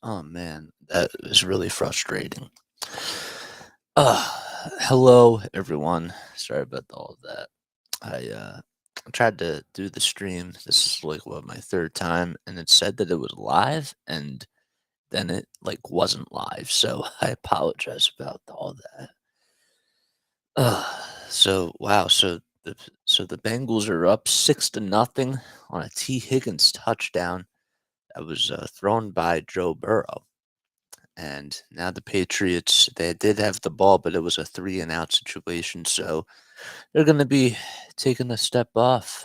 Oh man, that is really frustrating. Hello everyone. Sorry about all of that. I tried to do the stream. This is like my third time, and it said that it was live, and then it wasn't live. So I apologize about all that. So wow. So the Bengals are up 6-0 on a T Higgins touchdown that was thrown by Joe Burrow. And now the Patriots, they did have the ball, but it was a 3-and-out situation, so they're gonna be taking a step off.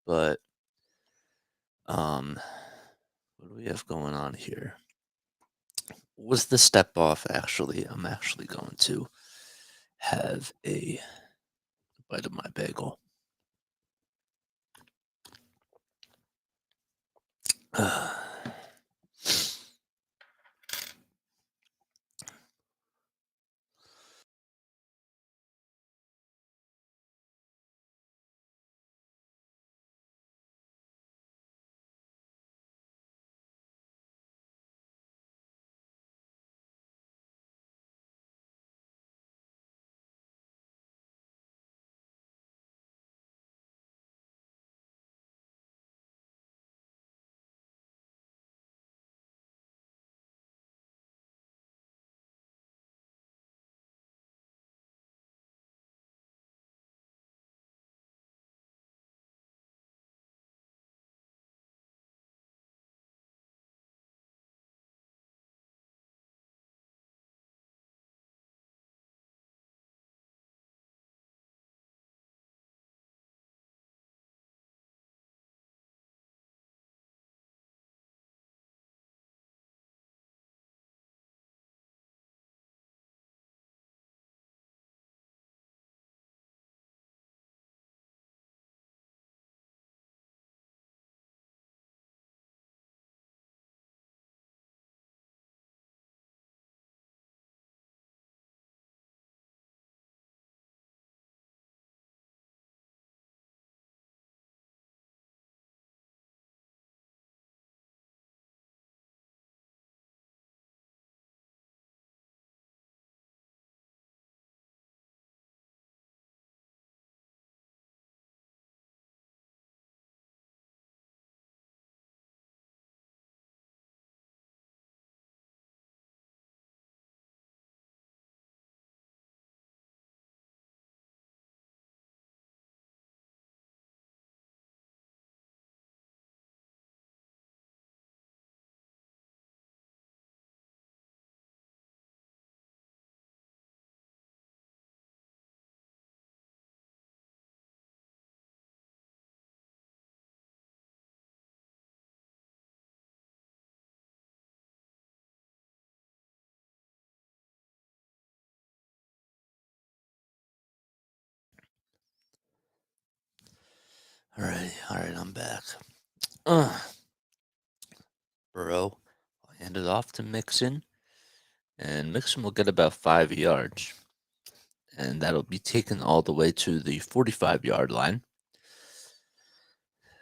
But um, what do we have going on here? Was the step off actually? I'm actually going to have a bite of my bagel. All right, I'm back. Uh, Burrow will hand it off to Mixon, and Mixon will get about 5 yards, and that'll be taken all the way to the 45-yard line.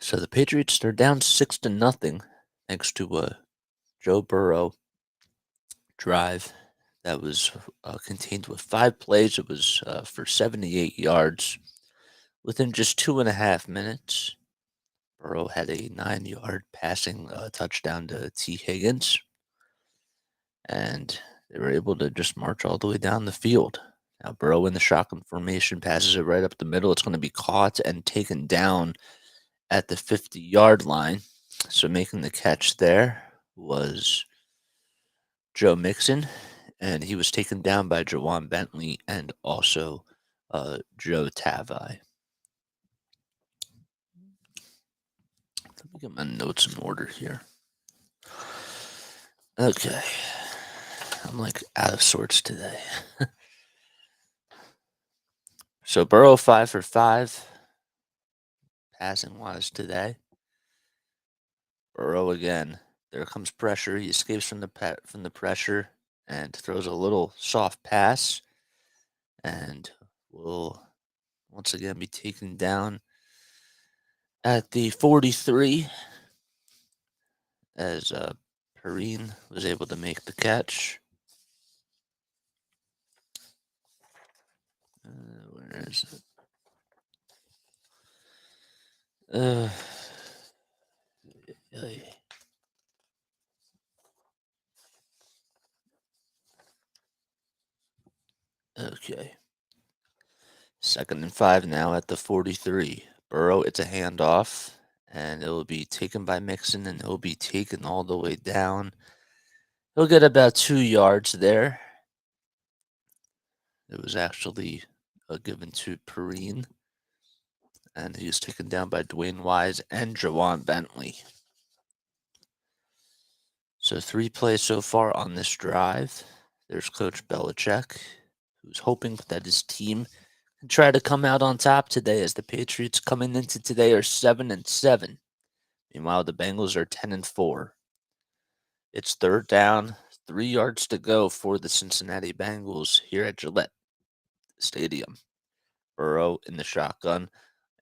So the Patriots are down 6-0 thanks to a Joe Burrow drive that was contained with 5 plays. It was for 78 yards. Within just 2.5 minutes, Burrow had a 9-yard passing touchdown to T. Higgins, and they were able to just march all the way down the field. Now Burrow in the shotgun formation passes it right up the middle. It's going to be caught and taken down at the 50-yard line. So making the catch there was Joe Mixon, and he was taken down by Jawan Bentley and also Joe Tavai. Let me get my notes in order here. Okay. I'm like out of sorts today. So Burrow 5 for 5 passing wise today. Burrow again. There comes pressure. He escapes from the pressure and throws a little soft pass, and will once again be taken down at the 43 as Perrine was able to make the catch. Where is it? Okay. 2nd and 5 now at the 43. Burrow, it's a handoff, and it will be taken by Mixon, and it will be taken all the way down. He'll get about 2 yards there. It was actually given to Perrine, and he was taken down by Dwayne Wise and Jawan Bentley. So 3 plays so far on this drive. There's Coach Belichick, who's hoping that his team can try to come out on top today, as the Patriots coming into today are 7-7. Meanwhile, the Bengals are 10-4. It's 3rd down, 3 yards to go for the Cincinnati Bengals here at Gillette Stadium. Burrow in the shotgun,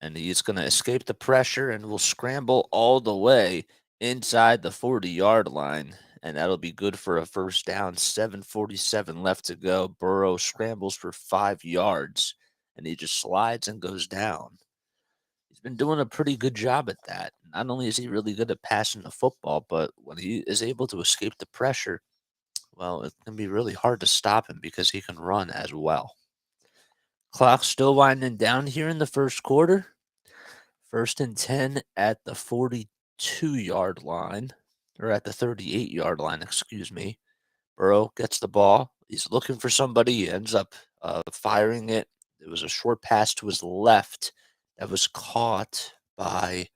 and he's going to escape the pressure and will scramble all the way inside the 40-yard line, and that'll be good for a 1st down. 7:47 left to go. Burrow scrambles for 5 yards, and he just slides and goes down. He's been doing a pretty good job at that. Not only is he really good at passing the football, but when he is able to escape the pressure, well, it can be really hard to stop him because he can run as well. Clock still winding down here in the 1st quarter. 1st and 10 at the 42-yard line, or at the 38-yard line, excuse me. Burrow gets the ball. He's looking for somebody. He ends up firing it. It was a short pass to his left that was caught by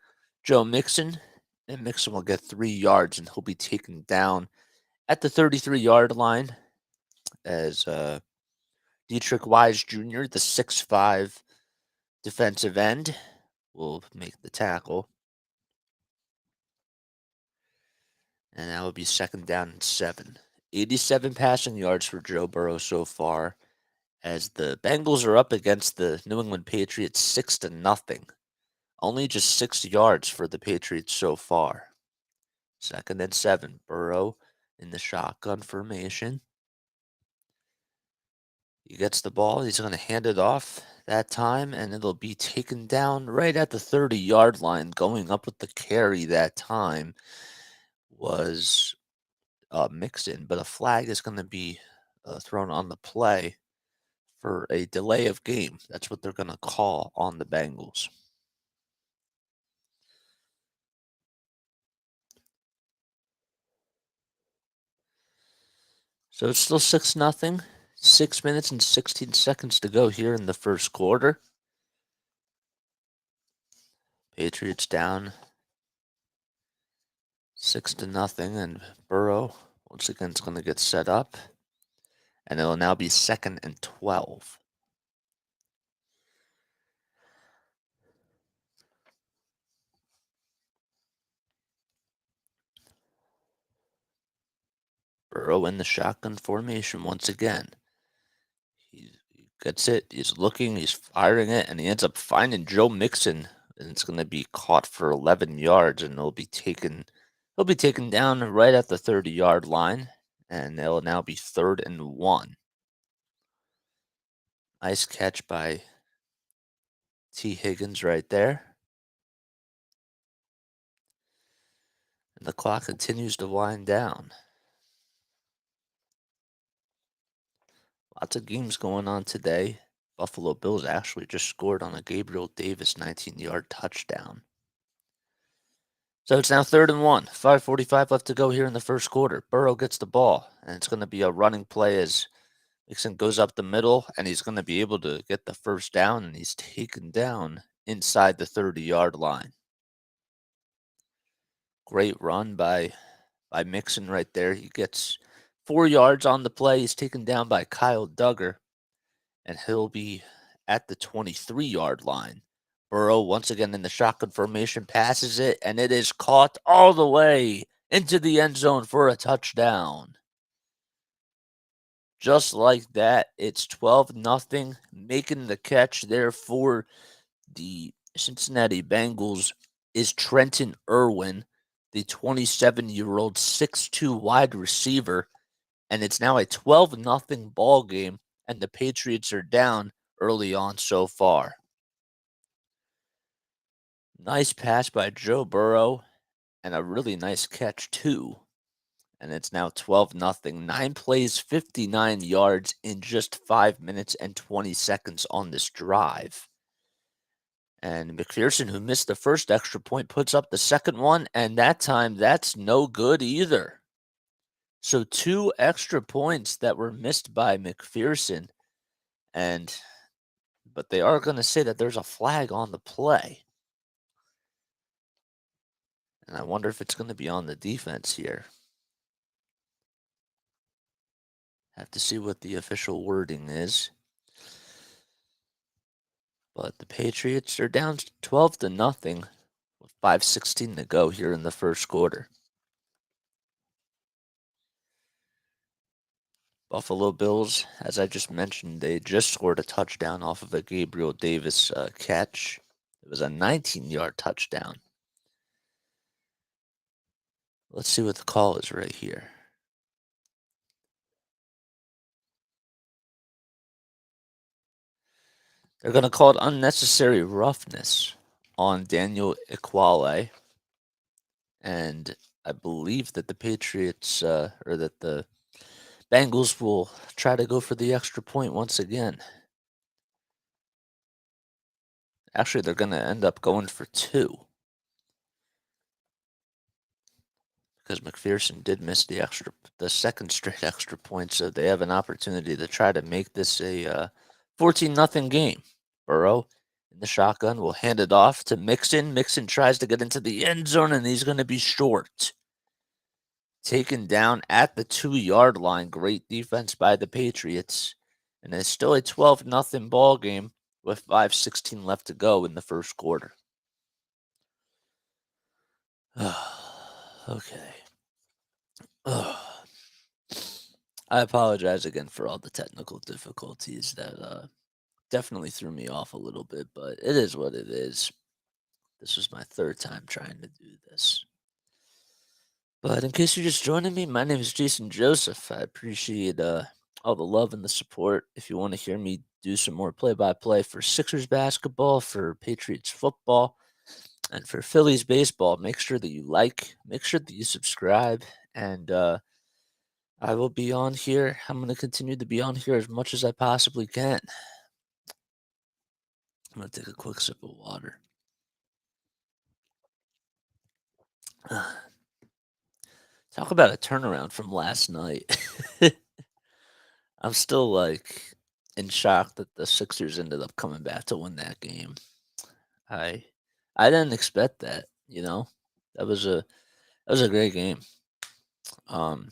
Joe Mixon, and Mixon will get 3 yards, and he'll be taken down at the 33-yard line as Dietrich Wise Jr., the 6'5" defensive end, will make the tackle. And that would be 2nd down and 7. 87 passing yards for Joe Burrow so far, as the Bengals are up against the New England Patriots 6-0. Only just 6 yards for the Patriots so far. 2nd and 7. Burrow in the shotgun formation. He gets the ball. He's going to hand it off that time, and it'll be taken down right at the 30-yard line. Going up with the carry that time was Mixon, but a flag is going to be thrown on the play for a delay of game. That's what they're going to call on the Bengals. So it's still 6-0. 6 minutes and 16 seconds to go here in the 1st quarter. Patriots down 6-0, and Burrow once again is going to get set up, and it'll now be 2nd and 12. Burrow in the shotgun formation once again. He gets it. He's looking. He's firing it, and he ends up finding Joe Mixon, and it's going to be caught for 11 yards, and he'll be taken down right at the 30-yard line, and it'll now be 3rd and 1. Nice catch by T. Higgins right there. And the clock continues to wind down. Lots of games going on today. Buffalo Bills actually just scored on a Gabriel Davis 19-yard touchdown. So it's now 3rd and 1. 5:45 left to go here in the 1st quarter. Burrow gets the ball, and it's going to be a running play as Mixon goes up the middle, and he's going to be able to get the 1st down, and he's taken down inside the 30-yard line. Great run by Mixon right there. He gets 4 yards on the play. He's taken down by Kyle Duggar, and he'll be at the 23-yard line. Burrow once again in the shotgun formation, passes it, and it is caught all the way into the end zone for a touchdown. Just like that, it's 12-0. Making the catch there for the Cincinnati Bengals is Trenton Irwin. the 27-year-old 6'2" wide receiver, and it's now a 12-0 ball game, and the Patriots are down early on so far. Nice pass by Joe Burrow, and a really nice catch too. And it's now 12-0. 9 plays, 59 yards in just 5 minutes and 20 seconds on this drive. And McPherson, who missed the first extra point, puts up the second one, and that time that's no good either. So 2 extra points that were missed by McPherson, but they are going to say that there's a flag on the play. And I wonder if it's going to be on the defense here. Have to see what the official wording is. But the Patriots are down 12-0 with 5:16 to go here in the first quarter. Buffalo Bills, as I just mentioned, they just scored a touchdown off of a Gabriel Davis catch. It was a 19-yard touchdown. Let's see what the call is right here. They're going to call it unnecessary roughness on Daniel Ikuale. And I believe that the Patriots, or that the Bengals will try to go for the extra point once again. Actually, they're going to end up going for 2. Because McPherson did miss the second straight extra point, so they have an opportunity to try to make this a 14-0 game. Burrow in the shotgun will hand it off to Mixon. Mixon tries to get into the end zone, and he's going to be short. Taken down at the 2-yard line. Great defense by the Patriots. And it's still a 12-0 ball game with 5:16 left to go in the first quarter. Okay. I apologize again for all the technical difficulties that definitely threw me off a little bit, but it is what it is. This was my 3rd time trying to do this. But in case you're just joining me, my name is Jason Joseph. I appreciate all the love and the support. If you want to hear me do some more play-by-play for Sixers basketball, for Patriots football, and for Phillies baseball, make sure that you make sure that you subscribe, and I will be on here. I'm going to continue to be on here as much as I possibly can. I'm going to take a quick sip of water. Talk about a turnaround from last night. I'm still in shock that the Sixers ended up coming back to win that game. I I didn't expect that, you know. That was a great game. Um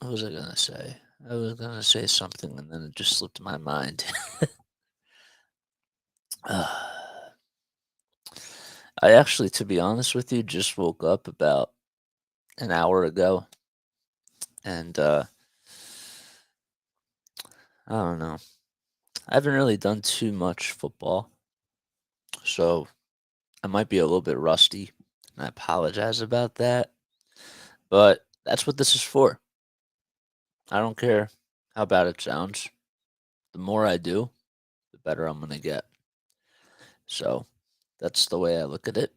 what was I gonna say? I was gonna say something and then it just slipped my mind. I actually, to be honest with you, just woke up about an hour ago, and I don't know. I haven't really done too much football, so I might be a little bit rusty, and I apologize about that. But that's what this is for. I don't care how bad it sounds. The more I do, the better I'm gonna get. So that's the way I look at it,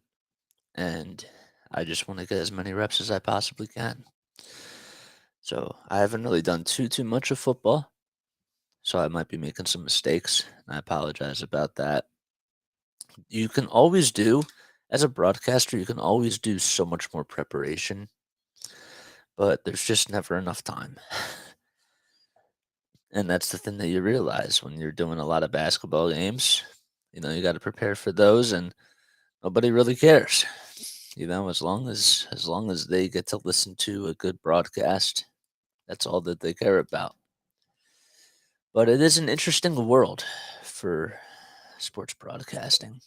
and I just want to get as many reps as I possibly can. So I haven't really done too much of football, so I might be making some mistakes, and I apologize about that. You can always do, as a broadcaster, you can always do so much more preparation, but there's just never enough time. And that's the thing that you realize when you're doing a lot of basketball games. You got to prepare for those, and nobody really cares. As long as they get to listen to a good broadcast, that's all that they care about. But it is an interesting world for sports broadcasting.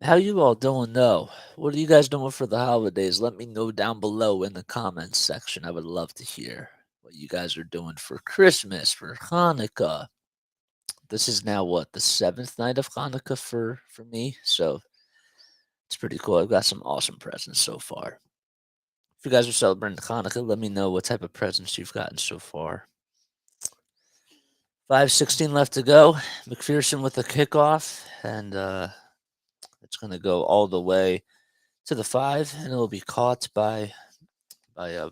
How you all doing though? What are you guys doing for the holidays? Let me know down below in the comments section. I would love to hear what you guys are doing for Christmas, for Hanukkah. This is now what, the 7th night of Hanukkah for me. So It's pretty cool. I've got some awesome presents so far. If you guys are celebrating Hanukkah, let me know what type of presents you've gotten so far. 5:16 left to go. McPherson with the kickoff, and it's going to go all the way to the 5, and it'll be caught by a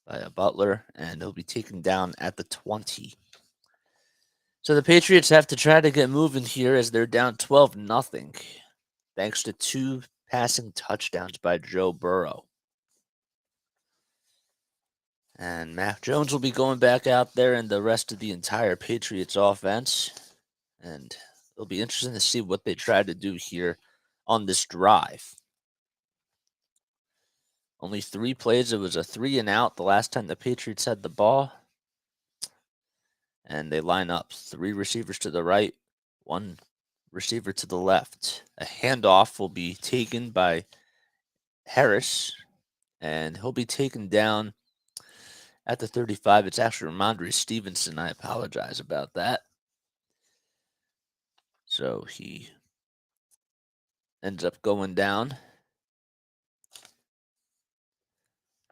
by a Butler, and it'll be taken down at the 20. So the Patriots have to try to get moving here as they're down 12-0, thanks to 2 passing touchdowns by Joe Burrow. And Mac Jones will be going back out there and the rest of the entire Patriots offense. And it'll be interesting to see what they try to do here on this drive. Only 3 plays. It was a 3 and out the last time the Patriots had the ball. And they line up 3 receivers to the right, 1 receiver to the left. A handoff will be taken by Harris, and he'll be taken down at the 35. It's actually Ramondre Stevenson. I apologize about that. So he ends up going down.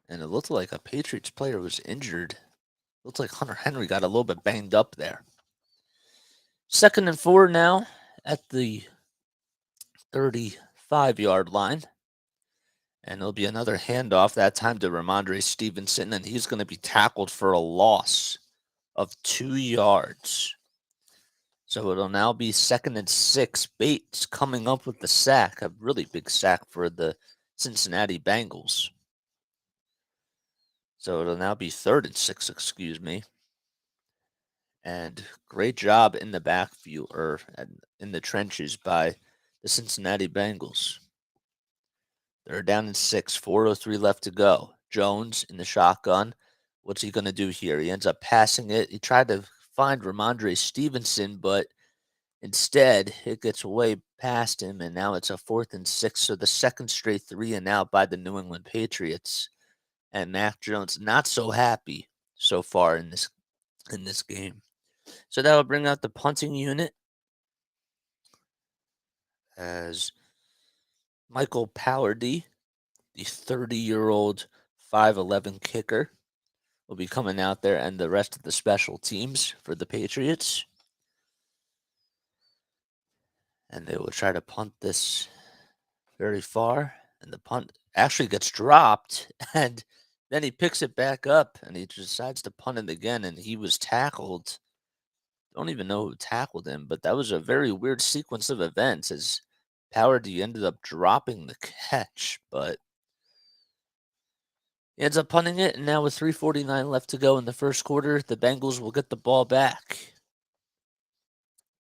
And it looked like a Patriots player was injured. Looks like Hunter Henry got a little bit banged up there. 2nd and 4 now at the 35-yard line. And it'll be another handoff, that time to Ramondre Stevenson, and he's going to be tackled for a loss of 2 yards. So it'll now be 2nd and 6. Bates coming up with the sack, a really big sack for the Cincinnati Bengals. So it'll now be 3rd and 6, excuse me. And great job in the backfield, or in the trenches by the Cincinnati Bengals. They're down in 6, 4:03 left to go. Jones in the shotgun. What's he going to do here? He ends up passing it. He tried to find Ramondre Stevenson, but instead it gets way past him, and now it's a 4th and 6. So the 2nd straight 3 and out by the New England Patriots. And Mac Jones not so happy so far in this game. So that will bring out the punting unit as Michael Powerdy, the 30-year-old 5'11" kicker, will be coming out there, and the rest of the special teams for the Patriots. And they will try to punt this very far. And the punt actually gets dropped, and then he picks it back up, and he decides to punt it again, and he was tackled. Don't even know who tackled him, but that was a very weird sequence of events as Powerdy ended up dropping the catch, but he ends up punting it, and now with 3:49 left to go in the first quarter, the Bengals will get the ball back.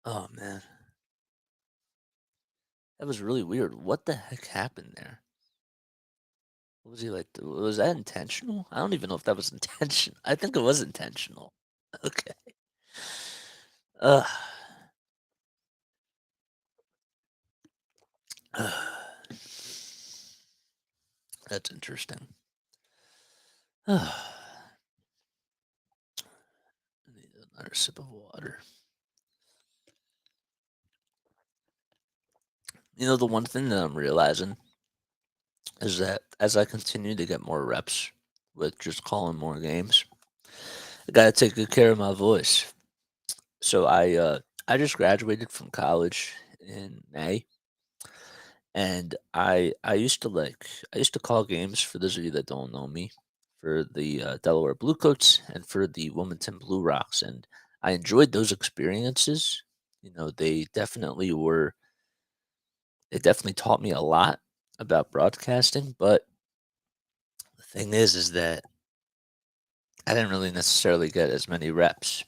Oh, man. That was really weird. What the heck happened there? What was he like? Was that intentional? I don't even know if that was intentional. I think it was intentional. Okay. Ugh. That's interesting. I need another sip of water. You know, the one thing that I'm realizing is that as I continue to get more reps with just calling more games, I gotta take good care of my voice. So I just graduated from college in May, and I used to call games, for those of you that don't know me, for the Delaware Bluecoats and for the Wilmington Blue Rocks, and I enjoyed those experiences. You know, they definitely taught me a lot about broadcasting, but the thing is that I didn't really necessarily get as many reps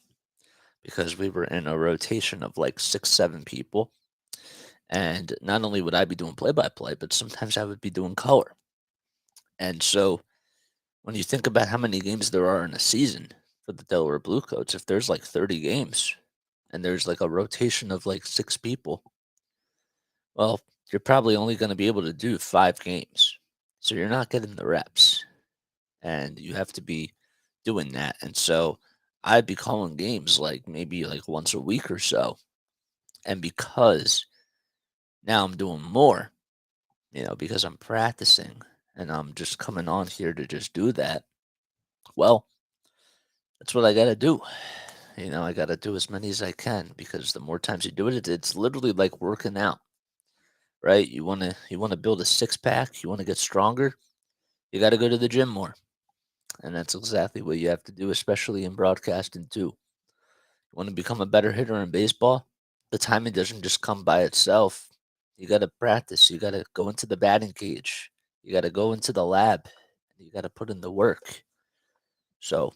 because we were in a rotation of like 6, 7 people. And not only would I be doing play by play, but sometimes I would be doing color. And so when you think about how many games there are in a season for the Delaware Bluecoats, if there's like 30 games and there's like a rotation of like 6 people, well, you're probably only going to be able to do 5 games. So you're not getting the reps. And you have to be doing that. And so I'd be calling games like maybe like once a week or so. And because Now I'm doing more, because I'm practicing and I'm just coming on here to just do that. Well, that's what I got to do. I got to do as many as I can because the more times you do it, it's literally like working out, right? You want to build a six pack, you want to get stronger, you got to go to the gym more. And that's exactly what you have to do, especially in broadcasting too. You want to become a better hitter in baseball? The timing doesn't just come by itself. You got to practice. You got to go into the batting cage. You got to go into the lab. You got to put in the work. So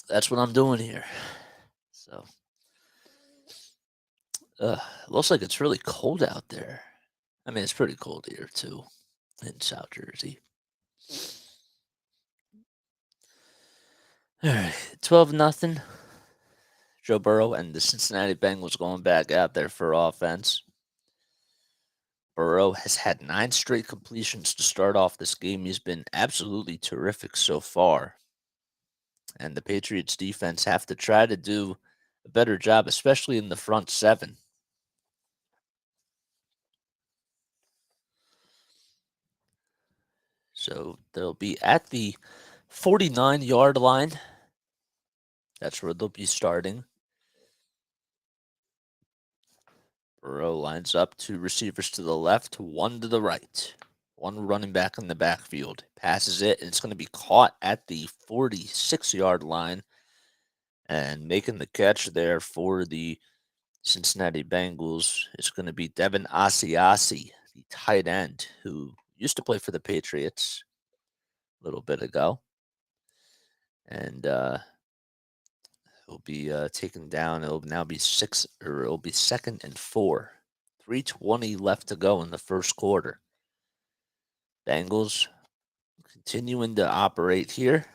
that's what I'm doing here. So, it looks like it's really cold out there. I mean, it's pretty cold here too in South Jersey. All right, 12-0. Joe Burrow and the Cincinnati Bengals going back out there for offense. Burrow has had 9 straight completions to start off this game. He's been absolutely terrific so far. And the Patriots defense have to try to do a better job, especially in the front 7. So they'll be at the 49-yard line. That's where they'll be starting. Burrow lines up, 2 receivers to the left, 1 to the right. 1 running back in the backfield. Passes it, and it's going to be caught at the 46-yard line. And making the catch there for the Cincinnati Bengals is going to be Devin Asiasi, the tight end, who used to play for the Patriots a little bit ago. And he'll be taken down. It'll now be it'll be 2nd and 4. 3:20 left to go in the first quarter. Bengals continuing to operate here.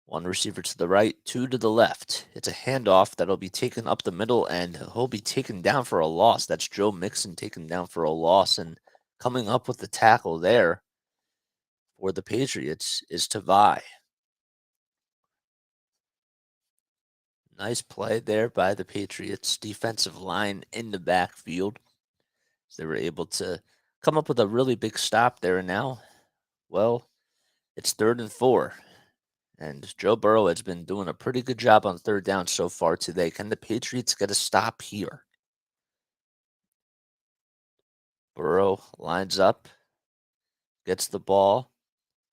1 receiver to the right, 2 to the left. It's a handoff that'll be taken up the middle, and he'll be taken down for a loss. That's Joe Mixon taken down for a loss, and coming up with the tackle there for the Patriots is Tavai. Nice play there by the Patriots defensive line in the backfield. They were able to come up with a really big stop there, and now, well, it's 3rd and 4. And Joe Burrow has been doing a pretty good job on 3rd down so far today. Can the Patriots get a stop here? Burrow lines up, gets the ball,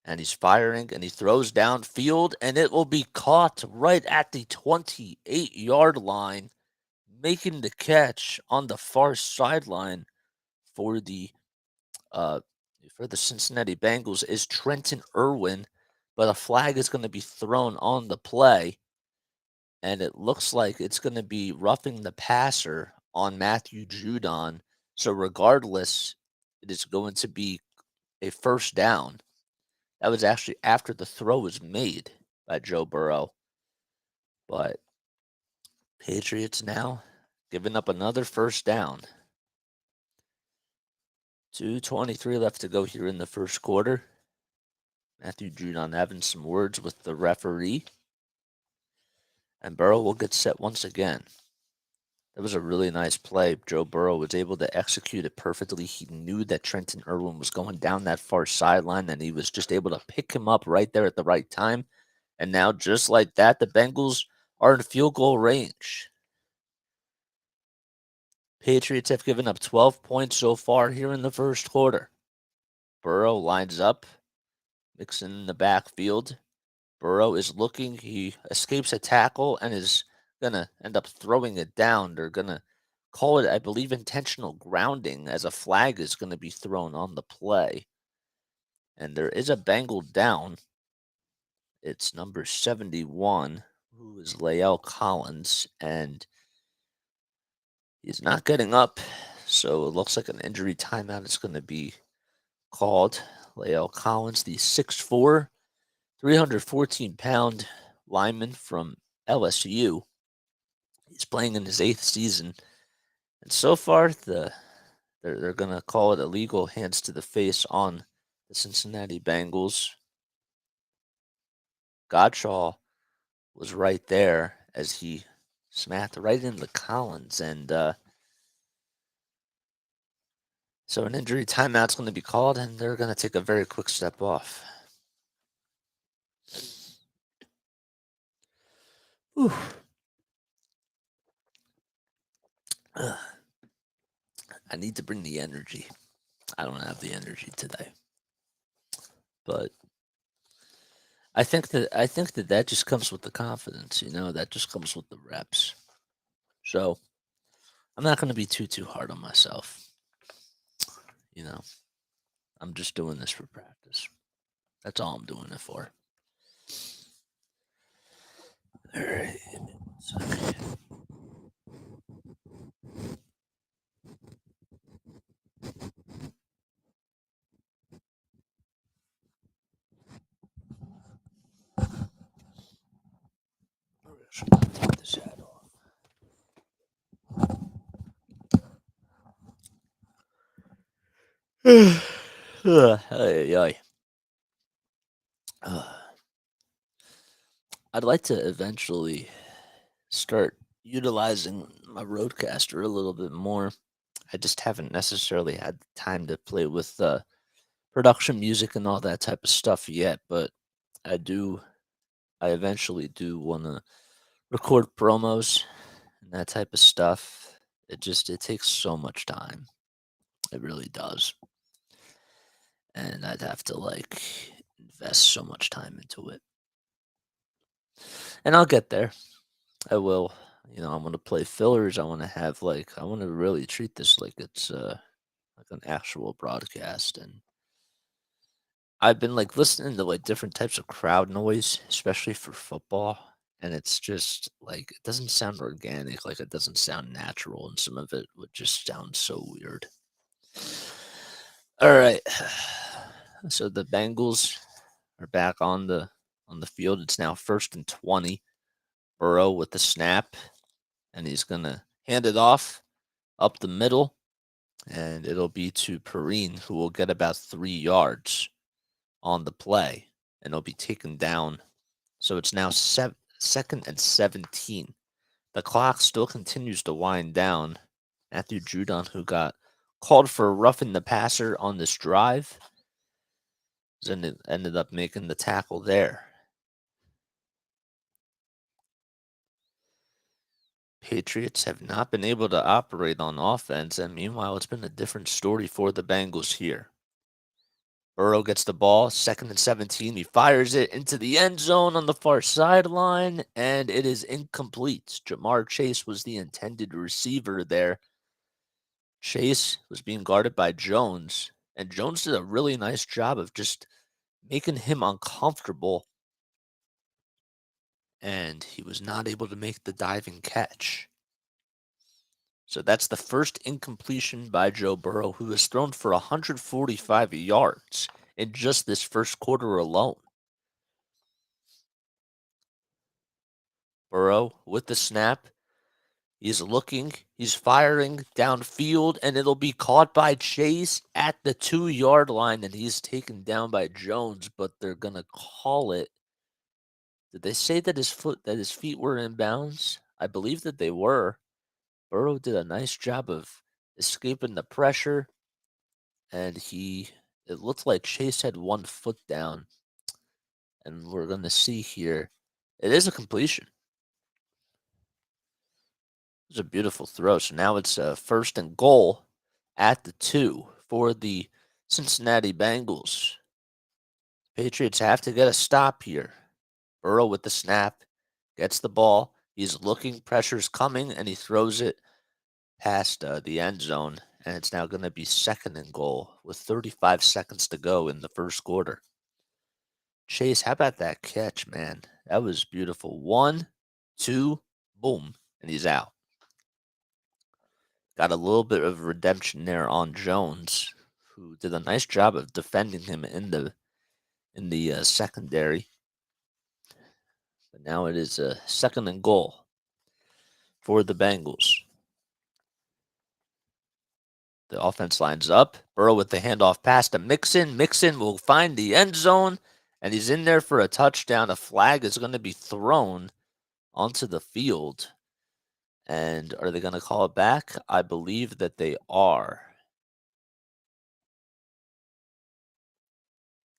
and he's firing, and he throws downfield, and it will be caught right at the 28-yard line, making the catch on the far sideline for the uh, Cincinnati Bengals is Trenton Irwin, but a flag is going to be thrown on the play, and it looks like it's going to be roughing the passer on Matthew Judon. So regardless, it is going to be a 1st down. That was actually after the throw was made by Joe Burrow. But Patriots now giving up another 1st down. 2:23 left to go here in the first quarter. Matthew Judon having some words with the referee. And Burrow will get set once again. That was a really nice play. Joe Burrow was able to execute it perfectly. He knew that Trenton Irwin was going down that far sideline, and he was just able to pick him up right there at the right time. And now, just like that, the Bengals are in field goal range. Patriots have given up 12 points so far here in the first quarter. Burrow lines up, Mixon in the backfield. Burrow is looking. He escapes a tackle and is going to end up throwing it down. They're going to call it, I believe, intentional grounding, as a flag is going to be thrown on the play. And there is a Bengal down. It's number 71, who is Lael Collins, and he's not getting up. So it looks like an injury timeout is going to be called. Lael Collins, the 6'4", 314-pound lineman from LSU. He's playing in his 8th season, and so far they're going to call it illegal hands to the face on the Cincinnati Bengals. Godshaw was right there as he smacked right into Collins, and So an injury timeout's going to be called, and they're going to take a very quick step off. Whew. Ugh. I need to bring the energy. I don't have the energy today, but I think that just comes with the confidence. That just comes with the reps. So I'm not going to be too hard on myself. You know, I'm just doing this for practice. That's all I'm doing it for. All right. So, take this hat off. Ay, ay. Uh, I'd like to eventually start utilizing my roadcaster a little bit more. I just haven't necessarily had the time to play with production music and all that type of stuff yet, but I do. I eventually do want to record promos and that type of stuff. It takes so much time. It really does, and I'd have to invest so much time into it. And I'll get there. I will. I want to play fillers. I want to have I want to really treat this like it's like an actual broadcast. And I've been listening to different types of crowd noise, especially for football, and it's just it doesn't sound organic, it doesn't sound natural, and some of it would just sound so weird. All right. So the Bengals are back on the field. It's now 1st and 20. Burrow with the snap, and he's gonna hand it off up the middle, and it'll be to Perrine, who will get about 3 yards on the play, and it'll be taken down. So it's now 2nd and 17. The clock still continues to wind down. Matthew Judon, who got called for roughing the passer on this drive, ended up making the tackle there. Patriots have not been able to operate on offense, and meanwhile, it's been a different story for the Bengals here. Burrow gets the ball, 2nd and 17. He fires it into the end zone on the far sideline, and it is incomplete. Jamar Chase was the intended receiver there. Chase was being guarded by Jones, and Jones did a really nice job of just making him uncomfortable, and he was not able to make the diving catch. So that's the first incompletion by Joe Burrow, who has thrown for 145 yards in just this first quarter alone. Burrow with the snap. He's looking, he's firing downfield, and it'll be caught by Chase at the 2-yard line, and he's taken down by Jones, but they're gonna call it. Did they say that his feet were in bounds? I believe that they were. Burrow did a nice job of escaping the pressure, and it looked like Chase had 1 foot down, and we're gonna see here. It is a completion. It was a beautiful throw. So now it's 1st and goal at the 2 for the Cincinnati Bengals. Patriots have to get a stop here. Burrow with the snap, gets the ball. He's looking, pressure's coming, and he throws it past the end zone. And it's now going to be 2nd and goal with 35 seconds to go in the first quarter. Chase, how about that catch, man? That was beautiful. 1, 2, boom, and he's out. Got a little bit of redemption there on Jones, who did a nice job of defending him in the secondary. But now it is a 2nd and goal for the Bengals. The offense lines up. Burrow with the handoff pass to Mixon. Mixon will find the end zone, and he's in there for a touchdown. A flag is going to be thrown onto the field. And are they going to call it back? I believe that they are.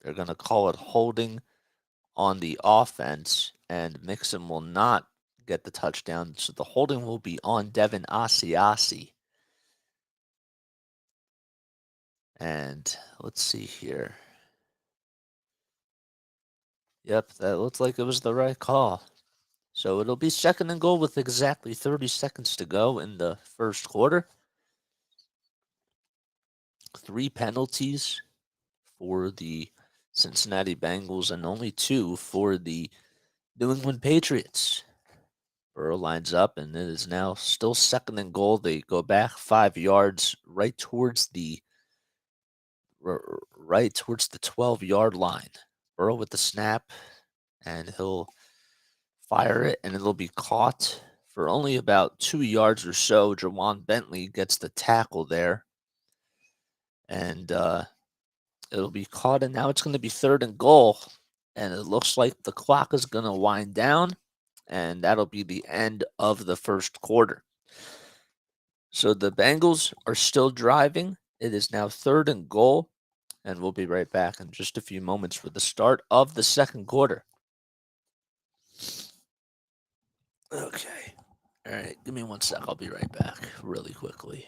They're going to call it holding on the offense, and Mixon will not get the touchdown. So the holding will be on Devin Asiasi. And let's see here. Yep, that looks like it was the right call. So it'll be second and goal with exactly 30 seconds to go in the first quarter. 3 penalties for the Cincinnati Bengals and only 2 for the New England Patriots. Burrow lines up, and it is now still second and goal. They go back 5 yards right towards the 12-yard line. Burrow with the snap, and he'll fire it, and it'll be caught for only about 2 yards or so. Jawan Bentley gets the tackle there, and it'll be caught, and now it's going to be third and goal, and it looks like the clock is going to wind down, and that'll be the end of the first quarter. So the Bengals are still driving. It is now third and goal, and we'll be right back in just a few moments for the start of the second quarter. Okay. All right, give me 1 sec. I'll be right back really quickly.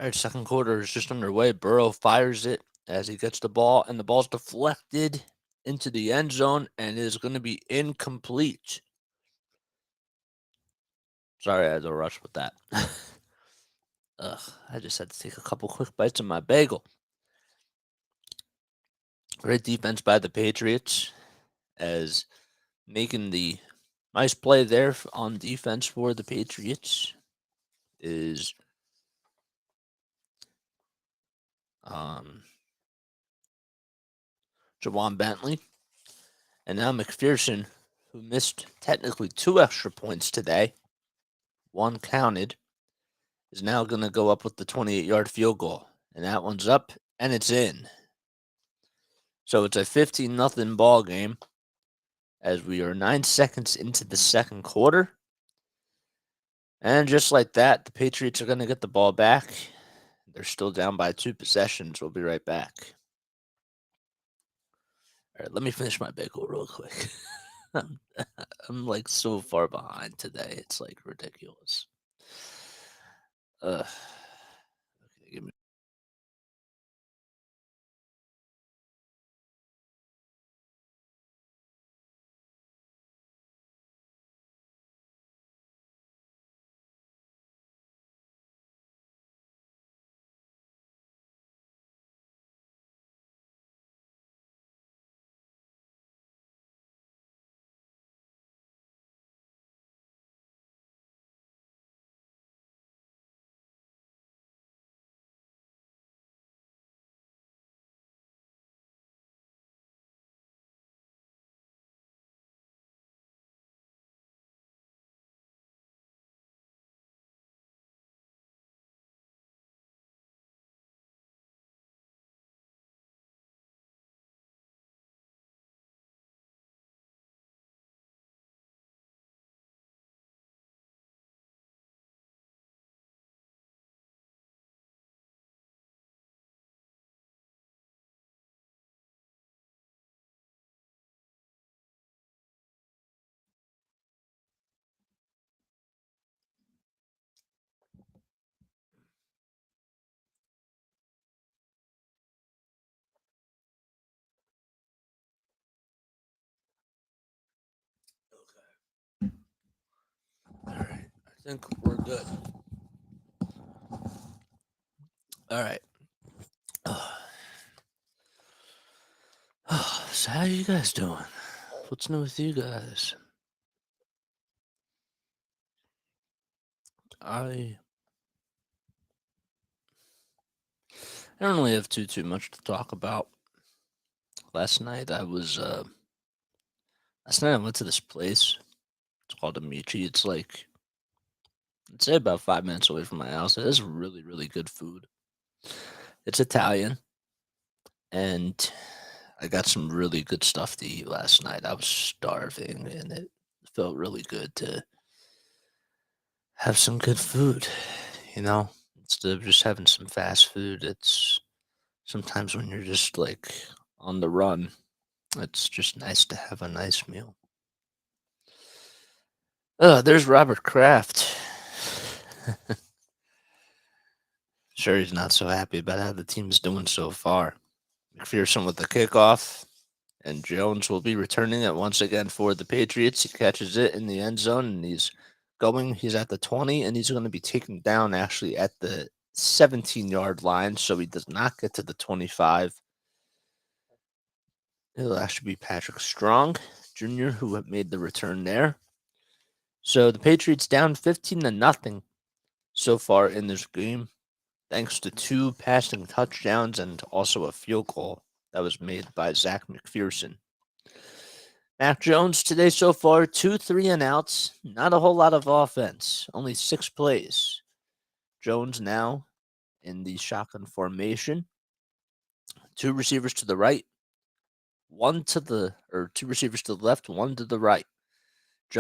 All right, second quarter is just underway. Burrow fires it as he gets the ball, and the ball's deflected into the end zone, and it is going to be incomplete. Sorry, I had to rush with that. Ugh, I just had to take a couple quick bites of my bagel. Great defense by the Patriots as making the nice play there on defense for the Patriots is Jawan Bentley. And now McPherson, who missed technically 2 extra points today, 1 counted, is now going to go up with the 28-yard field goal. And that one's up, and it's in. So it's a 15-0 ball game as we are 9 seconds into the second quarter. And just like that, the Patriots are going to get the ball back. They're still down by 2 possessions. We'll be right back. All right, let me finish my bagel real quick. I'm like so far behind today. It's like ridiculous. Okay, give me. All right, I think we're good. All right. So how you guys doing? What's new with you guys? I don't really have too much to talk about. Last night I went to this place. It's called Amici. It's like I'd say about 5 minutes away from my house. It has really, really good food. It's Italian, and I got some really good stuff to eat last night. I was starving, and it felt really good to have some good food, you know, instead of just having some fast food. It's sometimes when you're just like on the run, it's just nice to have a nice meal. There's Robert Kraft. Sure, he's not so happy about how the team's doing so far. McPherson with the kickoff, and Jones will be returning it once again for the Patriots. He catches it in the end zone, and he's at the 20, and he's going to be taken down actually at the 17-yard line, so he does not get to the 25. It'll actually be Patrick Strong Jr. who made the return there. So the Patriots down 15-0 so far in this game, thanks to 2 passing touchdowns and also a field goal that was made by Zach McPherson. Mac Jones today so far, 2 3-and-outs, not a whole lot of offense, only 6 plays. Jones now in the shotgun formation. 2 receivers to the right, 2 receivers to the left, 1 to the right.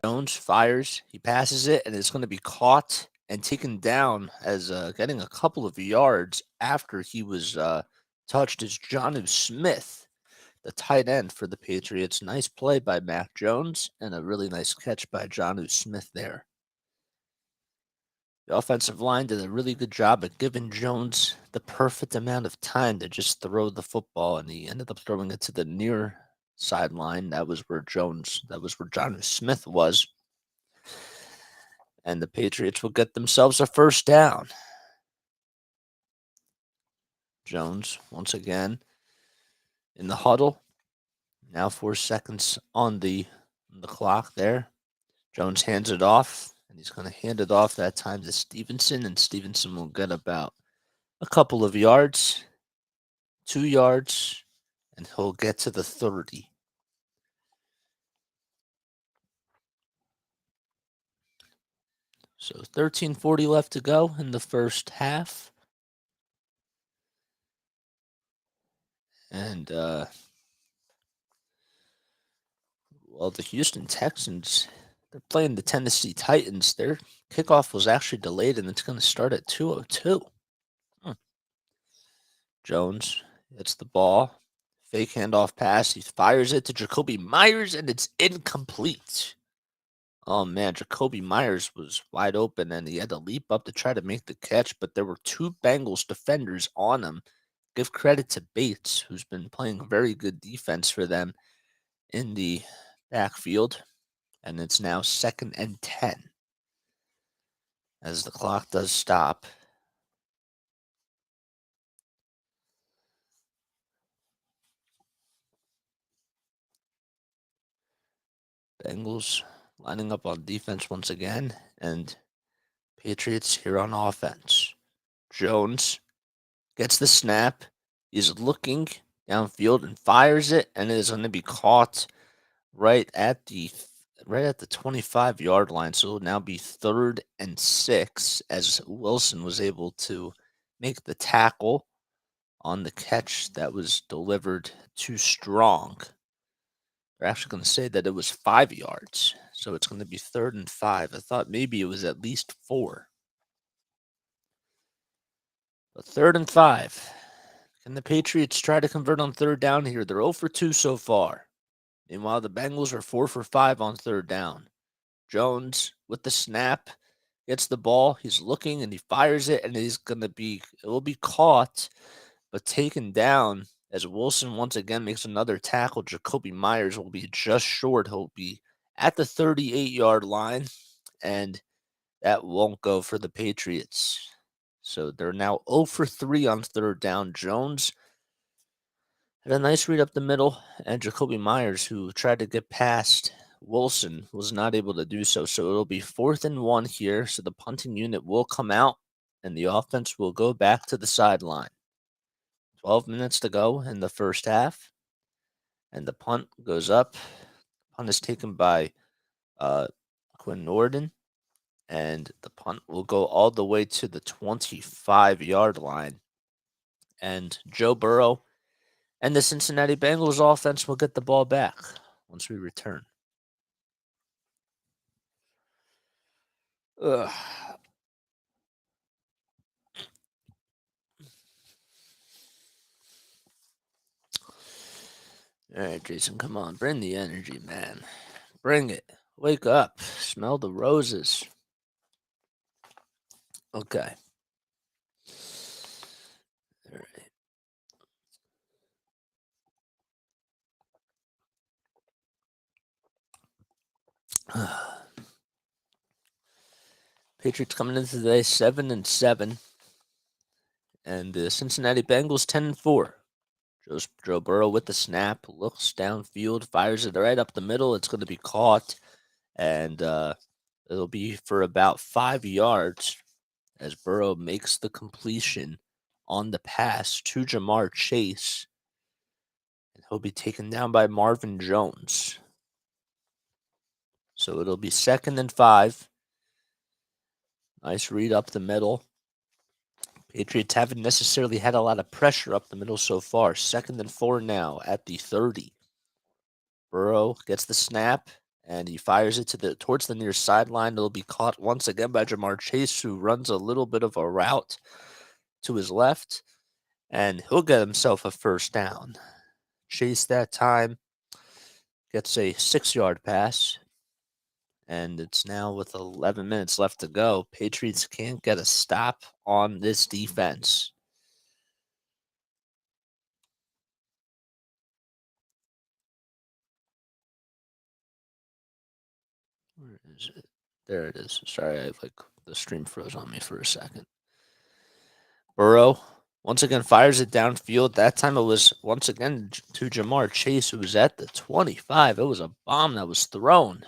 Jones fires, he passes it, and it's going to be caught and taken down as getting a couple of yards after he was touched is Jonnu Smith, the tight end for the Patriots. Nice play by Mac Jones and a really nice catch by Jonnu Smith there. The offensive line did a really good job at giving Jones the perfect amount of time to just throw the football, and he ended up throwing it to the near sideline. That was where Jonnu Smith was. And the Patriots will get themselves a first down. Jones, once again, in the huddle. Now 4 seconds on the clock there. Jones hands it off, and he's going to hand it off that time to Stevenson, and Stevenson will get about a couple of yards, 2 yards, and he'll get to the 30. So 13:40 left to go in the first half. And, well, the Houston Texans, they're playing the Tennessee Titans. Their kickoff was actually delayed, and it's going to start at 2:02. Hmm. Jones hits the ball. Fake handoff pass. He fires it to Jacoby Myers, and it's incomplete. Oh man, Jacoby Myers was wide open and he had to leap up to try to make the catch, but there were two Bengals defenders on him. Give credit to Bates, who's been playing very good defense for them in the backfield. And it's now 2nd and 10 as the clock does stop. Bengals lining up on defense once again, and Patriots here on offense. Jones gets the snap. He's looking downfield and fires it, and it is going to be caught right at the 25-yard line. So it'll now be 3rd and 6 as Wilson was able to make the tackle on the catch that was delivered too strong. They're actually going to say that it was 5 yards. So it's going to be 3rd and 5. I thought maybe it was at least 4. But 3rd and 5. Can the Patriots try to convert on 3rd down here? They're 0 for 2 so far. Meanwhile, the Bengals are 4 for 5 on 3rd down. Jones with the snap gets the ball. He's looking and he fires it, and it will be caught, but taken down as Wilson once again makes another tackle. Jacoby Myers will be just short. He'll be at the 38-yard line, and that won't go for the Patriots. So they're now 0 for 3 on 3rd down. Jones had a nice read up the middle, and Jacoby Myers, who tried to get past Wilson, was not able to do so. So it'll be 4th and 1 here. So the punting unit will come out, and the offense will go back to the sideline. 12 minutes to go in the first half, and the punt goes up. Punt is taken by Quinn Norden, and the punt will go all the way to the 25-yard line. And Joe Burrow and the Cincinnati Bengals offense will get the ball back once we return. Ugh. All right, Jason, come on. Bring the energy, man. Bring it. Wake up. Smell the roses. Okay. All right. Patriots coming into today 7-7, and the Cincinnati Bengals 10-4. Joe Burrow with the snap, looks downfield, fires it right up the middle. It's going to be caught, and it'll be for about 5 yards as Burrow makes the completion on the pass to Jamar Chase, and he'll be taken down by Marvin Jones. So it'll be 2nd and 5. Nice read up the middle. Patriots haven't necessarily had a lot of pressure up the middle so far. 2nd and 4 now at the 30. Burrow gets the snap, and he fires it towards the near sideline. It'll be caught once again by Jamar Chase, who runs a little bit of a route to his left, and he'll get himself a 1st down. Chase that time gets a 6-yard pass, and it's now with 11 minutes left to go. Patriots can't get a stop on this defense. Where is it? There it is. Sorry, the stream froze on me for a second. Burrow once again fires it downfield. That time it was once again to Jamar Chase, who was at the 25. It was a bomb that was thrown.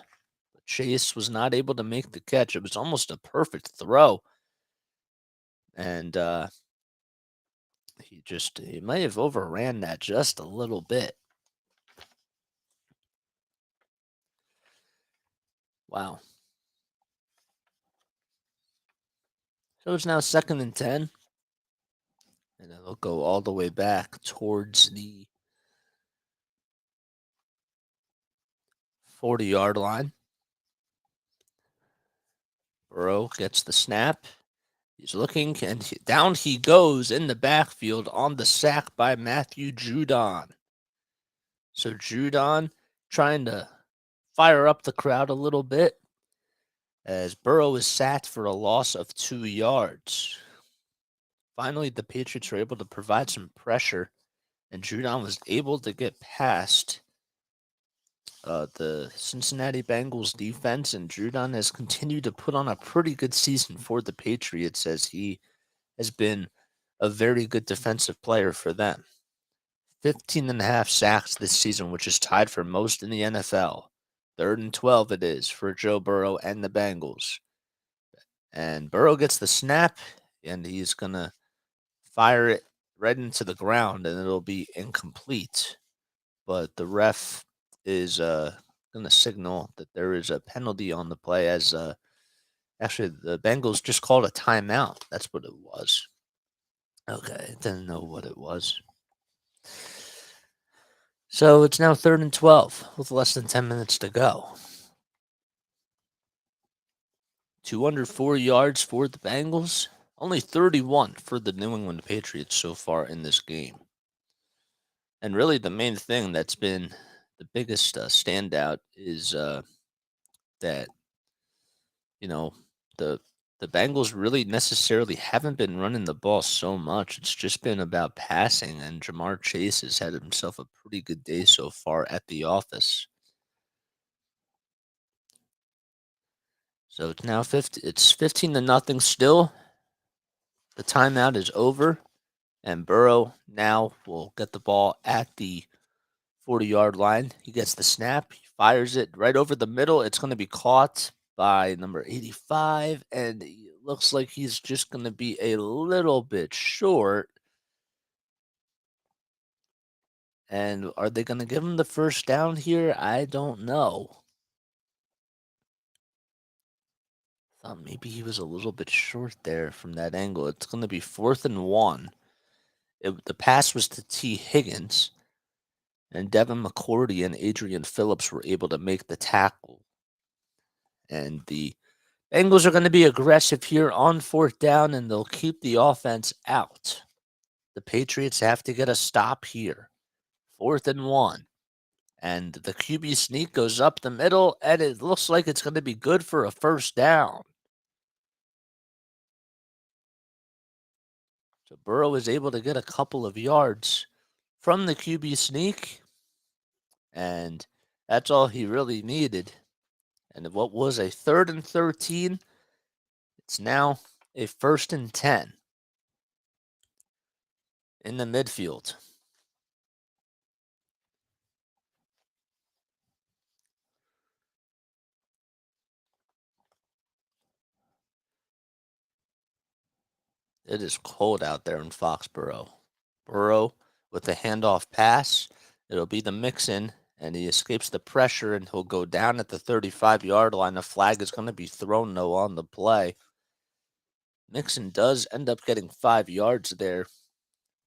But Chase was not able to make the catch. It was almost a perfect throw. And he might have overran that just a little bit. Wow. So it's now 2nd and 10. And it'll go all the way back towards the 40-yard line. Burrow gets the snap. He's looking, and down he goes in the backfield on the sack by Matthew Judon. So Judon trying to fire up the crowd a little bit as Burrow is sacked for a loss of 2 yards. Finally, the Patriots were able to provide some pressure, and Judon was able to get past the Cincinnati Bengals defense, and Judon has continued to put on a pretty good season for the Patriots as he has been a very good defensive player for them. 15 and a half sacks this season, which is tied for most in the NFL. 3rd and 12 it is for Joe Burrow and the Bengals. And Burrow gets the snap, and he's going to fire it right into the ground, and it'll be incomplete. But the ref is going to signal that there is a penalty on the play as actually the Bengals just called a timeout. That's what it was. Okay, I didn't know what it was. So it's now 3rd and 12 with less than 10 minutes to go. 204 yards for the Bengals, only 31 for the New England Patriots so far in this game. And really the main thing that's been the biggest standout is that, you know, the the Bengals really necessarily haven't been running the ball so much. It's just been about passing, and Jamar Chase has had himself a pretty good day so far at the office. So it's now 15-0 still. The timeout is over, and Burrow now will get the ball at the 40-yard line. He gets the snap, he fires it right over the middle. It's going to be caught by number 85, and it looks like he's just going to be a little bit short. And are they going to give him the first down here? I don't know. Thought maybe he was a little bit short there from that angle. It's going to be 4th and 1. The pass was to T. Higgins, and Devin McCourty and Adrian Phillips were able to make the tackle. And the Bengals are going to be aggressive here on 4th down, and they'll keep the offense out. The Patriots have to get a stop here. 4th and 1. And the QB sneak goes up the middle, and it looks like it's going to be good for a first down. So Burrow is able to get a couple of yards from the QB sneak, and that's all he really needed. And what was a 3rd and 13, it's now a 1st and 10 in the midfield. It is cold out there in Foxborough. Burrow with a handoff pass. It'll be the Mixon, and he escapes the pressure, and he'll go down at the 35-yard line. A flag is going to be thrown, though, on the play. Mixon does end up getting 5 yards there,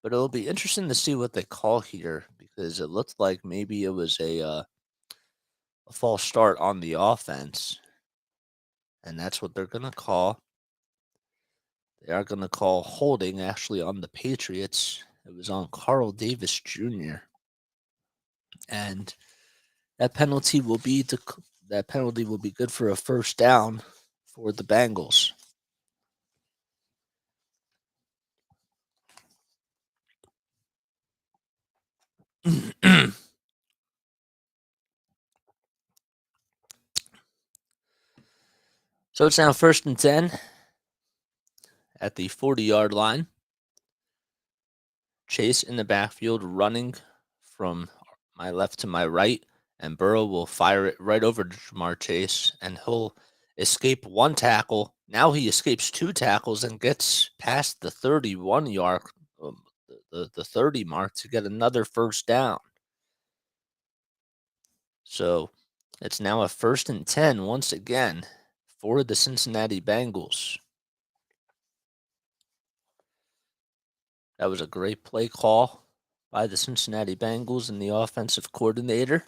but it'll be interesting to see what they call here because it looked like maybe it was a false start on the offense, and that's what they're going to call. They are going to call holding actually on the Patriots. It was on Carl Davis Jr. And that penalty will be good for a first down for the Bengals. So it's now 1st and 10 at the 40-yard line. Chase in the backfield running from my left to my right, and Burrow will fire it right over to Jamar Chase, and he'll escape one tackle. Now he escapes 2 tackles and gets past the 31-yard, the 30 mark to get another first down. So it's now a 1st and 10 once again for the Cincinnati Bengals. That was a great play call by the Cincinnati Bengals and the offensive coordinator.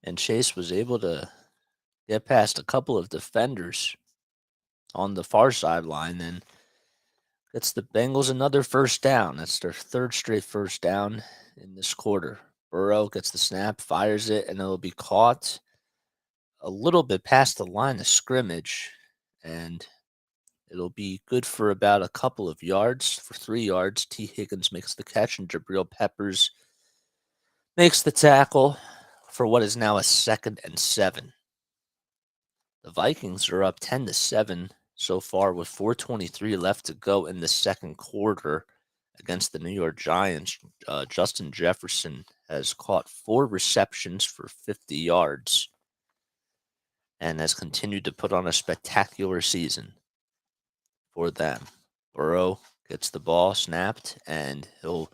And Chase was able to get past a couple of defenders on the far sideline and gets the Bengals another first down. That's their third straight first down in this quarter. Burrow gets the snap, fires it, and it'll be caught a little bit past the line of scrimmage. And it'll be good for about a couple of yards. For 3 yards, T. Higgins makes the catch, and Jabril Peppers makes the tackle for what is now a 2nd and 7. The Vikings are up 10-7 so far with 4:23 left to go in the second quarter against the New York Giants. Justin Jefferson has caught 4 receptions for 50 yards and has continued to put on a spectacular season for them. Burrow gets the ball snapped, and he'll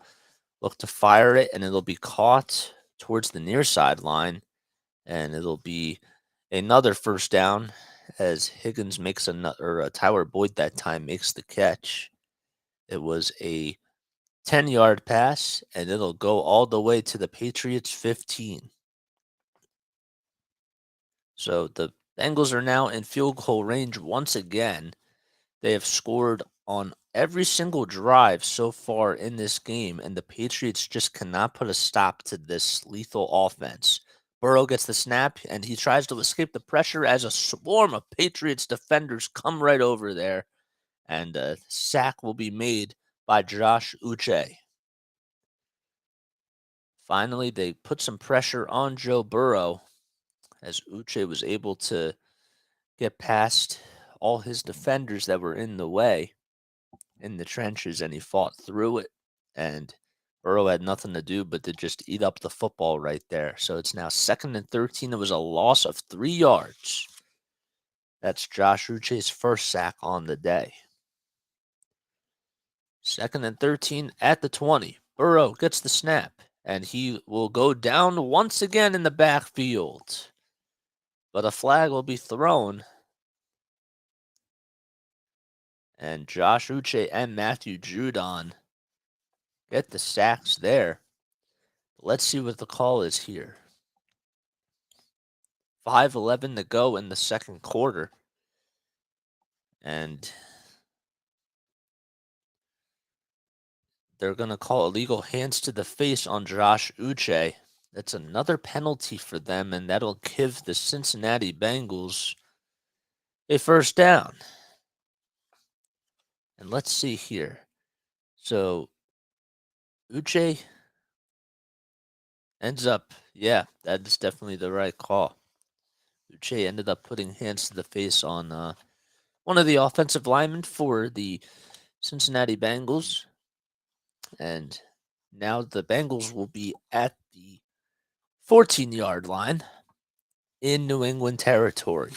look to fire it, and it'll be caught towards the near sideline, and it'll be another first down as Higgins makes another, or Tyler Boyd that time makes the catch. It was a 10-yard pass, and it'll go all the way to the Patriots' 15. So the Bengals are now in field goal range once again. They have scored on every single drive so far in this game, and the Patriots just cannot put a stop to this lethal offense. Burrow gets the snap, and he tries to escape the pressure as a swarm of Patriots defenders come right over there, and a sack will be made by Josh Uche. Finally, they put some pressure on Joe Burrow as Uche was able to get past all his defenders that were in the way in the trenches, and he fought through it, and Burrow had nothing to do but to just eat up the football right there. So it's now 2nd and 13. It was a loss of 3 yards. That's Josh Uche's first sack on the day. 2nd and 13 at the 20. Burrow gets the snap, and he will go down once again in the backfield. But a flag will be thrown, and Josh Uche and Matthew Judon get the sacks there. Let's see what the call is here. 5:11 to go in the second quarter. And they're going to call illegal hands to the face on Josh Uche. That's another penalty for them, and that'll give the Cincinnati Bengals a first down. And let's see here. So Uche ends up, yeah, that is definitely the right call. Uche ended up putting hands to the face on one of the offensive linemen for the Cincinnati Bengals. And now the Bengals will be at the 14-yard line in New England territory.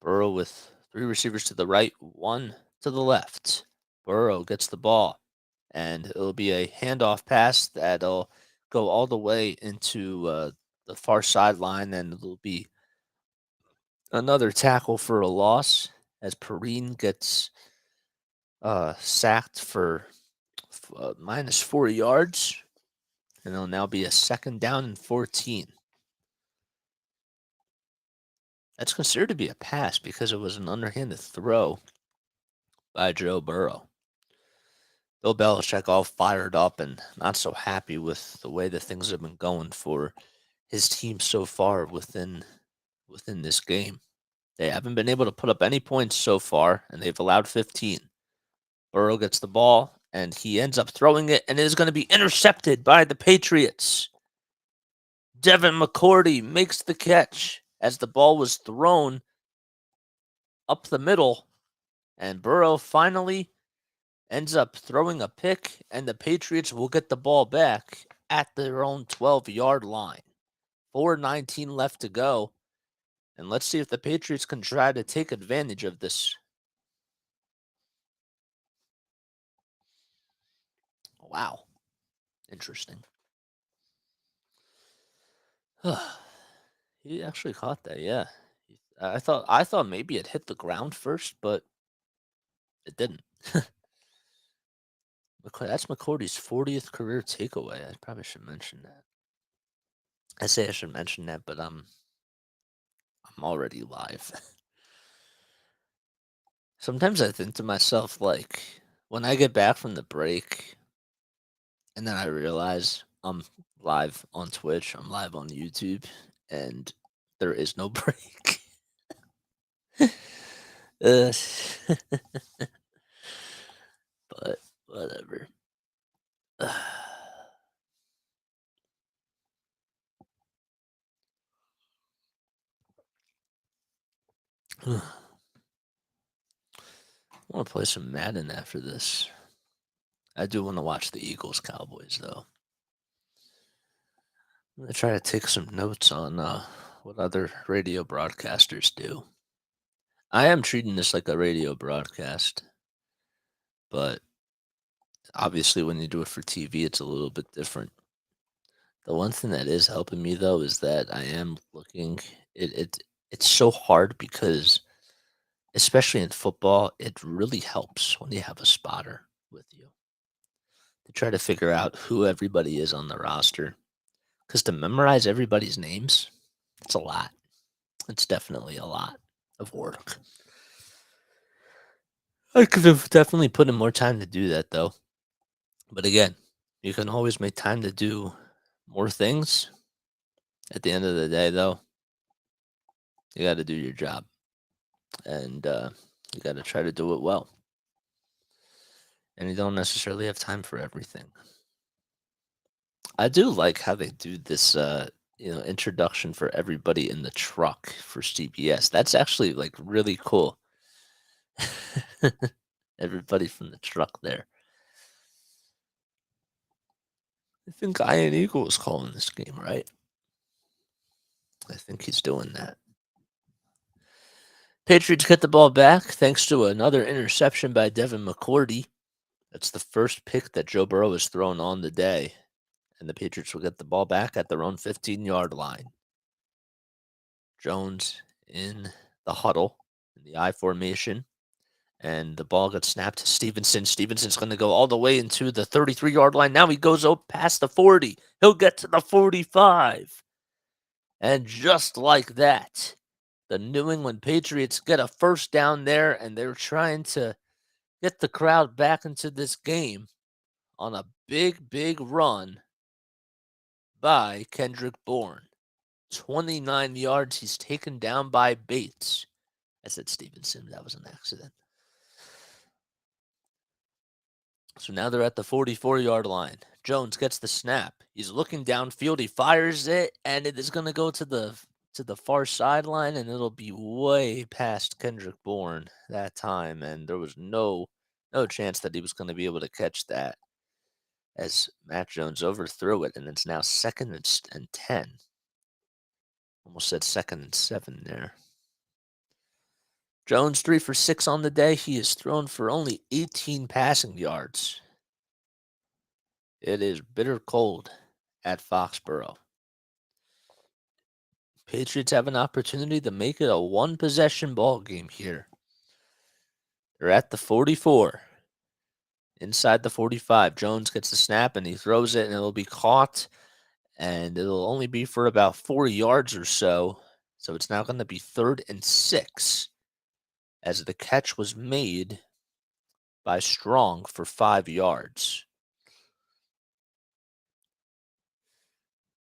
Burrow with 3 receivers to the right, 1 to the left. Burrow gets the ball, and it'll be a handoff pass that'll go all the way into the far sideline, and it'll be another tackle for a loss as Perrine gets sacked for minus 4 yards, and it'll now be a 2nd down and 14. That's considered to be a pass because it was an underhanded throw by Joe Burrow. Bill Belichick all fired up and not so happy with the way that things have been going for his team so far within this game. They haven't been able to put up any points so far, and they've allowed 15. Burrow gets the ball, and he ends up throwing it, and it is going to be intercepted by the Patriots. Devin McCourty makes the catch as the ball was thrown up the middle, and Burrow finally ends up throwing a pick, and the Patriots will get the ball back at their own 12-yard line. 4:19 left to go, and let's see if the Patriots can try to take advantage of this. Wow. Interesting. He actually caught that, yeah. I thought maybe it hit the ground first, but it didn't. That's McCourty's 40th career takeaway. I probably should mention that. I say I should mention that, but I'm already live. Sometimes I think to myself, like, when I get back from the break and then I realize I'm live on Twitch, I'm live on YouTube, and there is no break. uh, but whatever. I want to play some Madden after this. I do want to watch the Eagles Cowboys though. I'm gonna try to take some notes on what other radio broadcasters do. I am treating this like a radio broadcast, but obviously when you do it for TV, it's a little bit different. The one thing that is helping me though is that I am looking. It's so hard because, especially in football, it really helps when you have a spotter with you to try to figure out who everybody is on the roster. Because to memorize everybody's names, it's a lot. It's definitely a lot of work. I could have definitely put in more time to do that though. But again, you can always make time to do more things. At the end of the day, though, you got to do your job and you got to try to do it well. And you don't necessarily have time for everything. I do like how they do this, introduction for everybody in the truck for CBS. That's actually like really cool. Everybody from the truck there. I think Ian Eagle is calling this game, right? I think he's doing that. Patriots get the ball back thanks to another interception by Devin McCourty. That's the first pick that Joe Burrow has thrown on the day. And the Patriots will get the ball back at their own 15-yard line. Jones in the huddle, in the I formation. And the ball gets snapped to Stevenson. Stevenson's going to go all the way into the 33-yard line. Now he goes up past the 40. He'll get to the 45. And just like that, the New England Patriots get a first down there, and they're trying to get the crowd back into this game on a big, big run by Kendrick Bourne. 29 yards. He's taken down by Bates. I said Stevenson. That was an accident. So now they're at the 44-yard line. Jones gets the snap. He's looking downfield. He fires it, and it is going to go to the far sideline, and it'll be way past Kendrick Bourne that time. And there was no chance that he was going to be able to catch that as Matt Jones overthrew it, and it's now 2nd and 10. Almost said 2nd and 7 there. Jones 3 for 6 on the day. He is thrown for only 18 passing yards. It is bitter cold at Foxborough. Patriots have an opportunity to make it a one-possession ball game here. They're at the 44. Inside the 45, Jones gets the snap and he throws it, and it'll be caught, and it'll only be for about 4 yards or so. So it's now going to be 3rd and 6 as the catch was made by Strong for 5 yards.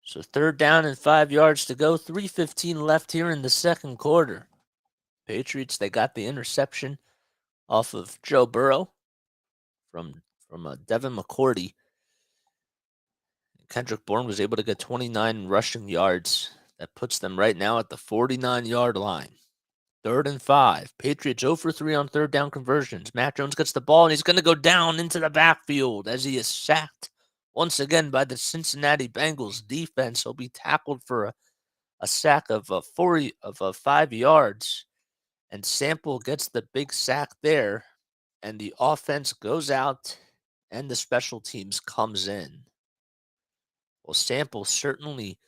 So 3rd down and 5 yards to go. 3:15 left here in the second quarter. Patriots, they got the interception off of Joe Burrow from Devin McCourty. Kendrick Bourne was able to get 29 rushing yards. That puts them right now at the 49-yard line. 3rd and 5. Patriots 0 for 3 on 3rd down conversions. Matt Jones gets the ball, and he's going to go down into the backfield as he is sacked once again by the Cincinnati Bengals defense. He'll be tackled for a sack of 5 yards, and Sample gets the big sack there, and the offense goes out, and the special teams comes in. Well, Sample certainly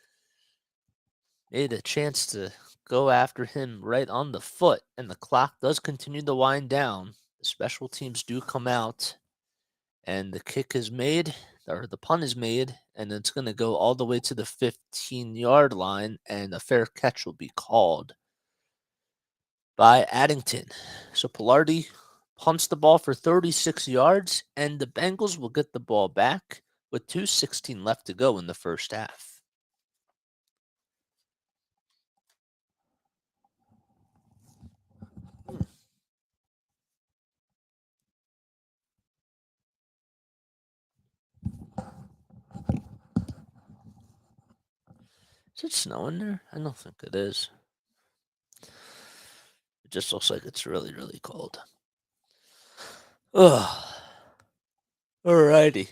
made a chance to go after him right on the foot, and the clock does continue to wind down. The special teams do come out, And the kick is made, or the punt is made, and it's going to go all the way to the 15-yard line, and a fair catch will be called by Addington. So Pilardi punts the ball for 36 yards, and the Bengals will get the ball back with 2:16 left to go in the first half. Is it snowing there? I don't think it is. It just looks like it's really, really cold. Ugh. Alrighty.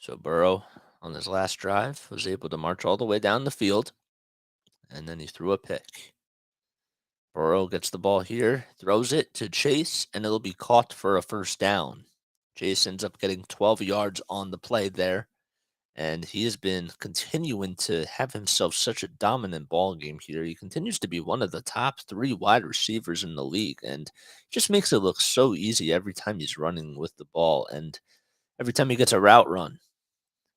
So Burrow, on his last drive, was able to march all the way down the field, and then he threw a pick. Burrow gets the ball here, throws it to Chase, and it'll be caught for a first down. Chase ends up getting 12 yards on the play there, and he has been continuing to have himself such a dominant ball game here. He continues to be one of the top 3 wide receivers in the league, and just makes it look so easy every time he's running with the ball and every time he gets a route run.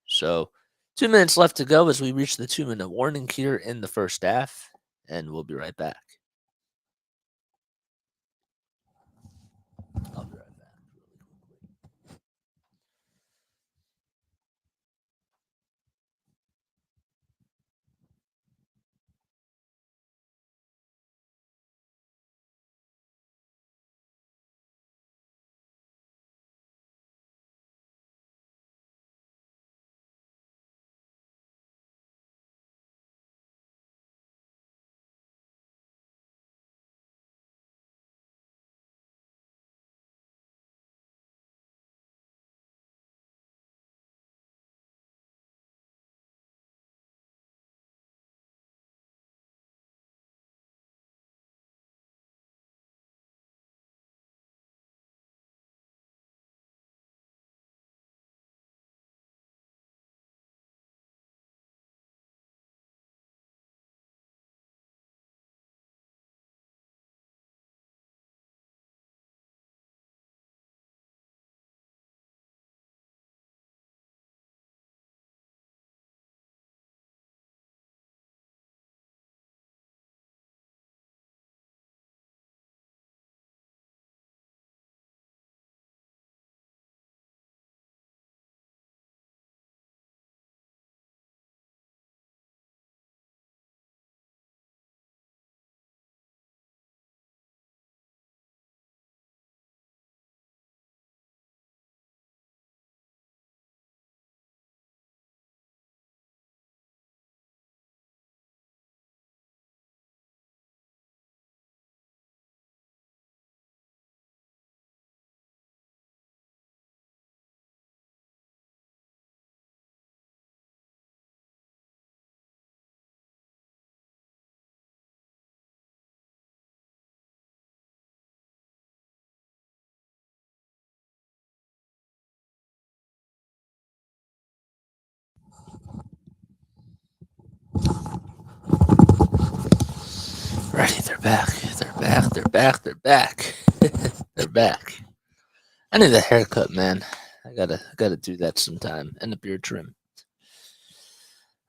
So 2 minutes left to go as we reach the 2-minute warning here in the first half, and we'll be right back. I'll be right back really quickly. Right, they're back. They're back. They're back. They're back. They're back. I need a haircut, man. I gotta do that sometime. And a beard trim.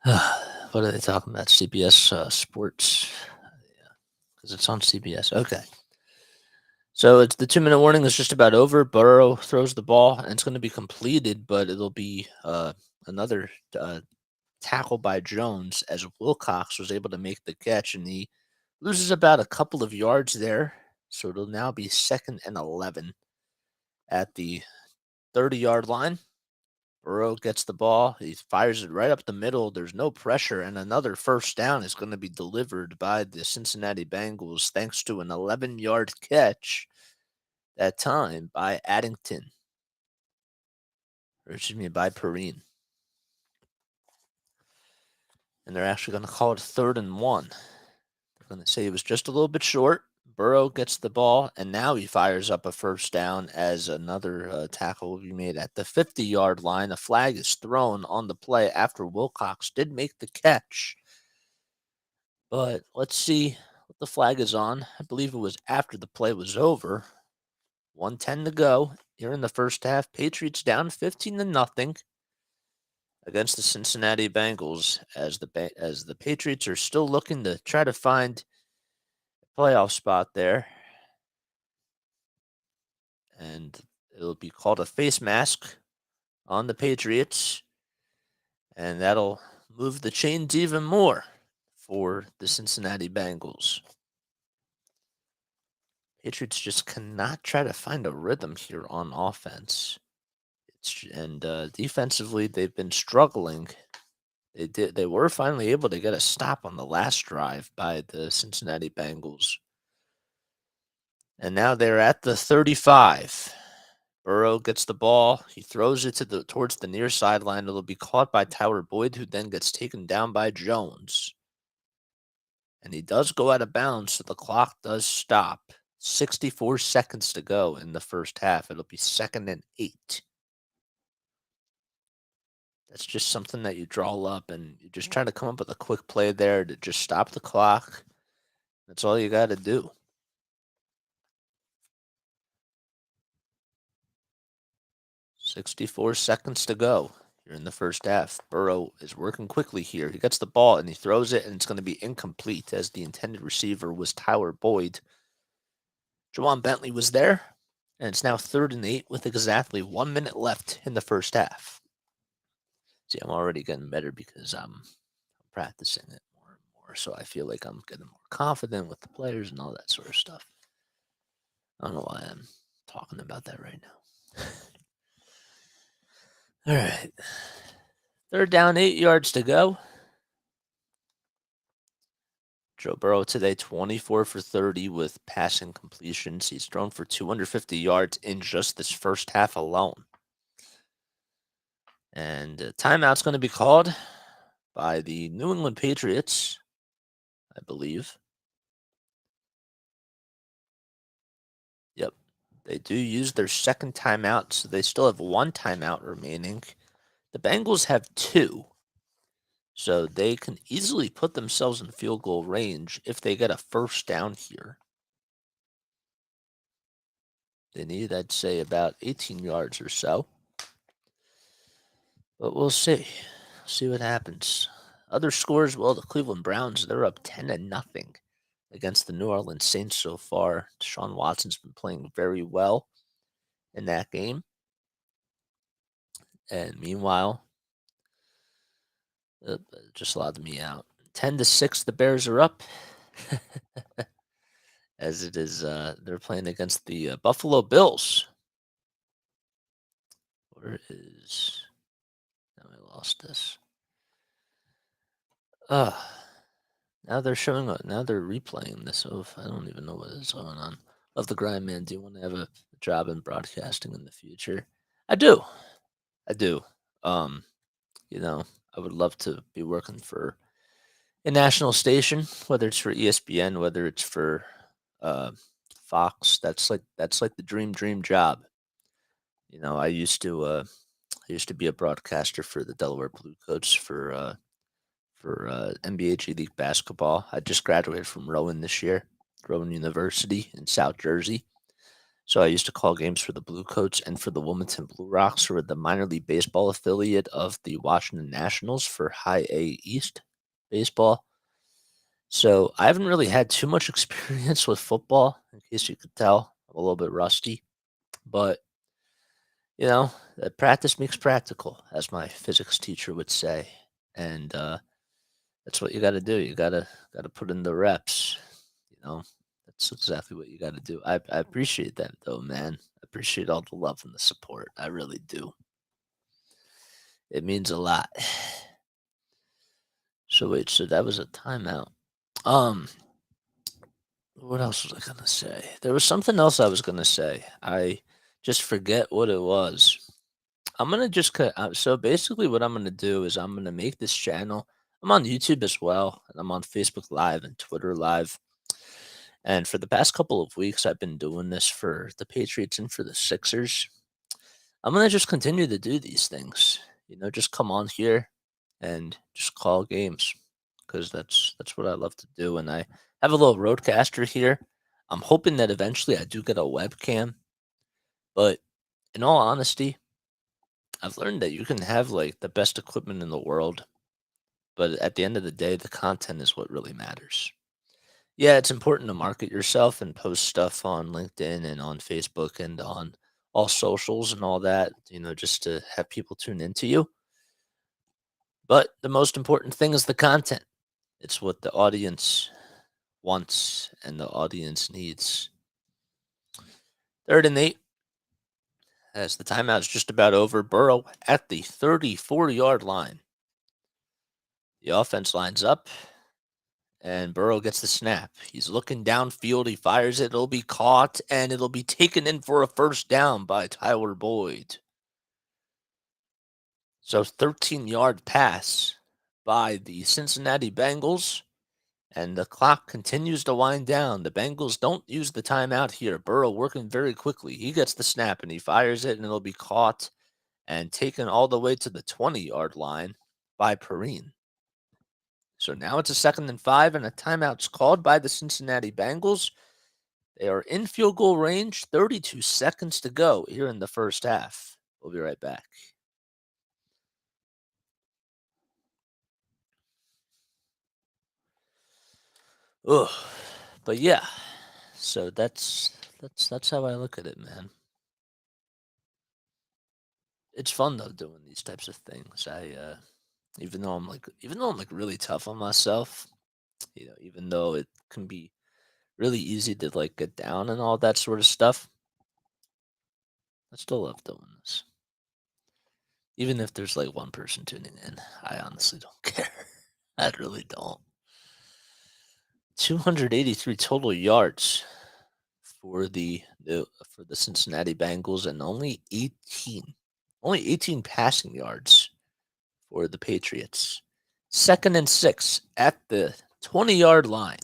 What are they talking about? CBS Sports. Yeah, because it's on CBS. Okay. So it's the 2-minute warning is just about over. Burrow throws the ball, and it's going to be completed, but it'll be another tackle by Jones as Wilcox was able to make the catch, and he loses about a couple of yards there. So it'll now be 2nd and 11 at the 30-yard line. Burrow gets the ball. He fires it right up the middle. There's no pressure, and another first down is going to be delivered by the Cincinnati Bengals thanks to an 11-yard catch that time by Addington, or excuse me, by Perrine. And they're actually going to call it 3rd and 1. They're going to say it was just a little bit short. Burrow gets the ball, and now he fires up a first down as another tackle will be made at the 50-yard line. A flag is thrown on the play after Wilcox did make the catch. But let's see the flag is on. I believe it was after the play was over. 1:10 to go here in the first half. Patriots down 15 to nothing against the Cincinnati Bengals as the Patriots are still looking to try to find a playoff spot there. And it'll be called a face mask on the Patriots. And that'll move the chains even more for the Cincinnati Bengals. Patriots just cannot try to find a rhythm here on offense. Defensively, they've been struggling. They were finally able to get a stop on the last drive by the Cincinnati Bengals. And now they're at the 35. Burrow gets the ball. He throws it towards the near sideline. It'll be caught by Tyler Boyd, who then gets taken down by Jones. And he does go out of bounds, so the clock does stop. 64 seconds to go in the first half. It'll be 2nd and 8. That's just something that you draw up, and you just try to come up with a quick play there to just stop the clock. That's all you got to do. "64 seconds to go here in the first half." Burrow is working quickly here. He gets the ball, and he throws it, and it's going to be incomplete as the intended receiver was Tyler Boyd. Juwan Bentley was there, and it's now 3rd and 8 with exactly 1 minute left in the first half. See, I'm already getting better because I'm practicing it more and more, so I feel like I'm getting more confident with the players and all that sort of stuff. I don't know why I'm talking about that right now. All right. 3rd down, 8 yards to go. Joe Burrow today, 24 for 30 with passing completions. He's thrown for 250 yards in just this first half alone. And a timeout's going to be called by the New England Patriots, I believe. Yep. They do use their second timeout, so they still have 1 timeout remaining. The Bengals have 2. So they can easily put themselves in field goal range if they get a first down here. They need, I'd say, about 18 yards or so. But we'll see. See what happens. Other scores, well, the Cleveland Browns, they're up 10 to nothing against the New Orleans Saints so far. Deshaun Watson's been playing very well in that game. And meanwhile, just allowed me out. 10 to 6, the Bears are up. As it is, they're playing against the Buffalo Bills. Where is... Now I lost this. Now they're now they're replaying this. So I don't even know what is going on. Love the grind, man. Do you want to have a job in broadcasting in the future? I do. I would love to be working for a national station, whether it's for ESPN, whether it's for Fox. That's like the dream job. I used to be a broadcaster for the Delaware Blue Coats for NBA G League basketball. I just graduated from Rowan this year, Rowan University in South Jersey. So I used to call games for the Blue Coats and for the Wilmington Blue Rocks, who are the minor league baseball affiliate of the Washington Nationals for High A East baseball. So I haven't really had too much experience with football, in case you could tell. I'm a little bit rusty, but practice makes practical, as my physics teacher would say, and that's what you got to do. You gotta put in the reps. That's exactly what you got to do. I appreciate that though, man. I appreciate all the love and the support. I really do. It means a lot. So wait, so that was a timeout. What else was I gonna say? There was something else I was gonna say. I just forget what it was. I'm gonna just cut. So basically, what I'm gonna do is I'm gonna make this channel. I'm on YouTube as well, and I'm on Facebook Live and Twitter Live. And for the past couple of weeks, I've been doing this for the Patriots and for the Sixers. I'm gonna just continue to do these things. Just come on here and just call games because that's what I love to do, and I Have a little roadcaster here. I'm hoping that eventually I do get a webcam, but in all honesty, I've learned that you can have like the best equipment in the world, but at the end of the day, the content is what really matters. Yeah, it's important to market yourself and post stuff on LinkedIn and on Facebook and on all socials and all that, just to have people tune into you. But the most important thing is the content. It's what the audience wants and the audience needs. 3rd and 8, as the timeout's just about over. Burrow at the 34-yard line. The offense lines up, and Burrow gets the snap. He's looking downfield. He fires it. It'll be caught, and it'll be taken in for a first down by Tyler Boyd. So 13-yard pass by the Cincinnati Bengals, and the clock continues to wind down. The Bengals don't use the timeout here. Burrow working very quickly. He gets the snap, and he fires it, and it'll be caught and taken all the way to the 20-yard line by Perrine. So now it's a 2nd and 5, and a timeout's called by the Cincinnati Bengals. They are in field goal range, 32 seconds to go here in the first half. We'll be right back. Ugh. But yeah, so that's how I look at it, man. It's fun though doing these types of things. Even though I'm like really tough on myself, even though it can be really easy to like get down and all that sort of stuff, I still love doing this. Even if there's like one person tuning in, I honestly don't care. I really don't. 283 total yards for the Cincinnati Bengals, and only 18 passing yards for the Patriots. 2nd and 6 at the 20-yard line.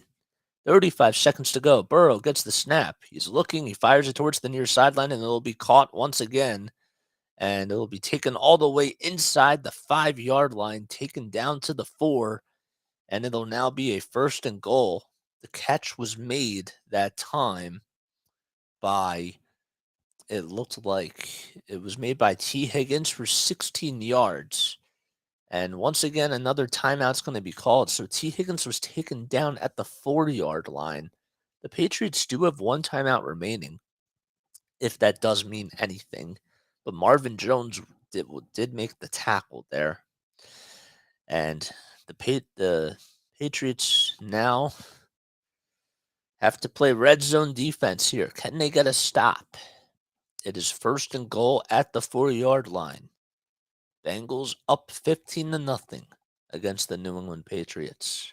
35 seconds to go. Burrow gets the snap. He's looking. He fires it towards the near sideline, and it'll be caught once again. And it'll be taken all the way inside the 5-yard line, taken down to the 4, and it'll now be a 1st and goal. The catch was made that time by, it looked like it was made by T. Higgins for 16 yards. And once again, another timeout's going to be called. So T. Higgins was taken down at the 40-yard line. The Patriots do have one timeout remaining, if that does mean anything. But Marvin Jones did make the tackle there. And the Patriots now have to play red zone defense here. Can they get a stop? It is 1st and goal at the 4-yard line. Bengals up 15-0 against the New England Patriots.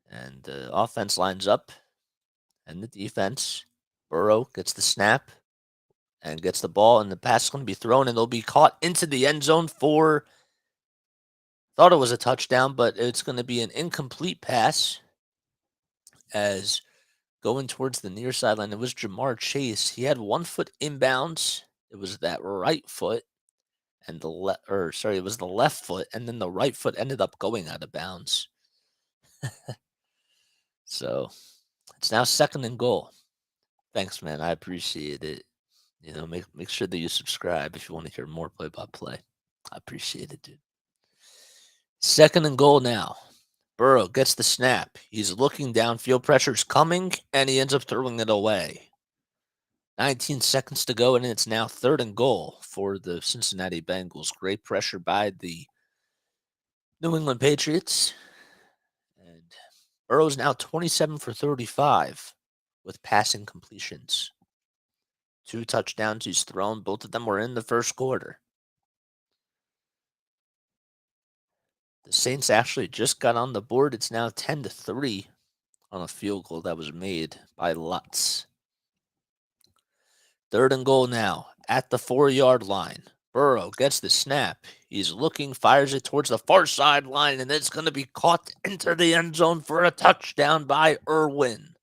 And the offense lines up, and the defense. Burrow gets the snap and gets the ball, and the pass is going to be thrown, and it'll be caught into the end zone for, thought it was a touchdown, but it's going to be an incomplete pass, as going towards the near sideline, it was Jamar Chase. He had 1 foot inbounds. It was that right foot, and it was the left foot, and then the right foot ended up going out of bounds. So it's now 2nd and goal. Thanks, man. I appreciate it. Make sure that you subscribe if you want to hear more play-by-play. I appreciate it, dude. 2nd and goal now. Burrow gets the snap. He's looking downfield. Pressure's coming, and he ends up throwing it away. 19 seconds to go, and it's now 3rd and goal for the Cincinnati Bengals. Great pressure by the New England Patriots. And Burrow's now 27 for 35 with passing completions. 2 touchdowns he's thrown. Both of them were in the 1st quarter. The Saints actually just got on the board. It's now 10-3 on a field goal that was made by Lutz. 3rd and goal now at the 4-yard line. Burrow gets the snap. He's looking, fires it towards the far sideline, and it's going to be caught into the end zone for a touchdown by Irwin.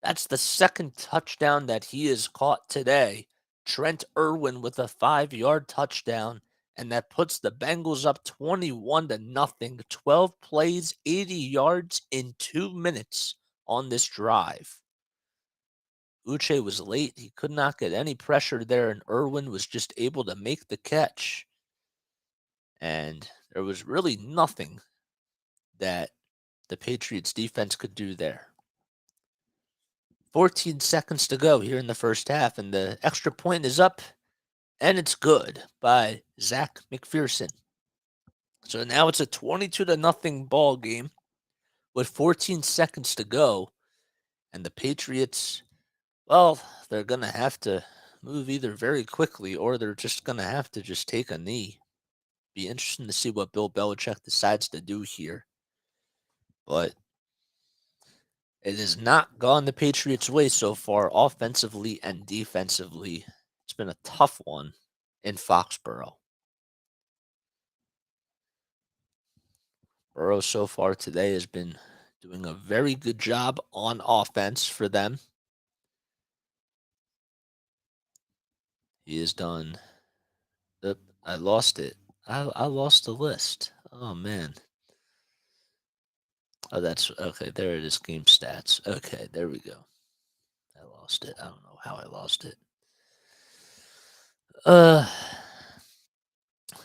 That's the 2nd touchdown that he has caught today. Trent Irwin with a 5-yard touchdown. and that puts the Bengals up 21-0. 12 plays, 80 yards in 2 minutes on this drive. Uche was late. He could not get any pressure there, and Irwin was just able to make the catch. And there was really nothing that the Patriots defense could do there. 14 seconds to go here in the first half, and the extra point is up, and it's good by Zach McPherson. So now it's a 22-0 ball game with 14 seconds to go, and the Patriots, well, they're going to have to move either very quickly or they're just going to have to just take a knee. Be interesting to see what Bill Belichick decides to do here. But it has not gone the Patriots' way so far, offensively and defensively. It's been a tough one in Foxborough. Burrow so far today has been doing a very good job on offense for them. He has done. I lost it. I lost the list. Oh man. Oh, that's okay. There it is. Game stats. Okay, there we go. I lost it. I don't know how I lost it. Uh,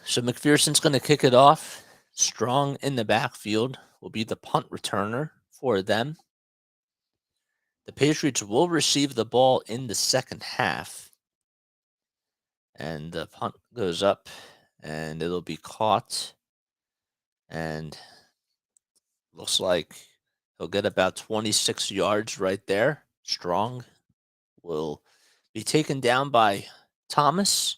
so McPherson's going to kick it off. Strong in the backfield will be the punt returner for them. The Patriots will receive the ball in the second half. And the punt goes up and it'll be caught. And looks like he'll get about 26 yards right there. Strong will be taken down by Thomas.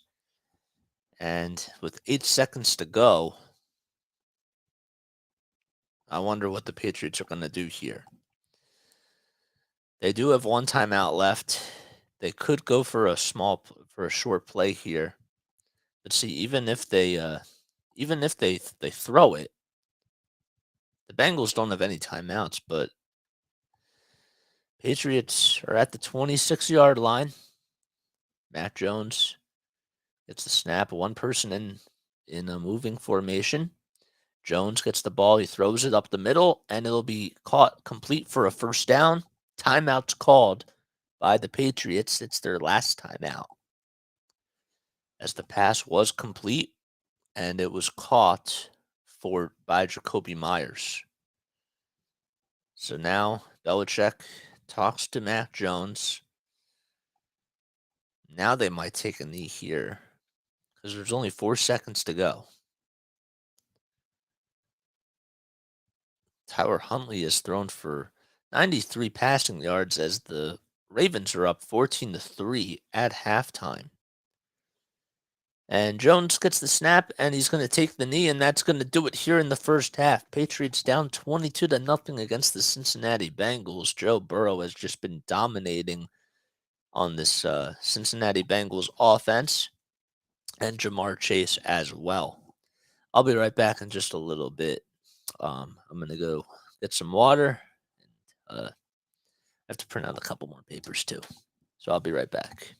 And with 8 seconds to go, I wonder what the Patriots are going to do here. They do have one timeout left. They could go for a short play here. But see, even if they throw it, the Bengals don't have any timeouts, but Patriots are at the 26-yard line. Matt Jones gets the snap. One person in a moving formation. Jones gets the ball. He throws it up the middle, and it'll be caught complete for a first down. Timeout's called by the Patriots. It's their last timeout, as the pass was complete, and it was caught by Jacoby Myers. So now Belichick talks to Mac Jones. Now they might take a knee here because there's only 4 seconds to go. Tyler Huntley is thrown for 93 passing yards as the Ravens are up 14-3 at halftime. And Jones gets the snap, and he's going to take the knee, and that's going to do it here in the first half. Patriots down 22-0 against the Cincinnati Bengals. Joe Burrow has just been dominating on this Cincinnati Bengals offense, and Jamar Chase as well. I'll be right back in just a little bit. I'm going to go get some water. I have to print out a couple more papers too. So I'll be right back.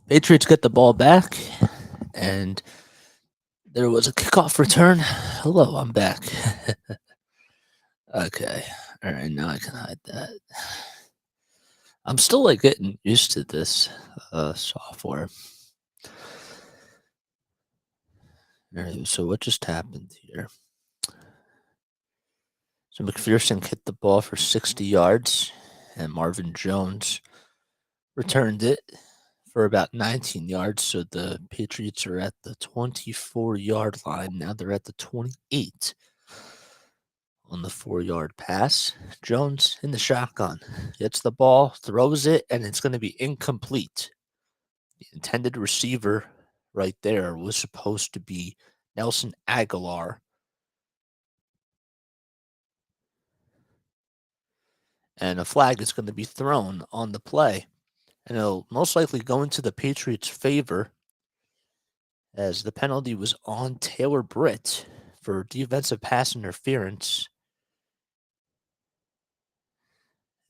Patriots get the ball back, and there was a kickoff return. Hello, I'm back. Okay. All right, now I can hide that. I'm still like getting used to this software. All right, so what just happened here? So McPherson hit the ball for 60 yards, and Marvin Jones returned it for about 19 yards. So the Patriots are at the 24-yard line. Now they're at the 28 on the 4-yard pass. Jones in the shotgun gets the ball, throws it, and it's going to be incomplete. The intended receiver right there was supposed to be Nelson Aguilar. And a flag is going to be thrown on the play. And it'll most likely go into the Patriots' favor as the penalty was on Taylor Britt for defensive pass interference.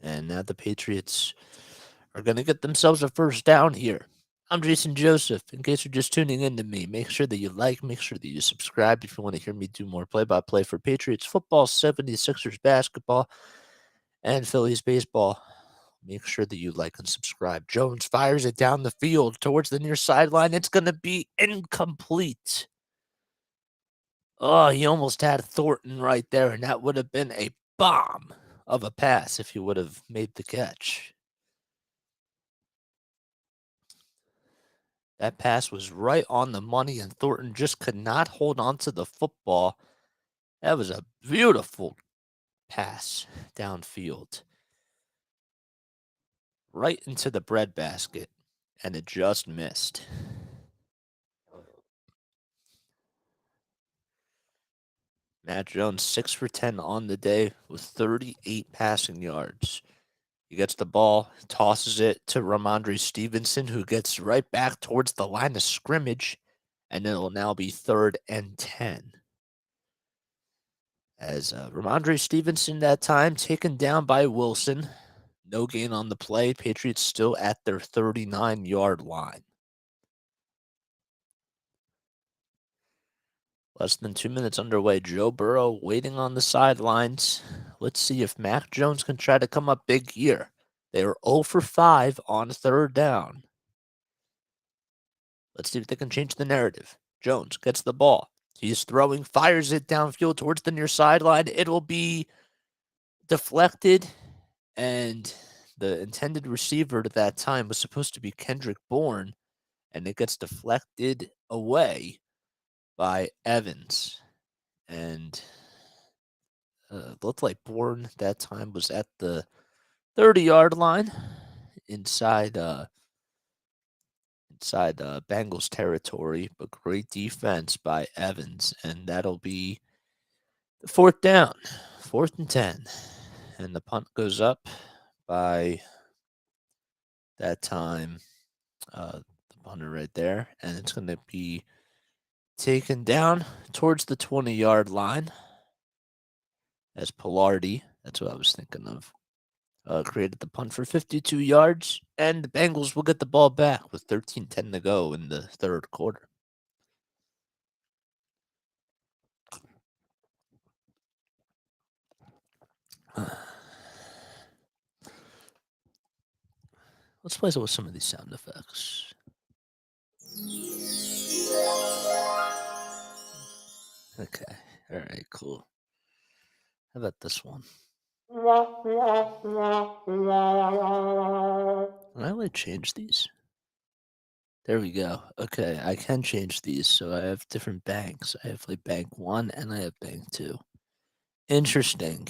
And now the Patriots are going to get themselves a first down here. I'm Jason Joseph. In case you're just tuning in to me, make sure that you like, make sure that you subscribe if you want to hear me do more play-by-play for Patriots football, 76ers basketball, and Phillies baseball. Make sure that you like and subscribe. Jones fires it down the field towards the near sideline. It's going to be incomplete. Oh, he almost had Thornton right there, and that would have been a bomb of a pass if he would have made the catch. That pass was right on the money, and Thornton just could not hold on to the football. That was a beautiful pass downfield. Right into the breadbasket, and it just missed. Matt Jones, 6 for 10 on the day with 38 passing yards. He gets the ball, tosses it to Ramondre Stevenson, who gets right back towards the line of scrimmage, and it'll now be 3rd and 10. As Ramondre Stevenson that time taken down by Wilson. No gain on the play. Patriots still at their 39-yard line. Less than 2 minutes underway. Joe Burrow waiting on the sidelines. Let's see if Mac Jones can try to come up big here. They are 0 for 5 on 3rd down. Let's see if they can change the narrative. Jones gets the ball. He's throwing, fires it downfield towards the near sideline. It will be deflected, and the intended receiver at that time was supposed to be Kendrick Bourne, and it gets deflected away by Evans. And looked like Bourne that time was at the 30-yard line inside Bengals territory, but great defense by Evans, and that'll be the 4th down, 4th and 10, and the punt goes up by that time, the punter right there, and it's going to be taken down towards the 20-yard line as Pilardi, that's what I was thinking of, created the punt for 52 yards, and the Bengals will get the ball back with 13:10 to go in the 3rd quarter. Let's play with some of these sound effects. Okay. All right, cool. How about this one? Can I like change these? There we go. Okay, I can change these. So I have different banks. I have like bank 1 and I have bank 2. Interesting.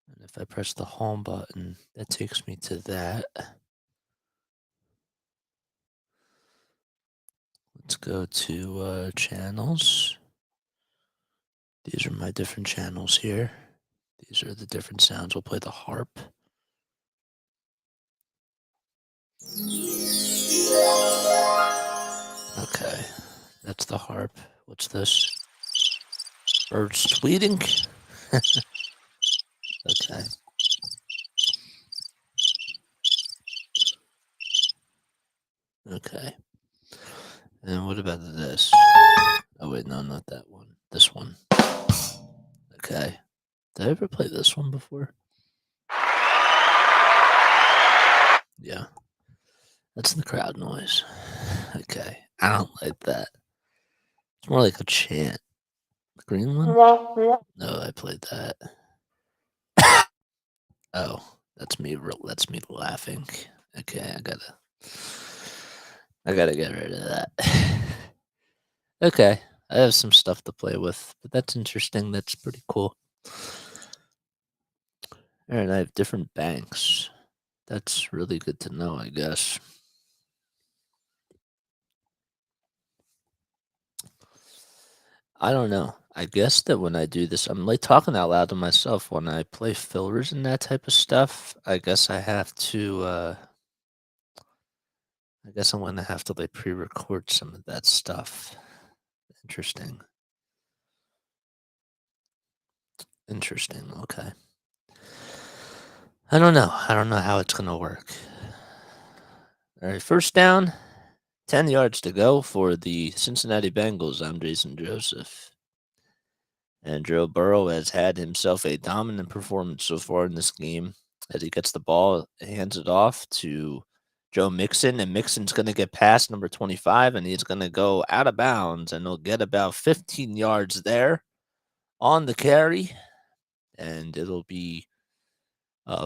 And if I press the home button, that takes me to that. Let's go to channels. These are my different channels here. These are the different sounds. We'll play the harp. Okay, that's the harp. What's this? Birds tweeting? Okay. Okay. And what about this? Oh, wait, no, not that one. This one. Okay. Did I ever play this one before? Yeah. That's the crowd noise. Okay. I don't like that. It's more like a chant. The green one? No, I played that. Oh, that's me laughing. Okay, I gotta get rid of that. Okay, I have some stuff to play with, but that's interesting. That's pretty cool. All right, I have different banks. That's really good to know, I guess. I don't know. I guess that when I do this, I'm like talking out loud to myself when I play fillers and that type of stuff. I guess I have to. I guess I'm gonna have to like pre-record some of that stuff. Interesting. Interesting. Okay. I don't know. I don't know how it's gonna work. All right, first down, 10 yards to go for the Cincinnati Bengals. I'm Jason Joseph. And Joe Burrow has had himself a dominant performance so far in this game as he gets the ball, hands it off to Joe Mixon, and Mixon's going to get past number 25, and he's going to go out of bounds, and he'll get about 15 yards there on the carry, and it'll be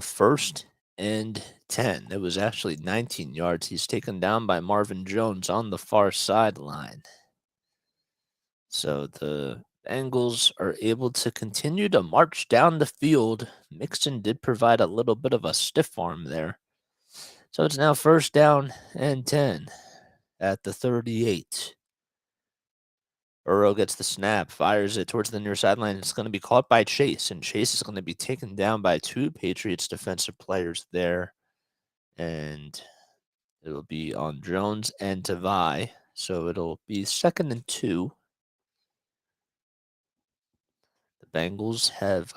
first and 10. It was actually 19 yards. He's taken down by Marvin Jones on the far sideline. So the Bengals are able to continue to march down the field. Mixon did provide a little bit of a stiff arm there. So it's now first down and 10 at the 38. Burrow gets the snap, fires it towards the near sideline. It's going to be caught by Chase, and Chase is going to be taken down by two Patriots defensive players there. And it'll be on Jones and Tavai. So it'll be 2nd and 2. The Bengals have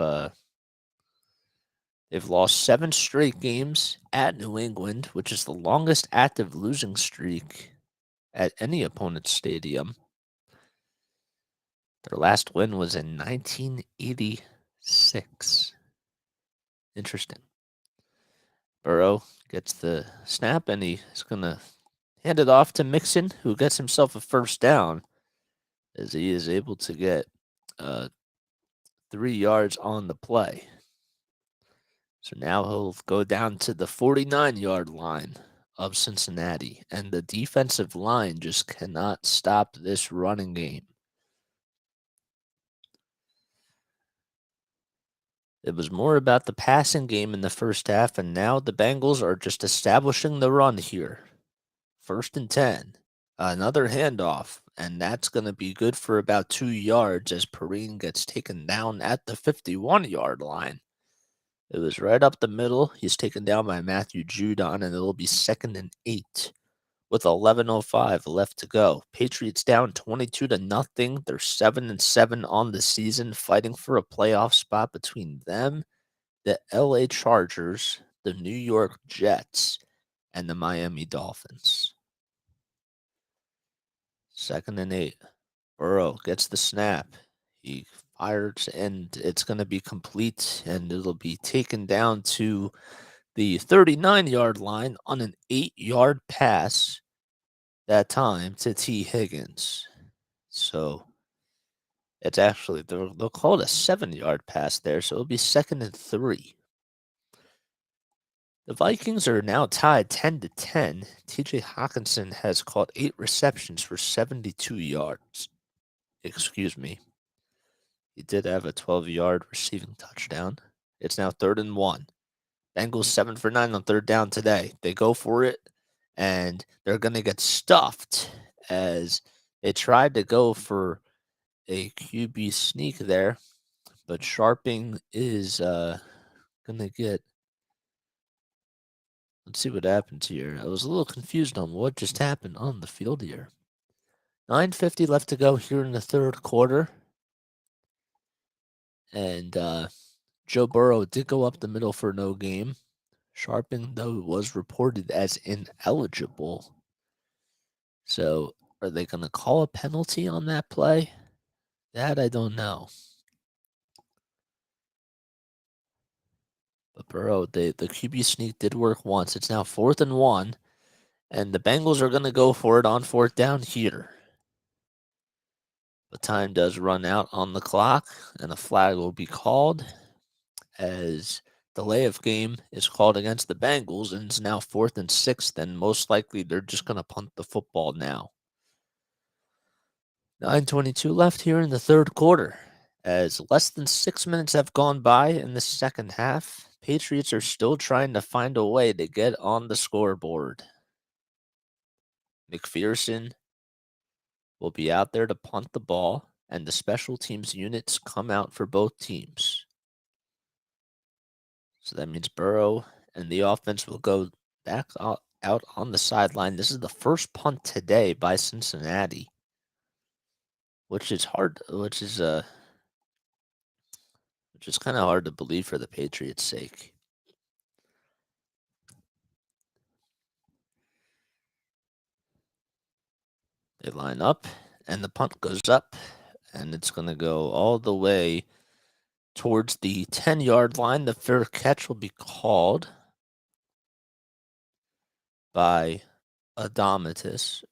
they've lost 7 straight games at New England, which is the longest active losing streak at any opponent's stadium. Their last win was in 1986. Interesting. Burrow gets the snap, and he's going to hand it off to Mixon, who gets himself a first down as he is able to get 3 yards on the play. So now he'll go down to the 49-yard line of Cincinnati, and the defensive line just cannot stop this running game. It was more about the passing game in the first half, and now the Bengals are just establishing the run here. 1st and 10. Another handoff, and that's going to be good for about 2 yards as Perrine gets taken down at the 51-yard line. It was right up the middle. He's taken down by Matthew Judon, and it'll be 2nd and 8 with 11:05 left to go. Patriots down 22-0. They're 7-7 on the season, fighting for a playoff spot between them, the LA Chargers, the New York Jets, and the Miami Dolphins. 2nd and 8. Burrow gets the snap. He fires, and it's going to be complete, and it'll be taken down to the 39-yard line on an 8-yard pass that time to T. Higgins. So it's actually, they'll call it a 7-yard pass there, so it'll be 2nd and 3. The Vikings are now tied 10-10. TJ Hawkinson has caught 8 receptions for 72 yards. Excuse me. He did have a 12-yard receiving touchdown. It's now 3rd and 1. Bengals 7 for 9 on 3rd down today. They go for it, and they're going to get stuffed as they tried to go for a QB sneak there, but Sharping is going to get. Let's see what happens here. I was a little confused on what just happened on the field here. 9:50 left to go here in the 3rd quarter. And Joe Burrow did go up the middle for no game. Sharping, though, was reported as ineligible. So, are they going to call a penalty on that play? That I don't know. But Burrow, the QB sneak did work once. It's now 4th and 1, and the Bengals are going to go for it on 4th down here. The time does run out on the clock, and a flag will be called as delay of game is called against the Bengals, and it's now 4th and 6, and most likely they're just going to punt the football now. 9:22 left here in the third quarter. As less than 6 minutes have gone by in the second half, Patriots are still trying to find a way to get on the scoreboard. McPherson will be out there to punt the ball, and the special teams units come out for both teams. So that means Burrow and the offense will go back out on the sideline. This is the first punt today by Cincinnati, which is kind of hard to believe for the Patriots' sake. They line up, and the punt goes up, and it's going to go all the way towards the 10-yard line. The fair catch will be called by Adomitis,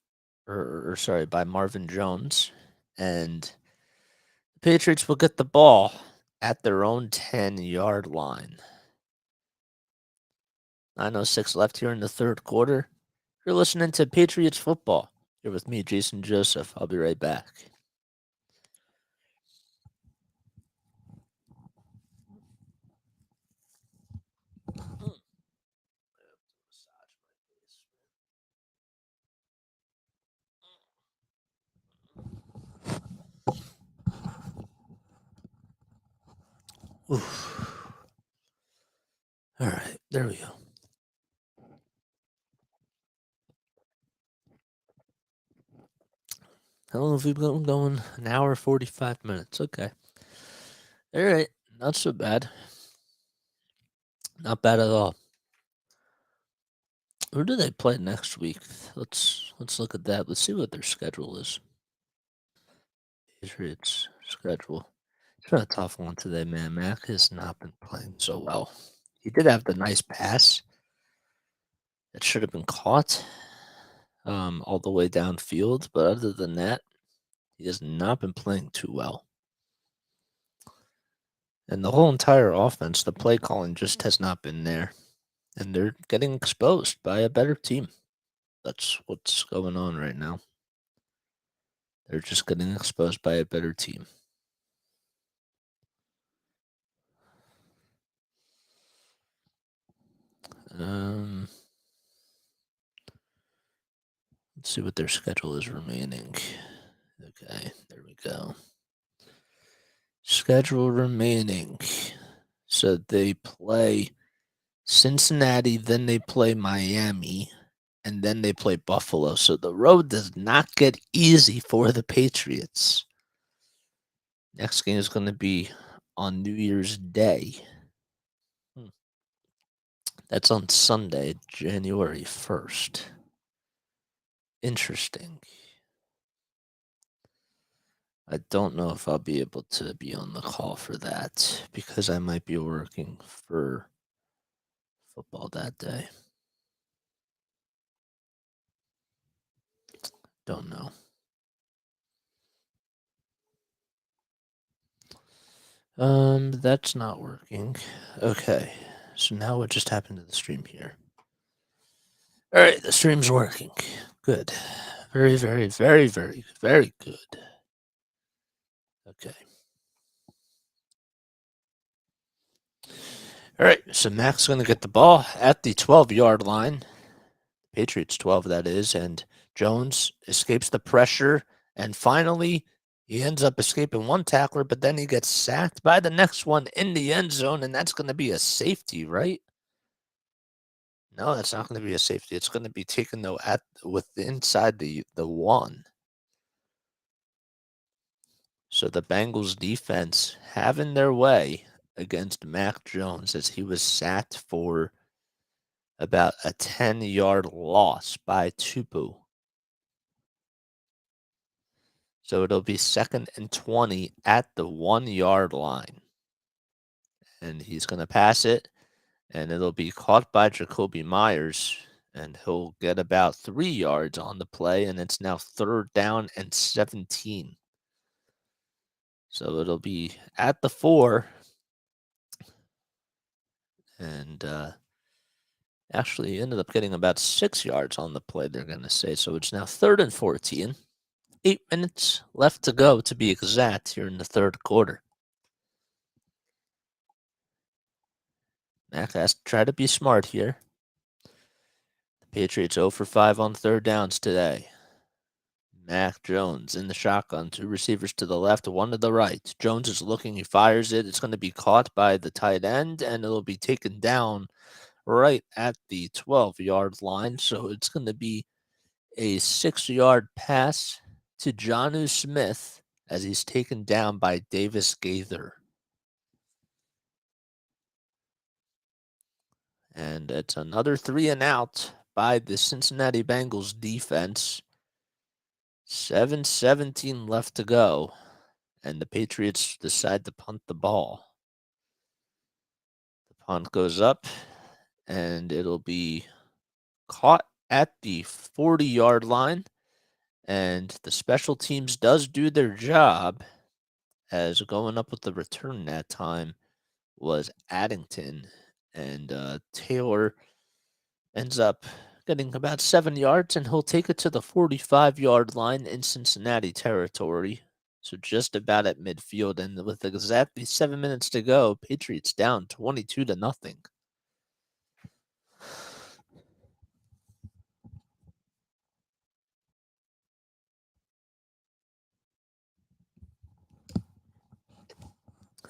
by Marvin Jones, and the Patriots will get the ball at their own 10-yard line. 9:06 left here in the third quarter. You're listening to Patriots football. You're with me, Jason Joseph. I'll be right back. Oof. All right, there we go. How long have we been going? An hour, 45 minutes. Okay. All right. Not so bad. Not bad at all. Who do they play next week? Let's look at that. Let's see what their schedule is. Patriots schedule. It's been a tough one today, man. Mac has not been playing so well. He did have the nice pass that should have been caught all the way downfield, but other than that, he has not been playing too well. And the whole entire offense, the play calling just has not been there. And they're getting exposed by a better team. That's what's going on right now. They're just getting exposed by a better team. Let's see what their schedule is remaining. Okay, there we go. Schedule remaining. So they play Cincinnati, then they play Miami, and then they play Buffalo. So the road does not get easy for the Patriots. Next game is going to be on New Year's Day. That's on Sunday, January 1st. Interesting. I don't know if I'll be able to be on the call for that because I might be working for football that day. Don't know. That's not working. Okay. So now what just happened to the stream here? All right, the stream's working. Good. Very, very, very, very, very good. Okay. All right, so Mac's going to get the ball at the 12-yard line. Patriots 12, that is, and Jones escapes the pressure, and finally he ends up escaping one tackler, but then he gets sacked by the next one in the end zone, and that's going to be a safety, right? No, that's not going to be a safety. It's going to be taken though inside the one. So the Bengals defense having their way against Mac Jones as he was sacked for about a 10-yard loss by Tupu. So it'll be 2nd and 20 at the 1-yard line. And he's going to pass it, and it'll be caught by Jacoby Myers, and he'll get about 3 yards on the play, and it's now 3rd down and 17. So it'll be at the 4, and actually ended up getting about 6 yards on the play, they're going to say. So it's now 3rd and 14. 8 minutes left to go, to be exact, here in the third quarter. Mac has to try to be smart here. The Patriots 0 for 5 on 3rd downs today. Mac Jones in the shotgun. 2 receivers to the left, 1 to the right. Jones is looking. He fires it. It's going to be caught by the tight end, and it'll be taken down right at the 12-yard line. So it's going to be a 6-yard pass to Jonnu Smith as he's taken down by Davis Gaither. And it's another 3 and out by the Cincinnati Bengals defense. 7:17 left to go, and the Patriots decide to punt the ball. The punt goes up, and it'll be caught at the 40-yard line, and the special teams does do their job, as going up with the return that time was Addington, and Taylor ends up getting about 7 yards, and he'll take it to the 45-yard line in Cincinnati territory. So just about at midfield, and with exactly 7 minutes to go, Patriots down 22-0.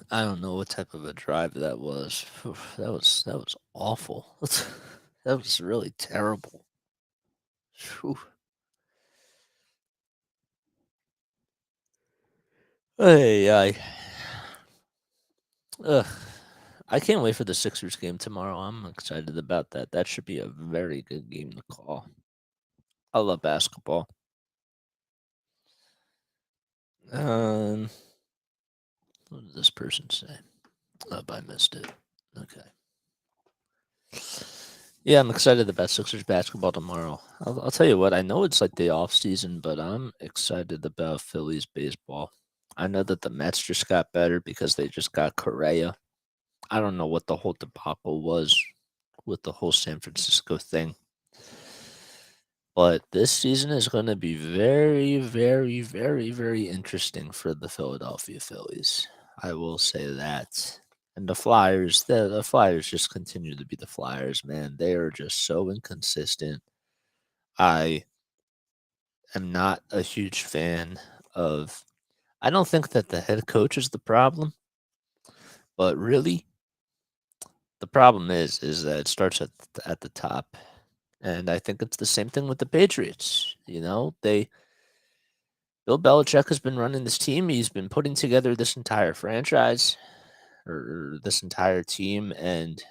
I don't know what type of a drive that was. That was awful. That was really terrible. Whew. Hey, ugh. I can't wait for the Sixers game tomorrow. I'm excited about that. That should be a very good game to call. I love basketball. Um, what did this person say? Oh, I missed it. Okay. Yeah, I'm excited about Sixers basketball tomorrow. I'll tell you what, I know it's like the off season, but I'm excited about Phillies baseball. I know that the Mets just got better because they just got Correa. I don't know what the whole debacle was with the whole San Francisco thing. But this season is going to be very, very, very, very interesting for the Philadelphia Phillies. I will say that. And the Flyers, the Flyers just continue to be the Flyers, man. They are just so inconsistent. I am not a huge fan of. I don't think that the head coach is the problem, but really, the problem is that it starts at the top, and I think it's the same thing with the Patriots. Bill Belichick has been running this team. He's been putting together this entire franchise or this entire team, and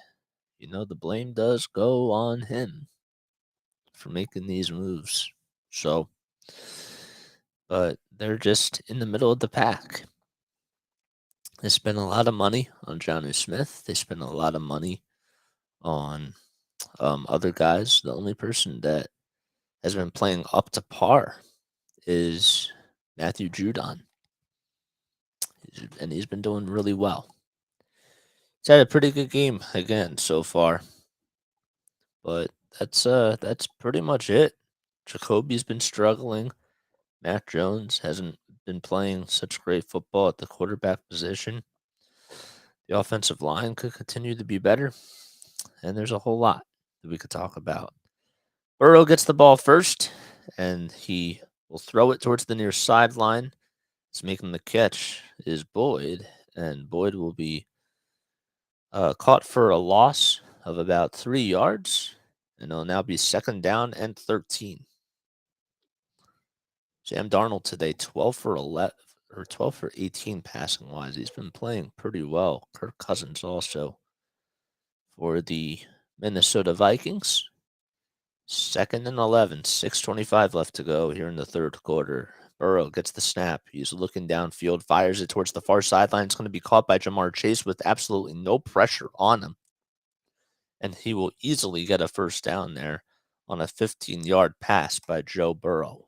the blame does go on him for making these moves. So, but they're just in the middle of the pack. They spend a lot of money on Jonnu Smith. They spend a lot of money on other guys. The only person that has been playing up to par is Matthew Judon, and he's been doing really well. He's had a pretty good game again so far, but that's pretty much it. Jacoby's been struggling. Mac Jones hasn't been playing such great football at the quarterback position. The offensive line could continue to be better, and there's a whole lot that we could talk about. Burrow gets the ball first, and he will throw it towards the near sideline. It's making the catch is Boyd, and Boyd will be caught for a loss of about 3 yards, and it'll now be 2nd down and 13. Sam Darnold today, 12 for 11 or 12 for 18 passing wise. He's been playing pretty well. Kirk Cousins also for the Minnesota Vikings. 2nd and 11, 6:25 left to go here in the third quarter. Burrow gets the snap. He's looking downfield, fires it towards the far sideline. It's going to be caught by Jamar Chase with absolutely no pressure on him. And he will easily get a first down there on a 15-yard pass by Joe Burrow.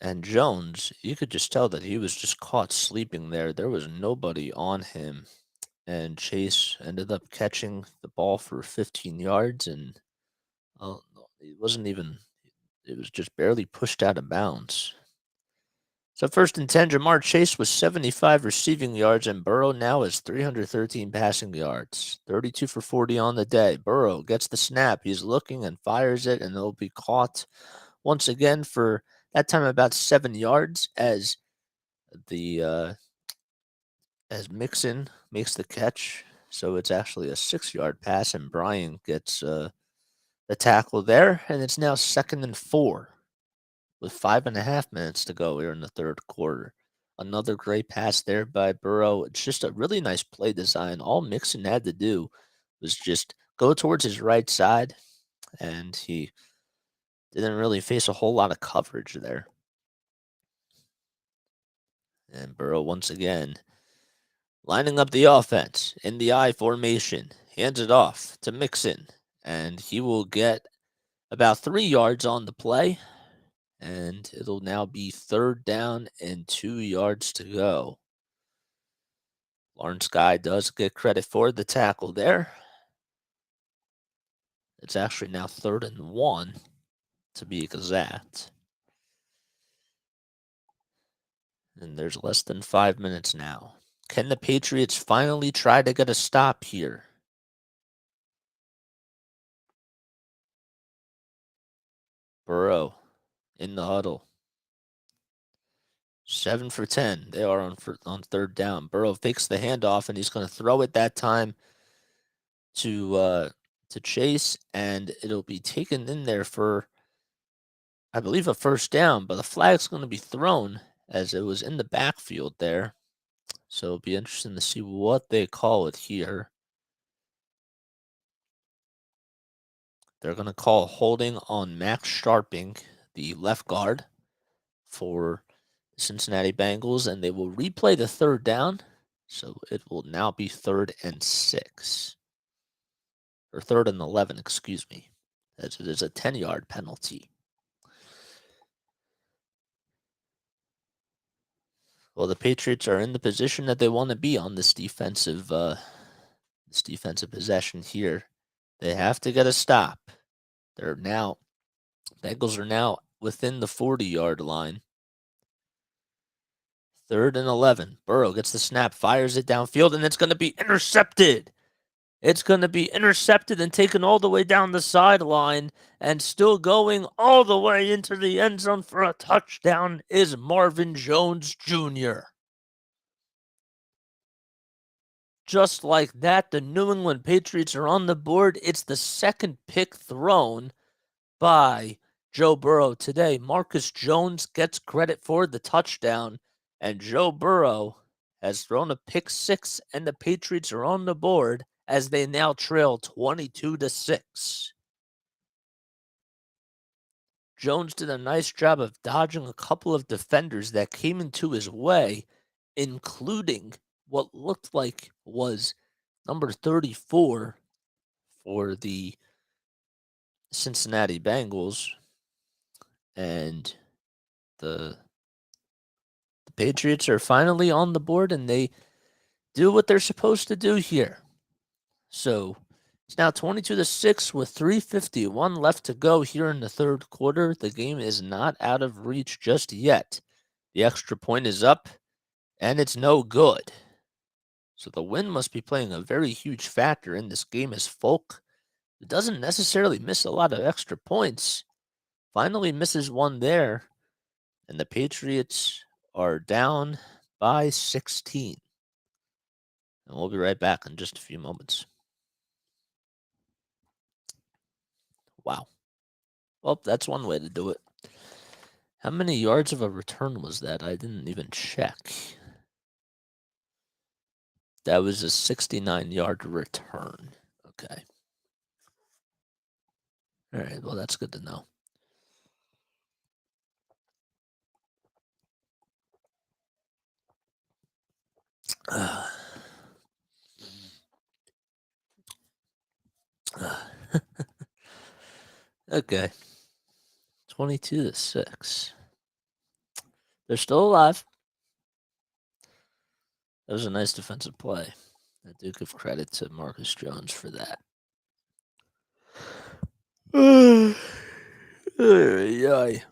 And Jones, you could just tell that he was just caught sleeping there. There was nobody on him. And Chase ended up catching the ball for 15 yards, and it wasn't even, it was just barely pushed out of bounds. So 1st and 10, Jamar Chase was 75 receiving yards, and Burrow now is 313 passing yards. 32 for 40 on the day. Burrow gets the snap. He's looking and fires it, and it'll be caught once again for that time about 7 yards as Mixon makes the catch. So it's actually a 6-yard pass, and Brian gets the tackle there, and it's now 2nd and 4 with 5.5 minutes to go here in the third quarter. Another great pass there by Burrow. It's just a really nice play design. All Mixon had to do was just go towards his right side, and he didn't really face a whole lot of coverage there. And Burrow once again lining up the offense in the I formation, hands it off to Mixon, and he will get about 3 yards on the play, and it'll now be 3rd down and 2 yards to go. Lawrence Guy does get credit for the tackle there. It's actually now 3rd and 1 to be exact. And there's less than 5 minutes now. Can the Patriots finally try to get a stop here? Burrow in the huddle. 7 for 10. They are on 3rd down. Burrow fakes the handoff, and he's going to throw it that time to Chase, and it'll be taken in there for, I believe, a first down, but the flag's going to be thrown as it was in the backfield there. So it'll be interesting to see what they call it here. They're going to call holding on Max Sharping, the left guard for the Cincinnati Bengals, and they will replay the 3rd down. So it will now be 3rd and 6. Or 3rd and 11, excuse me, as it is a 10-yard penalty. Well, the Patriots are in the position that they want to be on this defensive possession here. They have to get a stop. Bengals are now within the 40-yard line. 3rd and 11. Burrow gets the snap, fires it downfield, and it's going to be intercepted. It's going to be intercepted and taken all the way down the sideline, and still going all the way into the end zone for a touchdown is Marvin Jones Jr. Just like that, the New England Patriots are on the board. It's the 2nd pick thrown by Joe Burrow today. Marcus Jones gets credit for the touchdown, and Joe Burrow has thrown a pick 6, and the Patriots are on the board as they now trail 22-6. Jones did a nice job of dodging a couple of defenders that came into his way, including what looked like was number 34 for the Cincinnati Bengals. And the Patriots are finally on the board, and they do what they're supposed to do here. So it's now 22-6 with 3:51 left to go here in the third quarter. The game is not out of reach just yet. The extra point is up, and it's no good. So the win must be playing a very huge factor in this game, as Folk, who doesn't necessarily miss a lot of extra points, finally misses one there, and the Patriots are down by 16. And we'll be right back in just a few moments. Wow. Well, that's one way to do it. How many yards of a return was that? I didn't even check. That was a 69-yard return. Okay. All right, well, that's good to know. Uh, okay, 22-6. They're still alive. That was a nice defensive play. I do give credit to Marcus Jones for that. Ay.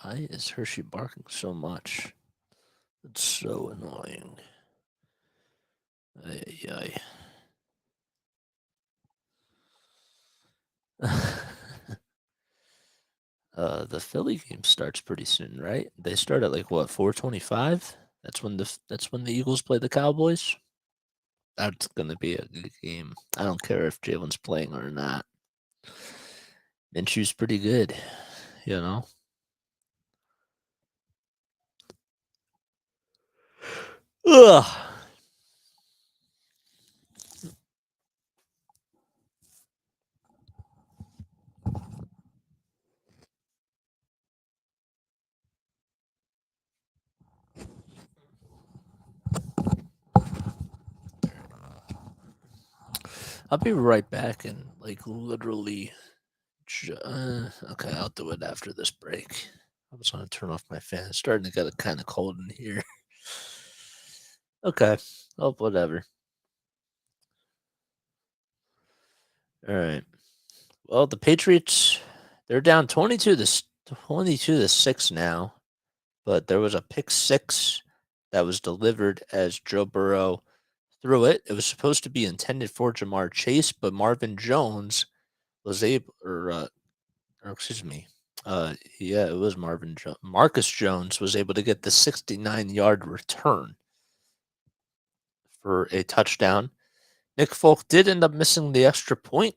Why is Hershey barking so much? It's so annoying. Ay. The Philly game starts pretty soon, right? They start at like what, 4:25? That's when the Eagles play the Cowboys. That's gonna be a good game. I don't care if Jalen's playing or not. Minshew's pretty good, you know. Ugh. I'll be right back and like literally. Okay, I'll do it after this break. I was gonna turn off my fan. It's starting to get kind of cold in here. Okay. Oh, whatever. All right. Well, the Patriots, they're down 22-6 now, but there was a pick six that was delivered as Joe Burrow threw it. It was supposed to be intended for Jamar Chase, but Marvin Jones was able, or excuse me, yeah, it was Marvin Jones. Marcus Jones was able to get the 69-yard return for a touchdown. Nick Folk did end up missing the extra point,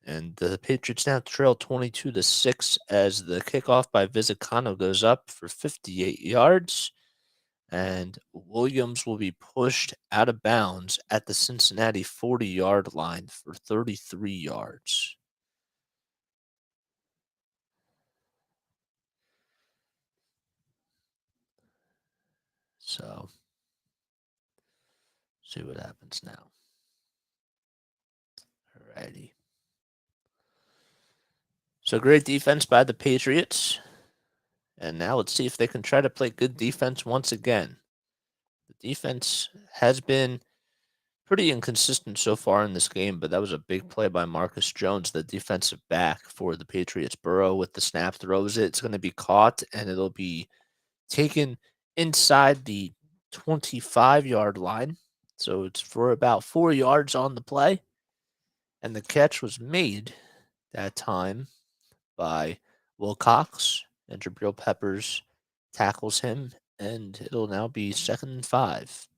and the Patriots now trail 22-6 as the kickoff by Vizicano goes up for 58 yards, and Williams will be pushed out of bounds at the Cincinnati 40-yard line for 33 yards. So, see what happens now. Alrighty. So great defense by the Patriots. And now let's see if they can try to play good defense once again. The defense has been pretty inconsistent so far in this game, but that was a big play by Marcus Jones, the defensive back for the Patriots. Burrow with the snap throws it. It's going to be caught and it'll be taken inside the 25-yard line. So it's for about 4 yards on the play. And the catch was made that time by Will Cox, and Jabril Peppers tackles him, and it'll now be 2nd and 5.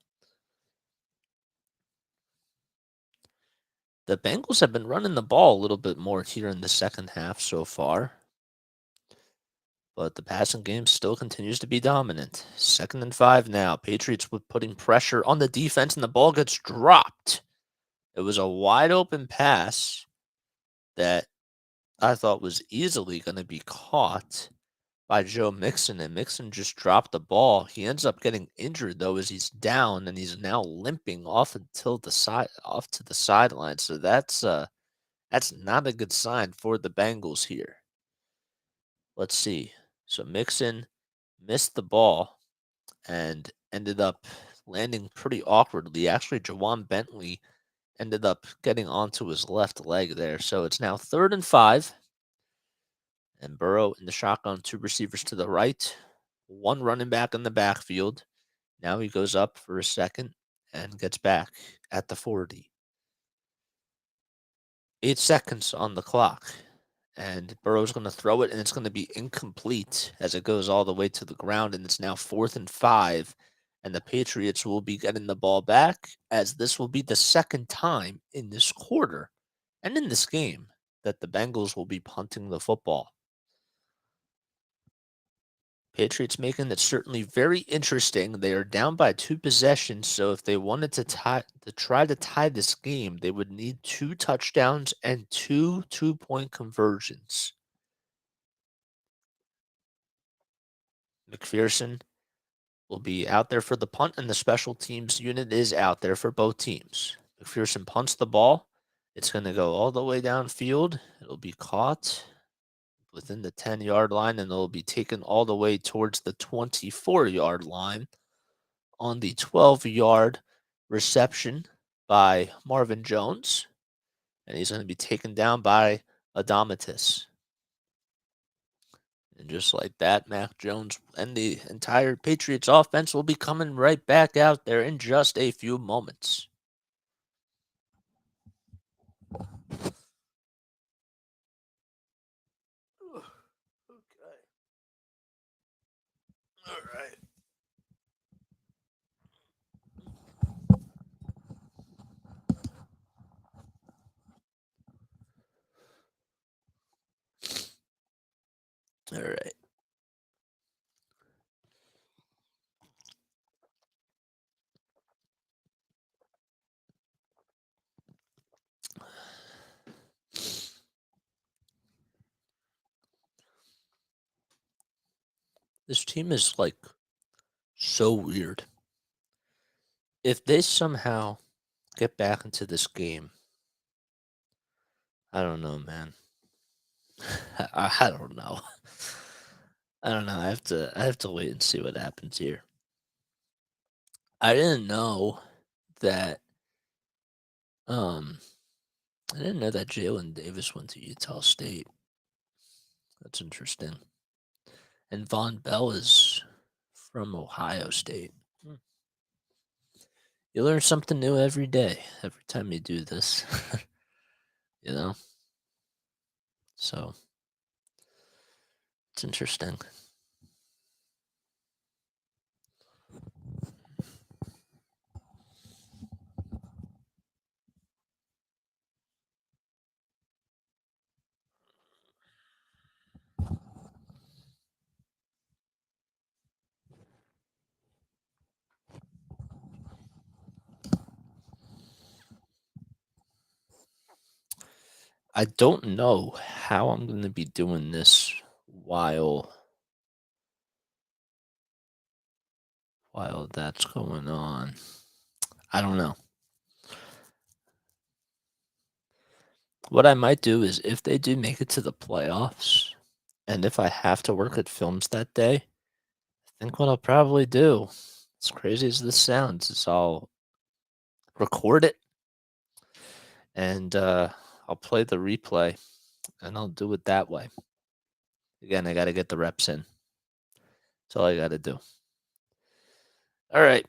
The Bengals have been running the ball a little bit more here in the second half so far, but the passing game still continues to be dominant. 2nd and 5 now. Patriots with putting pressure on the defense, and the ball gets dropped. It was a wide open pass that I thought was easily going to be caught by Joe Mixon, and Mixon just dropped the ball. He ends up getting injured though as he's down, and he's now limping off to the sideline. So that's not a good sign for the Bengals here. Let's see. So Mixon missed the ball and ended up landing pretty awkwardly. Actually, Jawan Bentley ended up getting onto his left leg there. So it's now 3rd and 5. And Burrow in the shotgun, two receivers to the right, one running back in the backfield. Now he goes up for a second and gets back at the 40. 8 seconds on the clock. And Burrow's going to throw it, and it's going to be incomplete as it goes all the way to the ground. And it's now 4th and 5. And the Patriots will be getting the ball back, as this will be the second time in this quarter and in this game that the Bengals will be punting the football. Patriots making it certainly very interesting. They are down by 2 possessions, so if they wanted to try to tie this game, they would need 2 touchdowns and 2 2-point conversions. McPherson will be out there for the punt, and the special teams unit is out there for both teams. McPherson punts the ball. It's going to go all the way downfield. It'll be caught within the 10-yard line, and it'll be taken all the way towards the 24-yard line on the 12-yard reception by Marvin Jones. And he's going to be taken down by Adamatis. And just like that, Mac Jones and the entire Patriots offense will be coming right back out there in just a few moments. Okay. All right. All right. This team is like so weird. If they somehow get back into this game, I don't know, man. I don't know. I don't know. I have to wait and see what happens here. I didn't know that um I didn't know that Jalen Davis went to Utah State. That's interesting. And Von Bell is from Ohio State. Hmm. You learn something new every day, every time you do this. you know? So it's interesting. I don't know how I'm gonna be doing this while that's going on. I don't know. What I might do is if they do make it to the playoffs, and if I have to work at films that day, I think what I'll probably do, as crazy as this sounds, is I'll record it and I'll play the replay and I'll do it that way. Again, I got to get the reps in. That's all I got to do. All right.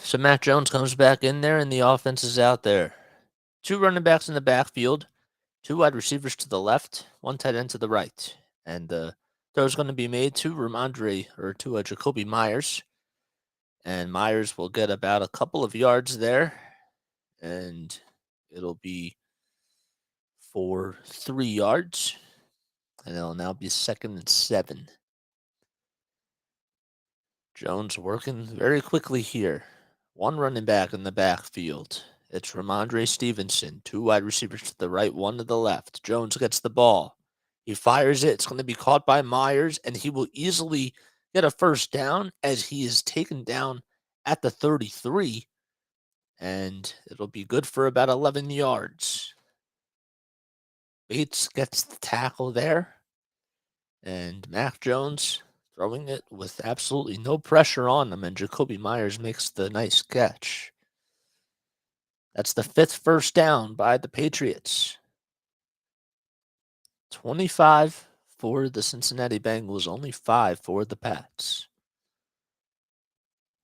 So Matt Jones comes back in there and the offense is out there. 2 running backs in the backfield, 2 wide receivers to the left, 1 tight end to the right. And the throw's going to be made to Jacoby Myers. And Myers will get about a couple of yards there. And it'll be for 3 yards. And it'll now be 2nd and 7. Jones working very quickly here. 1 running back in the backfield. It's Ramondre Stevenson. 2 wide receivers to the right, 1 to the left. Jones gets the ball. He fires it. It's going to be caught by Myers, and he will easily get a first down as he is taken down at the 33. And it'll be good for about 11 yards. Bates gets the tackle there. And Mac Jones throwing it with absolutely no pressure on him, and Jacoby Myers makes the nice catch. That's the 5th first down by the Patriots. 25 for the Cincinnati Bengals, only 5 for the Pats.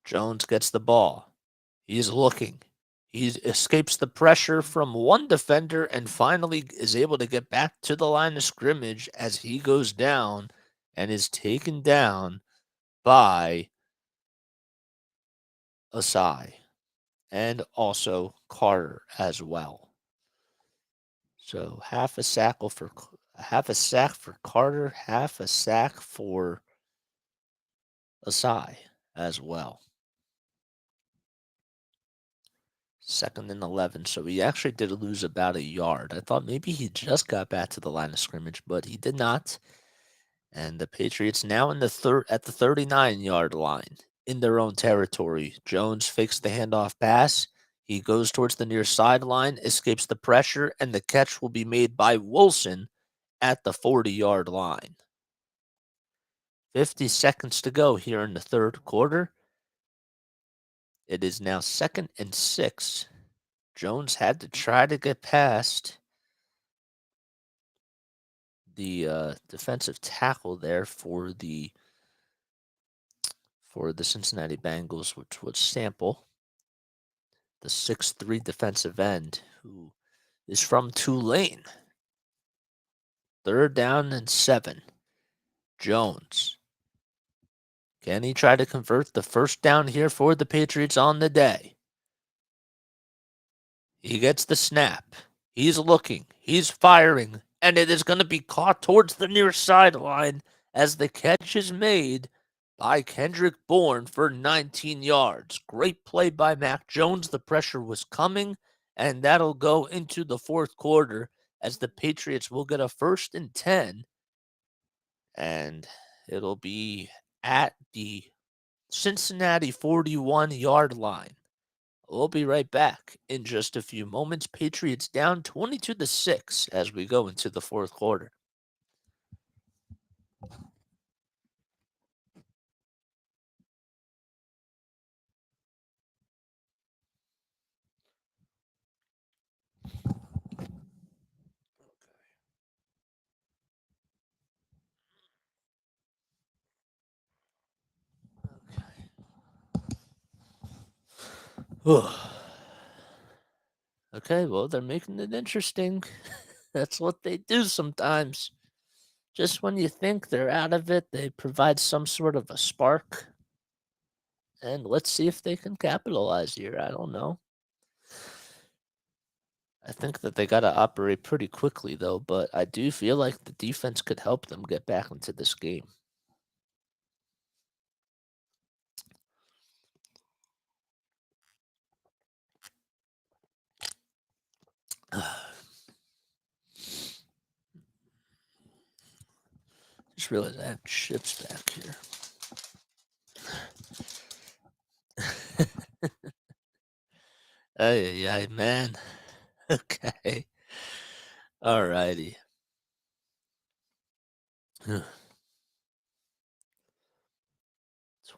Jones gets the ball. He's looking. He escapes the pressure from one defender and finally is able to get back to the line of scrimmage as he goes down and is taken down by Asai and also Carter as well. So half a sack for Carter, half a sack for Asai as well. 2nd and 11. So he actually did lose about a yard. I thought maybe he just got back to the line of scrimmage, but he did not. And the Patriots now in the third at the 39-yard line in their own territory. Jones fakes the handoff pass. He goes towards the near sideline, escapes the pressure, and the catch will be made by Wilson at the 40-yard line. 50 seconds to go here in the third quarter. It is now 2nd and 6. Jones had to try to get past the defensive tackle there for the Cincinnati Bengals, which was Sample, the 6'3" defensive end who is from Tulane. 3rd down and 7. Jones. Can he try to convert the first down here for the Patriots on the day? He gets the snap. He's looking. He's firing. And it is going to be caught towards the near sideline as the catch is made by Kendrick Bourne for 19 yards. Great play by Mac Jones. The pressure was coming, and that'll go into the fourth quarter as the Patriots will get a 1st and 10, and it'll be at the Cincinnati 41-yard line. We'll be right back in just a few moments. Patriots down 22-6 as we go into the fourth quarter. Okay, well, they're making it interesting. That's what they do sometimes. Just when you think they're out of it, they provide some sort of a spark. And let's see if they can capitalize here. I don't know. I think that they got to operate pretty quickly, though, but I do feel like the defense could help them get back into this game. Just realized I have chips back here. Ay, man. Okay. All righty.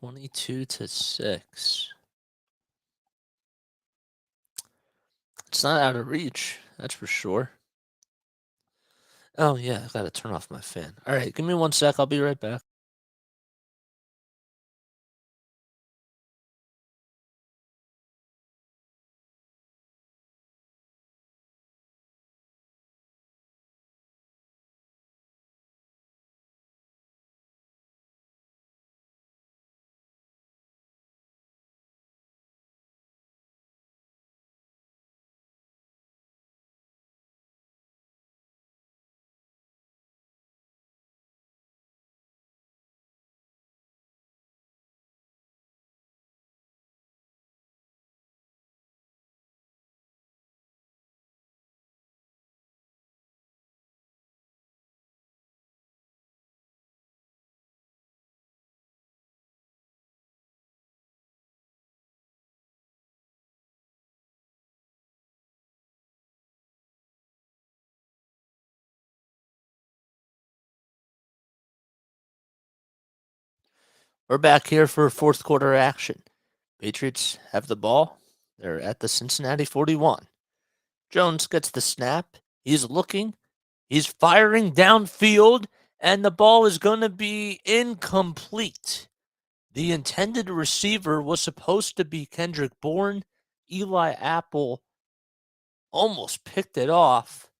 22-6. It's not out of reach, that's for sure. Oh, yeah, I gotta turn off my fan. All right, give me 1 sec. I'll be right back. We're back here for fourth quarter action. Patriots have the ball. They're at the Cincinnati 41. Jones gets the snap. He's looking. He's firing downfield, and the ball is going to be incomplete. The intended receiver was supposed to be Kendrick Bourne. Eli Apple almost picked it off.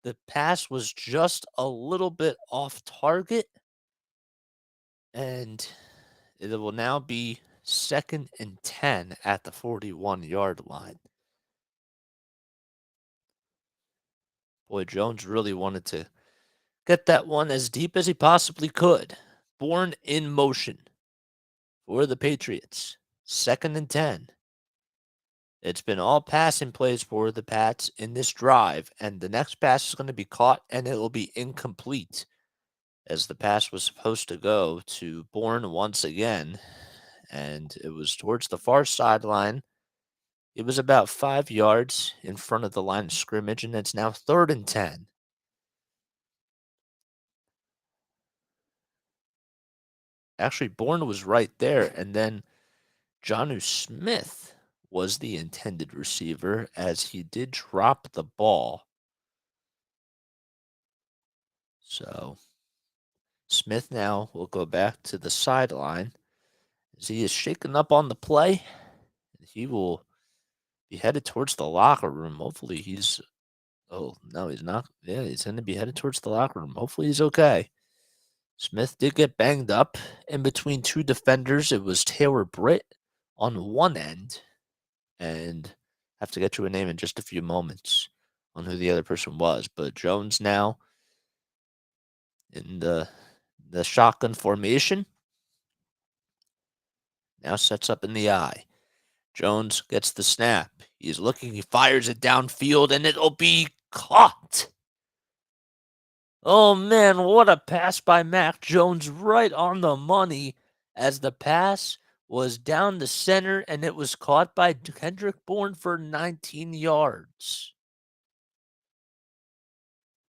The pass was just a little bit off target, and it will now be 2nd and 10 at the 41-yard line. Boy, Jones really wanted to get that one as deep as he possibly could. Bourne in motion. for the Patriots. 2nd and 10. It's been all passing plays for the Pats in this drive, and the next pass is going to be caught, and it will be incomplete, as the pass was supposed to go to Bourne once again, and it was towards the far sideline. It was about 5 yards in front of the line of scrimmage, and it's now 3rd and 10. Actually, Bourne was right there, and then Jonnu Smith was the intended receiver, as he did drop the ball. So Smith now will go back to the sideline as he is shaken up on the play. He will be headed towards the locker room. Hopefully he's oh no, he's not. Yeah, he's gonna be headed towards the locker room. Hopefully he's okay. Smith did get banged up in between two defenders. It was Taylor Britt on one end, and I have to get you a name in just a few moments on who the other person was. But Jones now in the shotgun formation. Now sets up in the eye. Jones gets the snap. He's looking, he fires it downfield, and it'll be caught. Oh man, what a pass by Mac Jones, right on the money, as the pass was down the center, and it was caught by Kendrick Bourne for 19 yards.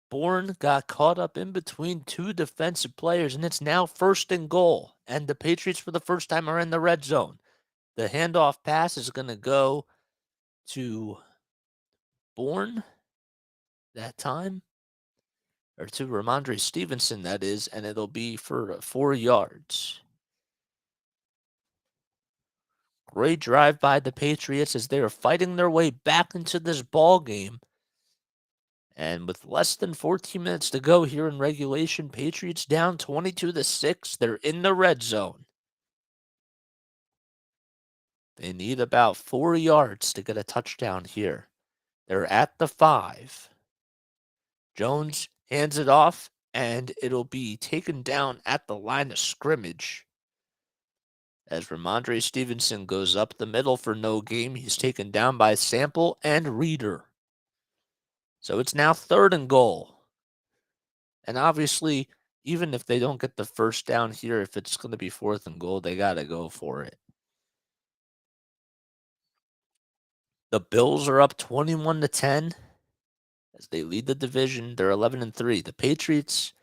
Bourne got caught up in between two defensive players, and it's now 1st and goal. And the Patriots, for the first time, are in the red zone. The handoff pass is going to go to Bourne that time, or to Ramondre Stevenson, that is, and it'll be for 4 yards. Great drive by the Patriots as they are fighting their way back into this ball game. And with less than 14 minutes to go here in regulation, Patriots down 22-6. They're in the red zone. They need about 4 yards to get a touchdown here. They're at the 5. Jones hands it off, and it'll be taken down at the line of scrimmage. As Ramondre Stevenson goes up the middle for no gain, he's taken down by Sample and Reeder. So it's now 3rd and goal. And obviously, even if they don't get the first down here, if it's going to be 4th and goal, they got to go for it. The Bills are up 21-10 as they lead the division. They're 11-3. The Patriots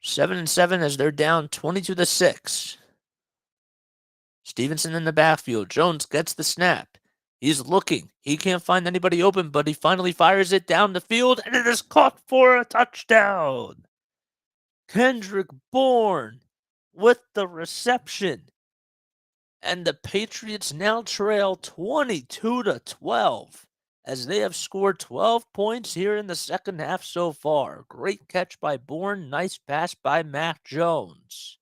7-7 as they're down 22-6. Stevenson in the backfield. Jones gets the snap. He's looking. He can't find anybody open, but he finally fires it down the field, and it is caught for a touchdown. Kendrick Bourne with the reception. And the Patriots now trail 22-12 as they have scored 12 points here in the second half so far. Great catch by Bourne. Nice pass by Mac Jones.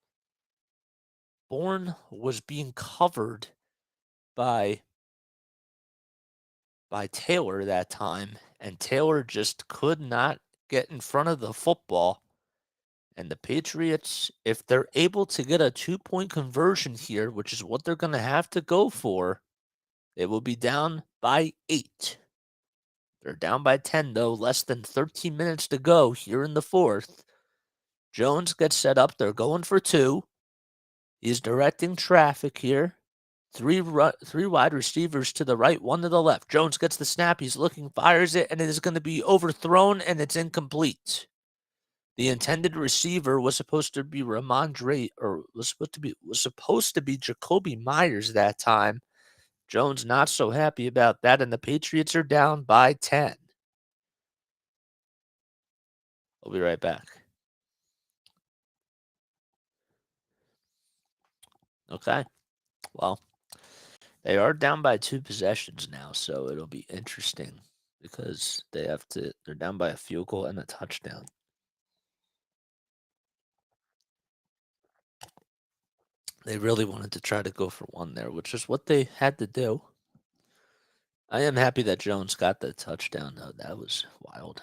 Bourne was being covered by Taylor that time, and Taylor just could not get in front of the football. And the Patriots, if they're able to get a 2-point conversion here, which is what they're going to have to go for, it will be down by 8. They're down by 10, though. Less than 13 minutes to go here in the 4th. Jones gets set up. They're going for 2. He's directing traffic here. Three wide receivers to the right, 1 to the left. Jones gets the snap. He's looking, fires it, and it is going to be overthrown, and it's incomplete. The intended receiver was supposed to be Ramondre, or was supposed to be Jacoby Myers that time. Jones not so happy about that, and the Patriots are down by 10. We'll be right back. Okay. Well, they are down by 2 possessions now, so it'll be interesting because they're down by a field goal and a touchdown. They really wanted to try to go for 1 there, which is what they had to do. I am happy that Jones got the touchdown, though. That was wild.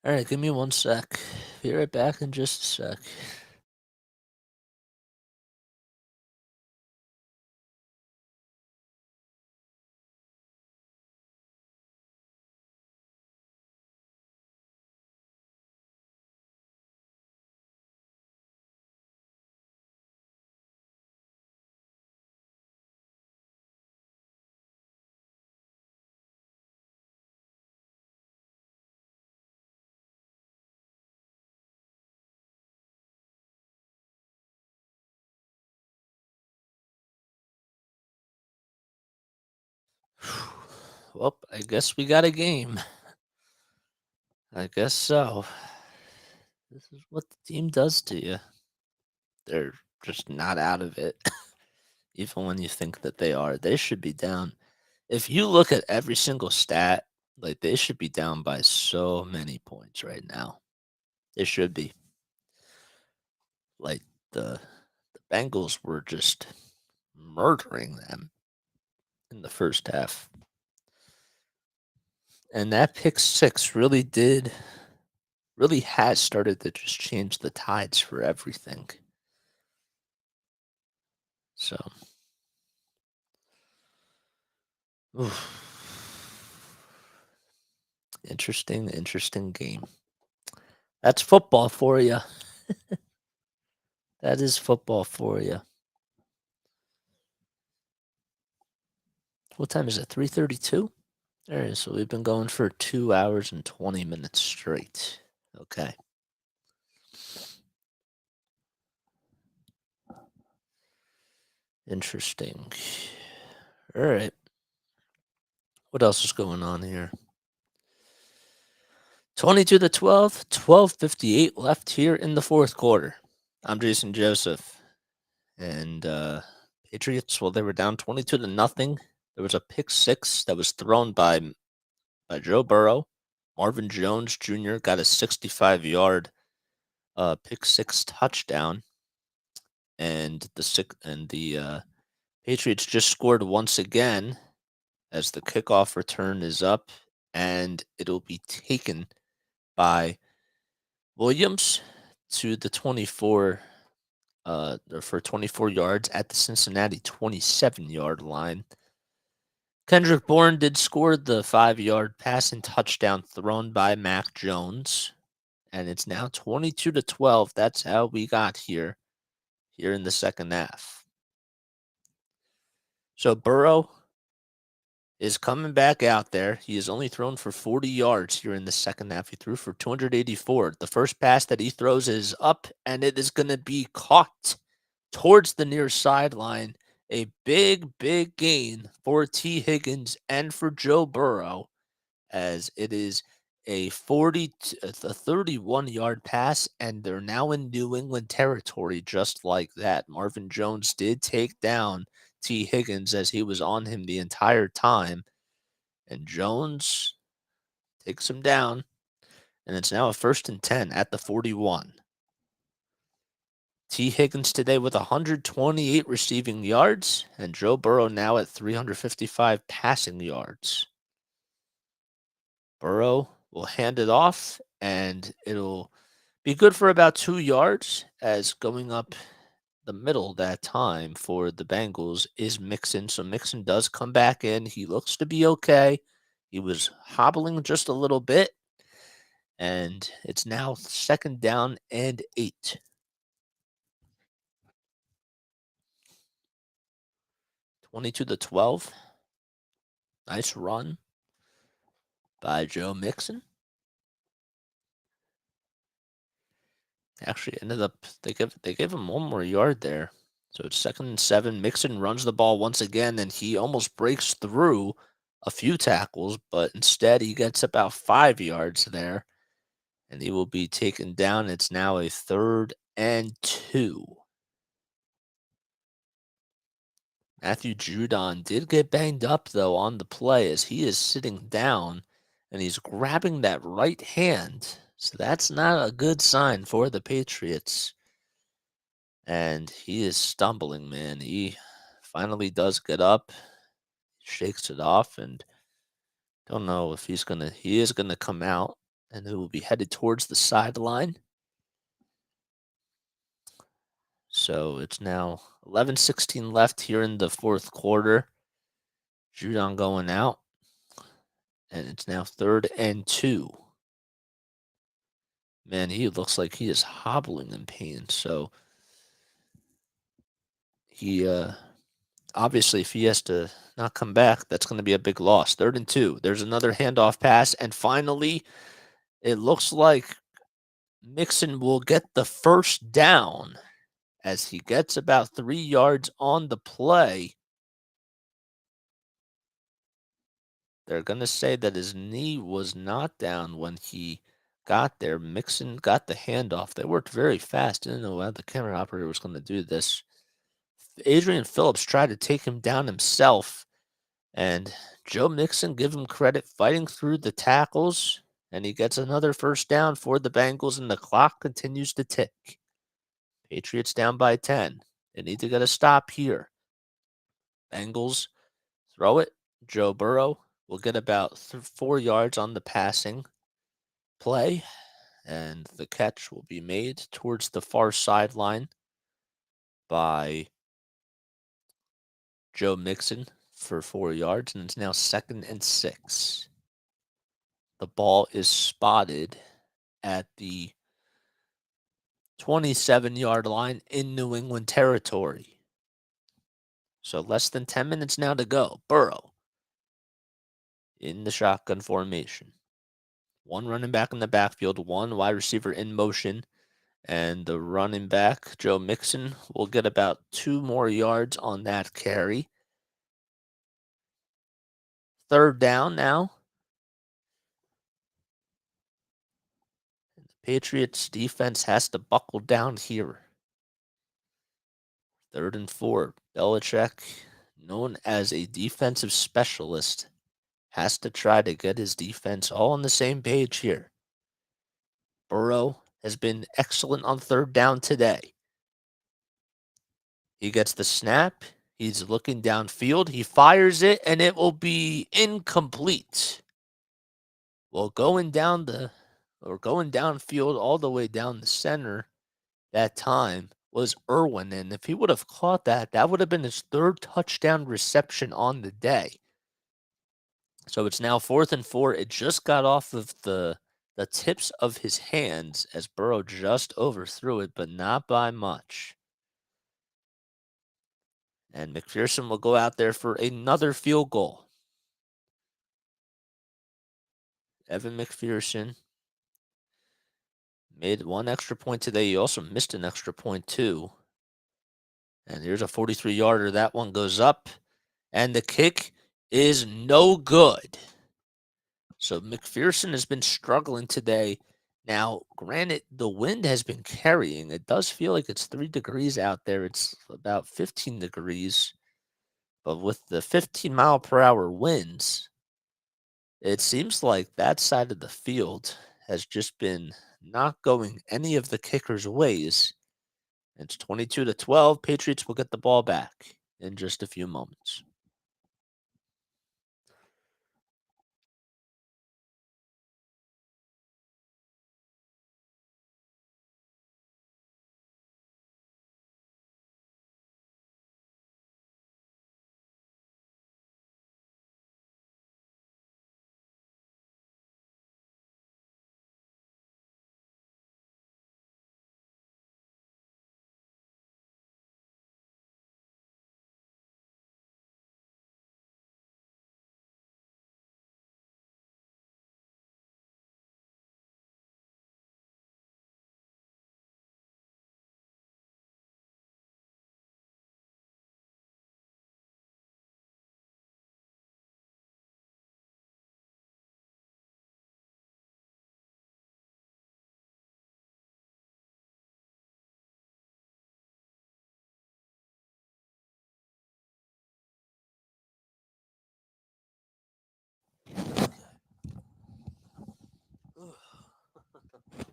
All right, give me 1 sec. Be right back in just a sec. Well, I guess we got a game. I guess so. This is what the team does to you. They're just not out of it. Even when you think that they are, they should be down. If you look at every single stat, like they should be down by so many points right now. They should be. Like the Bengals were just murdering them in the first half. And that pick six really has started to just change the tides for everything. So, interesting game. That's football for you. That is football for you. What time is it? 3:32. All right, so we've been going for 2 hours and 20 minutes straight. Okay. Interesting. All right. What else is going on here? 22-12, 12:58 left here in the fourth quarter. I'm Jason Joseph. And Patriots, well, they were down 22-0. There was a pick six that was thrown by Joe Burrow. Marvin Jones Jr. got a 65-yard pick six touchdown. And the Patriots just scored once again as the kickoff return is up, and it'll be taken by Williams to the 24 for 24 yards at the Cincinnati 27-yard line. Kendrick Bourne did score the 5-yard passing touchdown thrown by Mac Jones, and it's now 22-12. That's how we got here in the second half. So Burrow is coming back out there. He has only thrown for 40 yards here in the second half. He threw for 284. The first pass that he throws is up, and it is going to be caught towards the near sideline. A big gain for T. Higgins and for Joe Burrow, as it is a 31-yard pass, and they're now in New England territory just like that. Marvin Jones did take down T. Higgins as he was on him the entire time, and Jones takes him down, and it's now a 1st and 10 at the 41. T. Higgins today with 128 receiving yards, and Joe Burrow now at 355 passing yards. Burrow will hand it off, and it'll be good for about 2 yards, as going up the middle that time for the Bengals is Mixon. So Mixon does come back in. He looks to be okay. He was hobbling just a little bit, and it's now 2nd down and 8. 22-12. Nice run by Joe Mixon. Actually ended up they gave him 1 more yard there. So it's 2nd and 7. Mixon runs the ball once again, and he almost breaks through a few tackles, but instead he gets about 5 yards there, and he will be taken down. It's now a 3rd and 2. Matthew Judon did get banged up, though, on the play as he is sitting down, and he's grabbing that right hand. So that's not a good sign for the Patriots. And he is stumbling, man. He finally does get up, shakes it off, and don't know if he is gonna come out, and he will be headed towards the sideline. So it's now 11:16 left here in the fourth quarter. Judon going out, and it's now 3rd and 2. Man, he looks like he is hobbling in pain. So he obviously, if he has to not come back, that's going to be a big loss. 3rd and 2. There's another handoff pass, and finally, it looks like Mixon will get the first down as he gets about 3 yards on the play. They're going to say that his knee was not down when he got there. Mixon got the handoff. They worked very fast. Didn't know how the camera operator was going to do this. Adrian Phillips tried to take him down himself, and Joe Mixon, give him credit, fighting through the tackles, and he gets another first down for the Bengals, and the clock continues to tick. Patriots down by 10. They need to get a stop here. Bengals throw it. Joe Burrow will get about 4 yards on the passing play, and the catch will be made towards the far sideline by Joe Mixon for 4 yards, and it's now 2nd and 6. The ball is spotted at the 27-yard line in New England territory. So less than 10 minutes now to go. Burrow in the shotgun formation. One running back in the backfield, one wide receiver in motion, and the running back, Joe Mixon, will get about 2 more yards on that carry. 3rd down now. The Patriots defense has to buckle down here. 3rd and 4. Belichick, known as a defensive specialist, has to try to get his defense all on the same page here. Burrow has been excellent on 3rd down today. He gets the snap. He's looking downfield. He fires it, and it will be incomplete. Well, going downfield all the way down the center that time was Irwin. And if he would have caught that, that would have been his 3rd touchdown reception on the day. So it's now 4th and 4. It just got off of the tips of his hands as Burrow just overthrew it, but not by much. And McPherson will go out there for another field goal. Evan McPherson made 1 extra point today. He also missed an extra point too. And here's a 43-yarder. That one goes up, and the kick is no good. So McPherson has been struggling today. Now, granted, the wind has been carrying. It does feel like it's 3 degrees out there. It's about 15 degrees. But with the 15-mile-per-hour winds, it seems like that side of the field has just been not going any of the kickers' ways. It's 22-12. Patriots will get the ball back in just a few moments.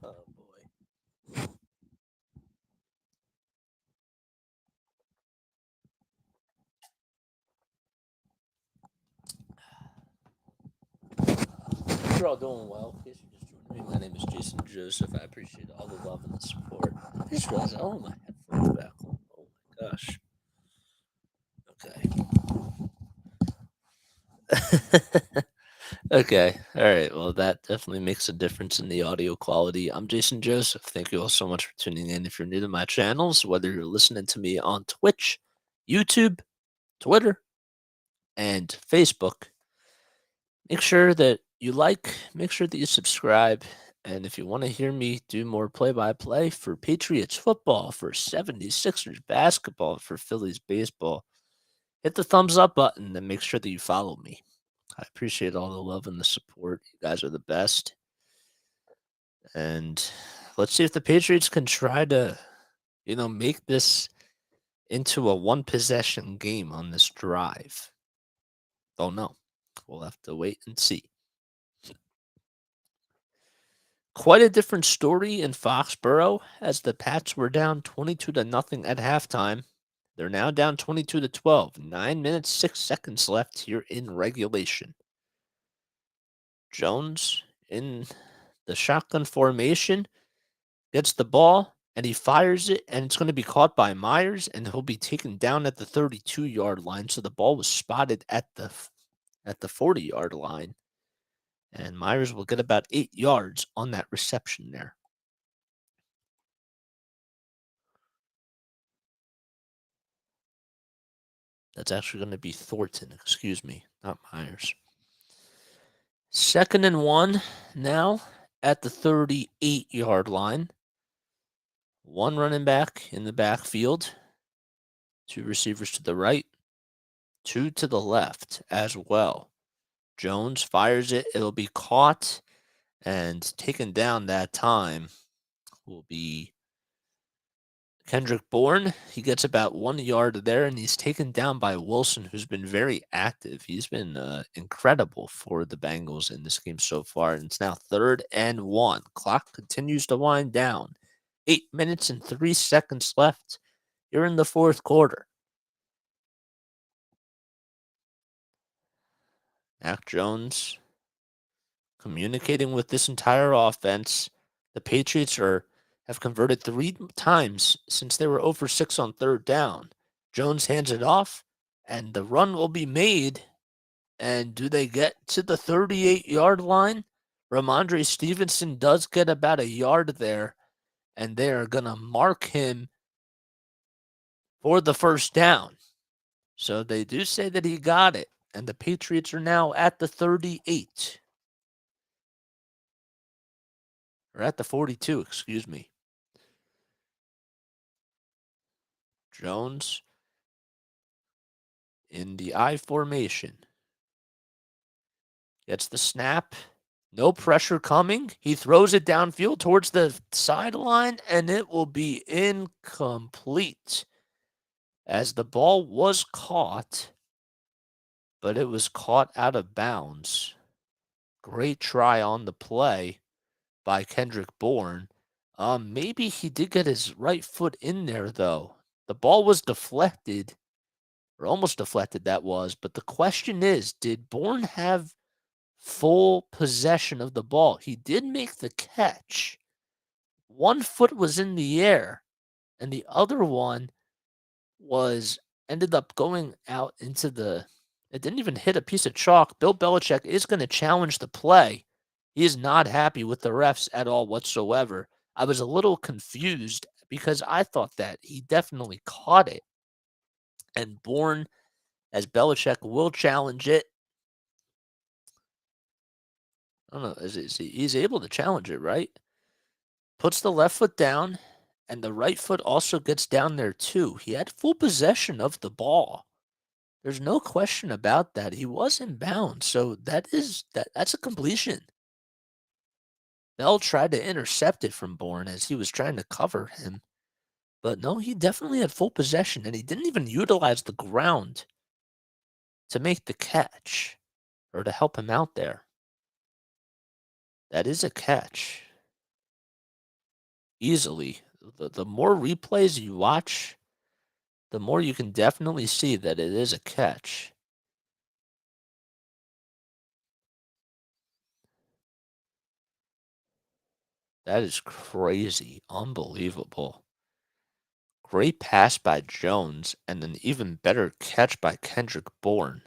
Oh, boy. You're all doing well. In case you're just joining me, my name is Jason Joseph. I appreciate all the love and the support. I just realized, oh, my headphones back on. gosh. Okay. Okay. All right. Well, that definitely makes a difference in the audio quality. I'm Jason Joseph. Thank you all so much for tuning in. If you're new to my channels, whether you're listening to me on Twitch, YouTube, Twitter, and Facebook, make sure that you like, make sure that you subscribe. And if you want to hear me do more play by play for Patriots football, for 76ers basketball, for Phillies baseball, hit the thumbs up button and make sure that you follow me. I appreciate all the love and the support. You guys are the best. And let's see if the Patriots can try to, make this into a one possession game on this drive. Don't know. We'll have to wait and see. Quite a different story in Foxborough as the Pats were down 22 to nothing at halftime. They're now down 22 to 12. 9 minutes 6 seconds left here in regulation. Jones in the shotgun formation gets the ball and he fires it, and it's going to be caught by Myers, and he'll be taken down at the 32-yard line. So the ball was spotted at the 40-yard line, and Myers will get about 8 yards on that reception there. That's actually going to be Thornton, excuse me, not Myers. 2nd and 1 now at the 38-yard line. One running back in the backfield, two receivers to the right, two to the left as well. Jones fires it. It'll be caught and taken down that time will be Kendrick Bourne. He gets about 1 yard there, and he's taken down by Wilson, who's been very active. He's been incredible for the Bengals in this game so far. And it's now 3rd and 1. Clock continues to wind down. 8 minutes and 3 seconds left. You're in the 4th quarter. Mac Jones communicating with this entire offense. The Patriots have converted 3 times since they were over 6 on 3rd down. Jones hands it off, and the run will be made. And do they get to the 38-yard line? Ramondre Stevenson does get about a yard there, and they are going to mark him for the first down. So they do say that he got it, and the Patriots are now at the 38. Or at the 42, excuse me. Jones in the I formation. Gets the snap. No pressure coming. He throws it downfield towards the sideline, and it will be incomplete. As the ball was caught, but it was caught out of bounds. Great try on the play by Kendrick Bourne. Maybe he did get his right foot in there, though. The ball was deflected, or almost deflected, that was. But the question is, did Bourne have full possession of the ball? He did make the catch. One foot was in the air, and the other one ended up going out into it didn't even hit a piece of chalk. Bill Belichick is going to challenge the play. He is not happy with the refs at all whatsoever. I was a little confused because I thought that he definitely caught it. And Bourne, as Belichick will challenge it. I don't know. He's able to challenge it, right? Puts the left foot down, and the right foot also gets down there too. He had full possession of the ball. There's no question about that. He was in bounds, so that's a completion. Bell tried to intercept it from Bourne as he was trying to cover him. But no, he definitely had full possession, and he didn't even utilize the ground to make the catch or to help him out there. That is a catch. Easily. The more replays you watch, the more you can definitely see that it is a catch. That is crazy. Unbelievable. Great pass by Jones and an even better catch by Kendrick Bourne.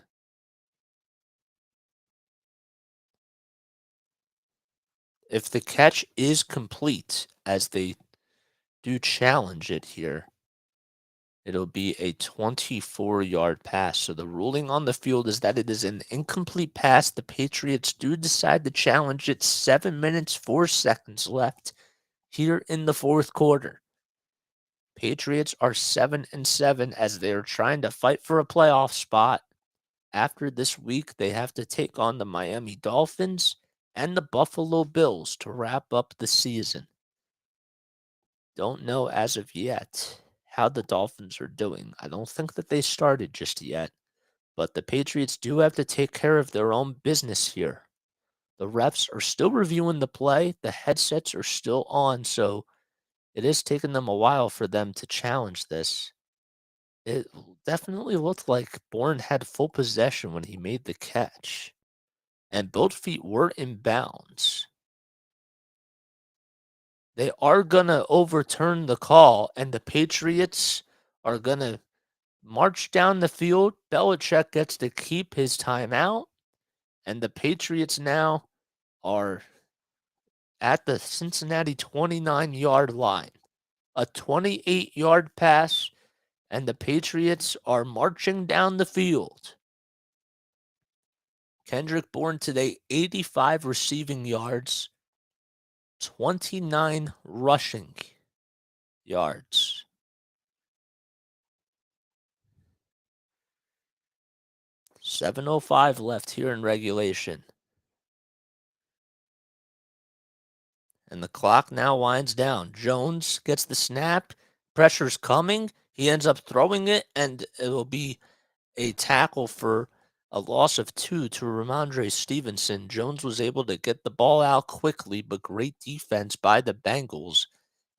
If the catch is complete, as they do challenge it here, it'll be a 24-yard pass. So the ruling on the field is that it is an incomplete pass. The Patriots do decide to challenge it. 7 minutes, 4 seconds left here in the fourth quarter. Patriots are 7-7 as they are trying to fight for a playoff spot. After this week, they have to take on the Miami Dolphins and the Buffalo Bills to wrap up the season. Don't know as of yet how the Dolphins are doing. I don't think that they started just yet, but the Patriots do have to take care of their own business here. The refs are still reviewing the play, the headsets are still on, so it is taking them a while for them to challenge this. It definitely looked like Bourne had full possession when he made the catch, and both feet were in bounds. They are going to overturn the call, and the Patriots are going to march down the field. Belichick gets to keep his timeout, and the Patriots now are at the Cincinnati 29-yard line. A 28-yard pass, and the Patriots are marching down the field. Kendrick Bourne today, 85 receiving yards, 29 rushing yards. 7:05 left here in regulation. And the clock now winds down. Jones gets the snap. Pressure's coming. He ends up throwing it, and it will be a tackle for a loss of 2 to Ramondre Stevenson. Jones was able to get the ball out quickly, but great defense by the Bengals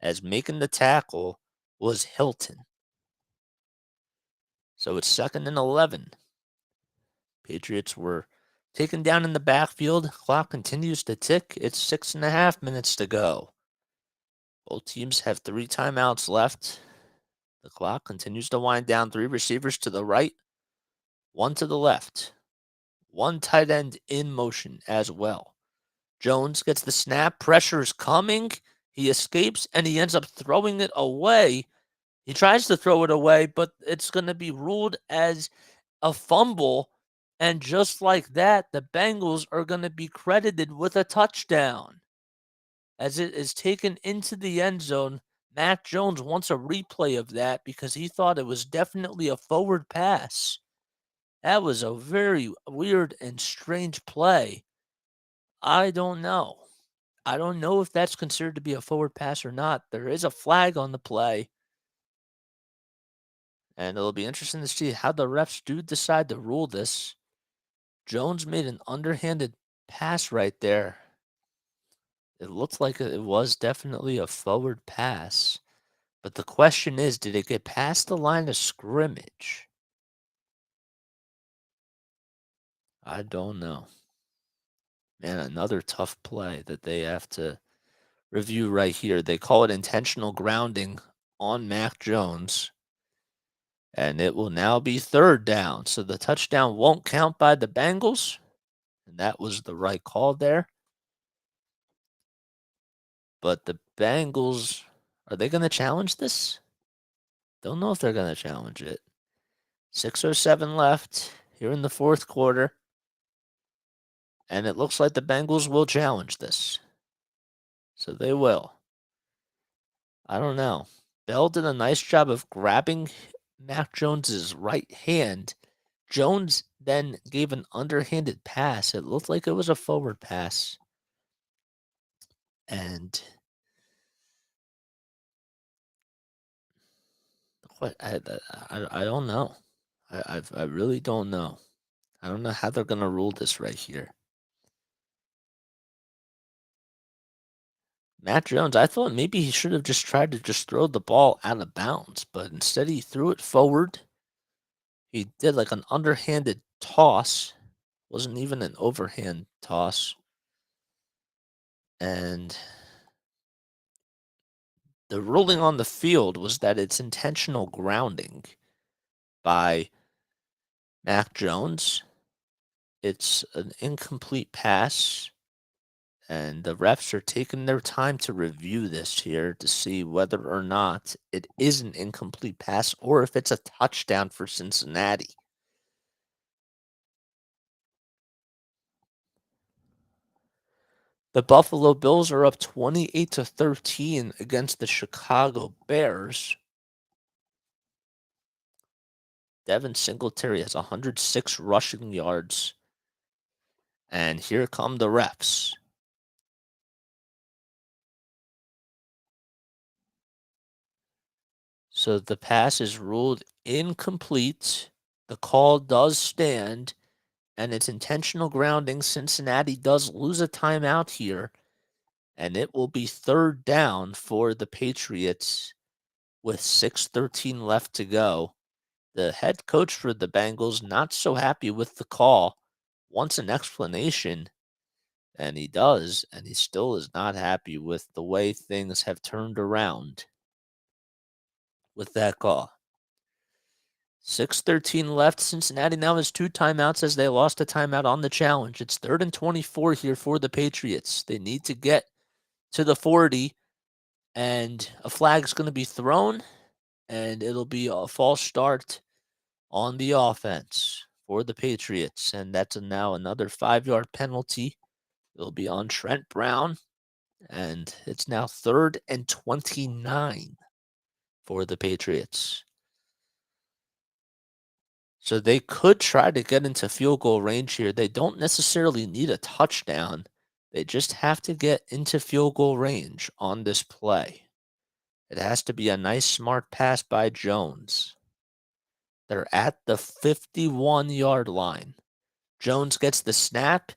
as making the tackle was Hilton. So it's 2nd and 11. Patriots were taken down in the backfield. Clock continues to tick. It's 6.5 minutes to go. Both teams have 3 timeouts left. The clock continues to wind down. 3 receivers to the right, 1 to the left. 1 tight end in motion as well. Jones gets the snap. Pressure is coming. He escapes, and he ends up throwing it away. He tries to throw it away, but it's going to be ruled as a fumble. And just like that, the Bengals are going to be credited with a touchdown. As it is taken into the end zone, Mac Jones wants a replay of that because he thought it was definitely a forward pass. That was a very weird and strange play. I don't know. I don't know if that's considered to be a forward pass or not. There is a flag on the play. And it'll be interesting to see how the refs do decide to rule this. Jones made an underhanded pass right there. It looked like it was definitely a forward pass. But the question is, did it get past the line of scrimmage? I don't know. Man, another tough play that they have to review right here. They call it intentional grounding on Mac Jones. And it will now be 3rd down. So the touchdown won't count by the Bengals. And that was the right call there. But the Bengals, are they going to challenge this? Don't know if they're going to challenge it. 6:07 left here in the fourth quarter. And it looks like the Bengals will challenge this. So they will. I don't know. Bell did a nice job of grabbing Mac Jones's right hand. Jones then gave an underhanded pass. It looked like it was a forward pass. And what I don't know. I really don't know. I don't know how they're gonna rule this right here. Matt Jones, I thought maybe he should have just tried to just throw the ball out of bounds, but instead he threw it forward. He did like an underhanded toss. Wasn't even an overhand toss. And The ruling on the field was that it's intentional grounding by Mac Jones. It's an incomplete pass, and the refs are taking their time to review this here to see whether or not it is an incomplete pass or if it's a touchdown for Cincinnati. The Buffalo Bills are up 28-13 against the Chicago Bears. Devin Singletary has 106 rushing yards. And here come the refs. So the pass is ruled incomplete. The call does stand, and it's intentional grounding. Cincinnati does lose a timeout here, and it will be third down for the Patriots with 6:13 left to go. The head coach for the Bengals not so happy with the call, wants an explanation, and he does, and he still is not happy with the way things have turned around with that call. 6:13 left. Cincinnati now has 2 timeouts as they lost a timeout on the challenge. It's 3rd and 24 here for the Patriots. They need to get to the 40, and a flag is going to be thrown, and it'll be a false start on the offense for the Patriots. And that's now another 5-yard penalty. It'll be on Trent Brown, and it's now 3rd and 29 for the Patriots. So they could try to get into field goal range here. They don't necessarily need a touchdown. They just have to get into field goal range on this play. It has to be a nice, smart pass by Jones. They're at the 51-yard line. Jones gets the snap.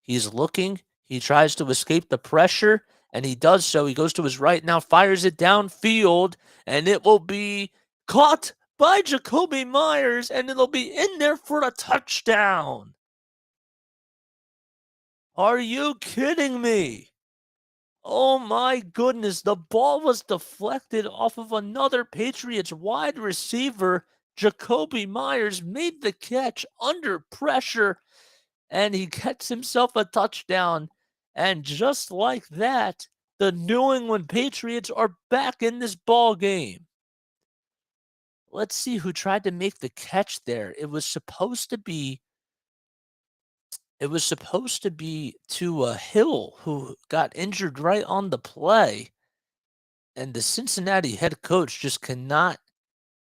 He's looking. He tries to escape the pressure, and he does so. He goes to his right now, fires it downfield, and it will be caught by Jacoby Myers, and it'll be in there for a touchdown. Are you kidding me? Oh my goodness, the ball was deflected off of another Patriots wide receiver. Jacoby Myers made the catch under pressure, and he gets himself a touchdown. And just like that, the New England Patriots are back in this ball game. Let's see who tried to make the catch there. It was supposed to be to Hill, who got injured right on the play. And the Cincinnati head coach just cannot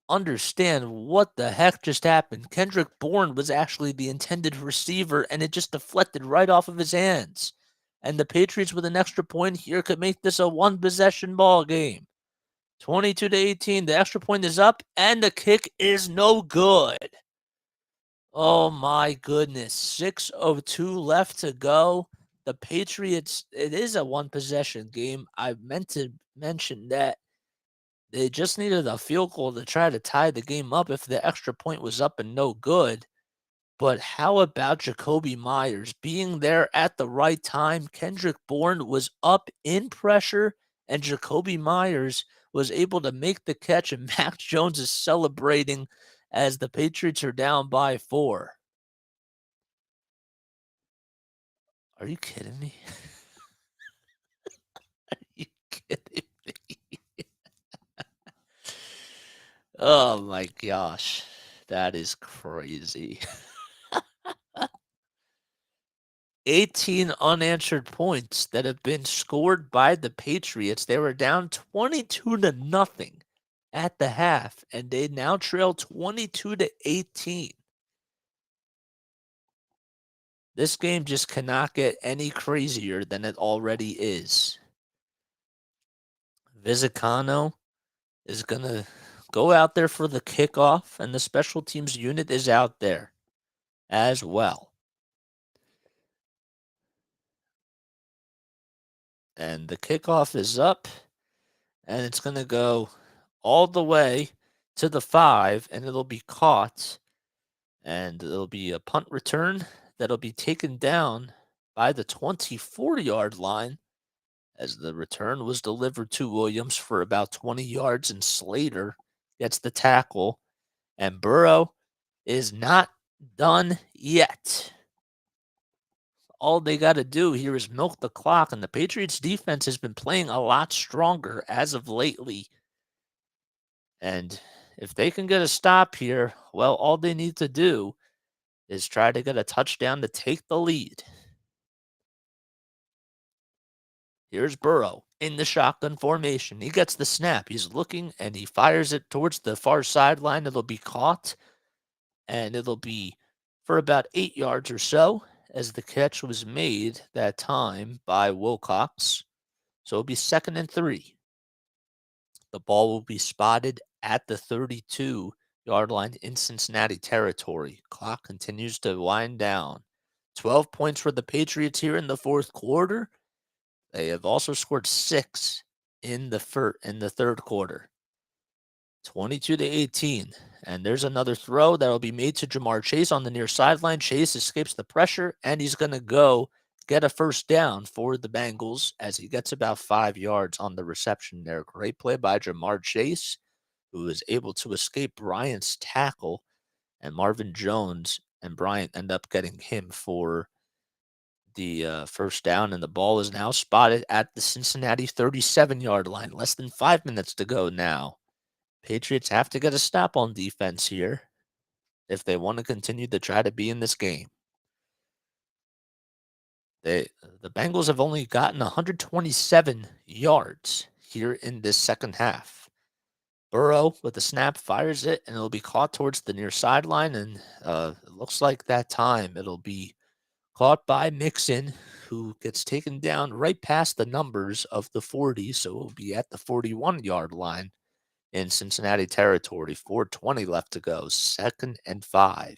understand what the heck just happened. Kendrick Bourne was actually the intended receiver, and it just deflected right off of his hands. And the Patriots with an extra point here could make this a one-possession ball game. 22-18, the extra point is up, and the kick is no good. Oh my goodness, 6:02 left to go. The Patriots, it is a one-possession game. I meant to mention that they just needed a field goal to try to tie the game up if the extra point was up and no good. But how about Jacoby Myers being there at the right time? Kendrick Bourne was up in pressure, and Jacoby Myers was able to make the catch, and Mac Jones is celebrating as the Patriots are down by 4. Are you kidding me? Are you kidding me? Oh my gosh. That is crazy. 18 unanswered points that have been scored by the Patriots. They were down 22-0 at the half, and they now trail 22-18. This game just cannot get any crazier than it already is. Vizicano is going to go out there for the kickoff, and the special teams unit is out there as well. And the kickoff is up, and it's going to go all the way to the 5, and it'll be caught, and it'll be a punt return that'll be taken down by the 24-yard line as the return was delivered to Williams for about 20 yards, and Slater gets the tackle, and Burrow is not done yet. All they got to do here is milk the clock, and the Patriots defense has been playing a lot stronger as of lately. And if they can get a stop here, well, all they need to do is try to get a touchdown to take the lead. Here's Burrow in the shotgun formation. He gets the snap. He's looking and he fires it towards the far sideline. It'll be caught and it'll be for about 8 yards or so, as the catch was made that time by Wilcox. So it'll be 2nd and 3. The ball will be spotted at the 32-yard line in Cincinnati territory. Clock continues to wind down. 12 points for the Patriots here in the fourth quarter. They have also scored 6 in the third quarter. 22-18. And there's another throw that will be made to Jamar Chase on the near sideline. Chase escapes the pressure, and he's going to go get a first down for the Bengals as he gets about 5 yards on the reception there. Great play by Jamar Chase, who is able to escape Bryant's tackle, and Marvin Jones and Bryant end up getting him for the first down, and the ball is now spotted at the Cincinnati 37-yard line. Less than 5 minutes to go now. Patriots have to get a stop on defense here if they want to continue to try to be in this game. The Bengals have only gotten 127 yards here in this second half. Burrow with the snap fires it, and it'll be caught towards the near sideline, and it looks like that time it'll be caught by Mixon, who gets taken down right past the numbers of the 40, so it'll be at the 41-yard line in Cincinnati territory. 4:20 left to go. 2nd and 5.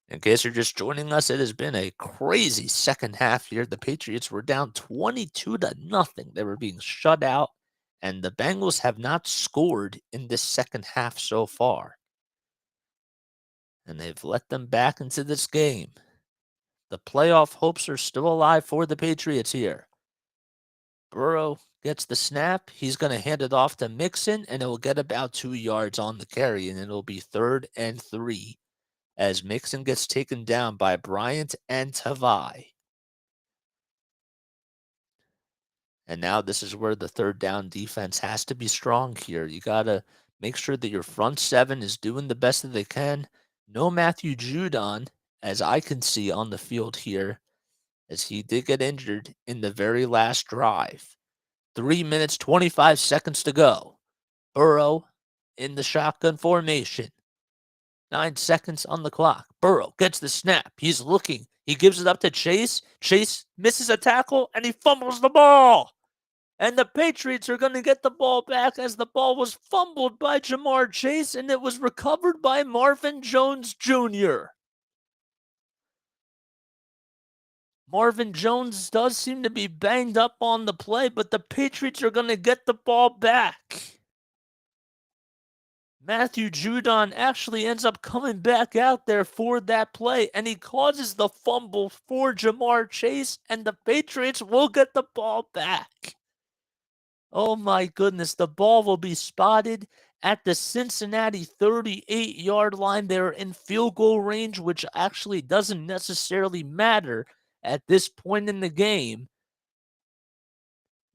In case you're just joining us, it has been a crazy second half here. The Patriots were down 22-0. They were being shut out, and the Bengals have not scored in this second half so far. And they've let them back into this game. The playoff hopes are still alive for the Patriots here. Burrow gets the snap. He's going to hand it off to Mixon, and it will get about 2 yards on the carry, and it'll be 3rd and 3 as Mixon gets taken down by Bryant and Tavai. And now this is where the third down defense has to be strong here. You got to make sure that your front seven is doing the best that they can. No Matthew Judon, as I can see on the field here, as he did get injured in the very last drive. 3 minutes, 25 seconds to go. Burrow in the shotgun formation. 9 seconds on the clock. Burrow gets the snap. He's looking. He gives it up to Chase. Chase misses a tackle, and he fumbles the ball. And the Patriots are going to get the ball back as the ball was fumbled by Jamar Chase, and it was recovered by Marvin Jones Jr. Marvin Jones does seem to be banged up on the play, but the Patriots are going to get the ball back. Matthew Judon actually ends up coming back out there for that play, and he causes the fumble for Jamar Chase, and the Patriots will get the ball back. Oh my goodness, the ball will be spotted at the Cincinnati 38-yard line. They're in field goal range, which actually doesn't necessarily matter at this point in the game.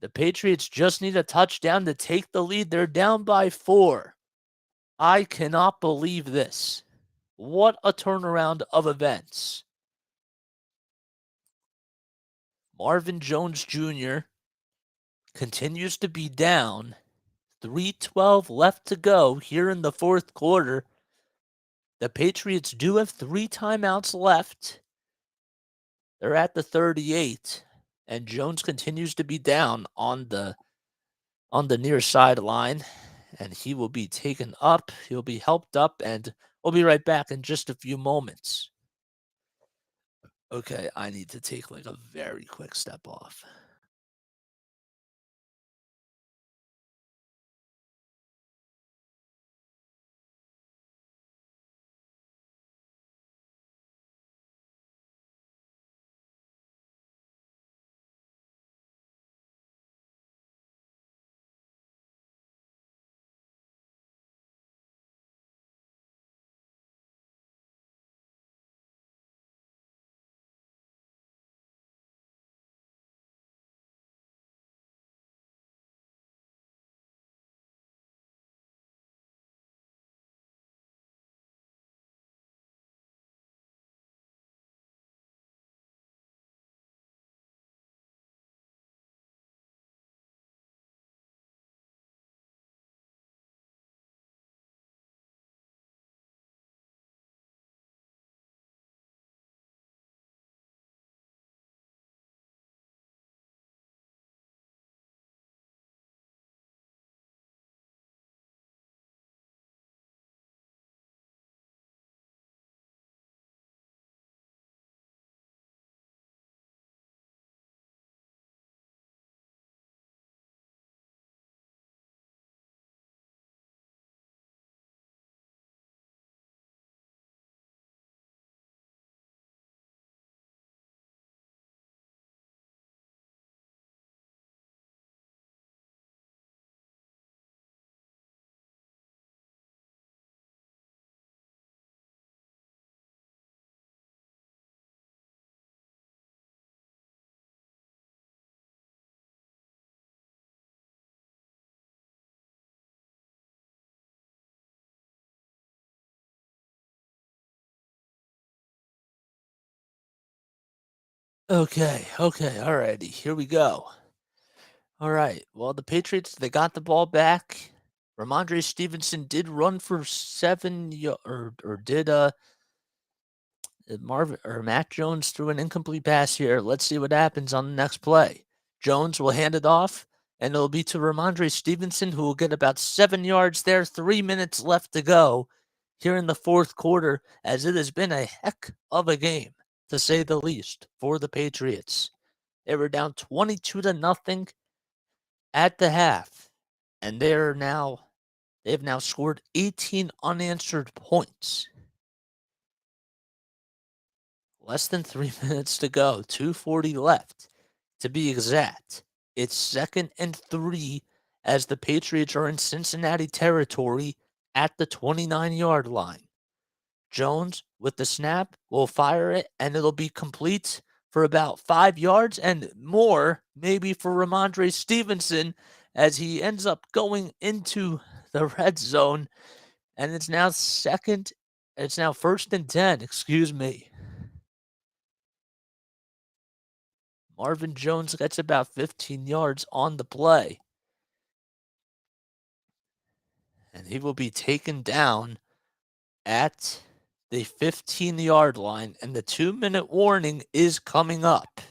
The Patriots just need a touchdown to take the lead. They're down by 4. I cannot believe this. What a turnaround of events. Marvin Jones Jr. continues to be down. 3:12 left to go here in the fourth quarter. The Patriots do have 3 timeouts left. They're at the 38, and Jones continues to be down on the near sideline, and he will be taken up. He'll be helped up, and we'll be right back in just a few moments. Okay, I need to take like a very quick step off. Okay, alrighty, here we go. All right, well, the Patriots, they got the ball back. Ramondre Stevenson did run for 7 or did Marvin or Mac Jones threw an incomplete pass here. Let's see what happens on the next play. Jones will hand it off, and it'll be to Ramondre Stevenson, who will get about 7 yards there. 3 minutes left to go here in the fourth quarter, as it has been a heck of a game, to say the least, for the Patriots. They were down 22-0 at the half, and they've now scored 18 unanswered points. Less than 3 minutes to go, 2:40 left to be exact. It's 2nd and 3 as the Patriots are in Cincinnati territory at the 29-yard line. Jones with the snap will fire it, and it'll be complete for about 5 yards and more, maybe for Ramondre Stevenson, as he ends up going into the red zone, and it's now 1st and 10, excuse me. Marvin Jones gets about 15 yards on the play, and he will be taken down at the 15-yard line, and the 2-minute warning is coming up.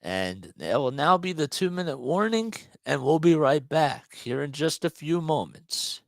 And there will now be the 2-minute warning, and we'll be right back here in just a few moments.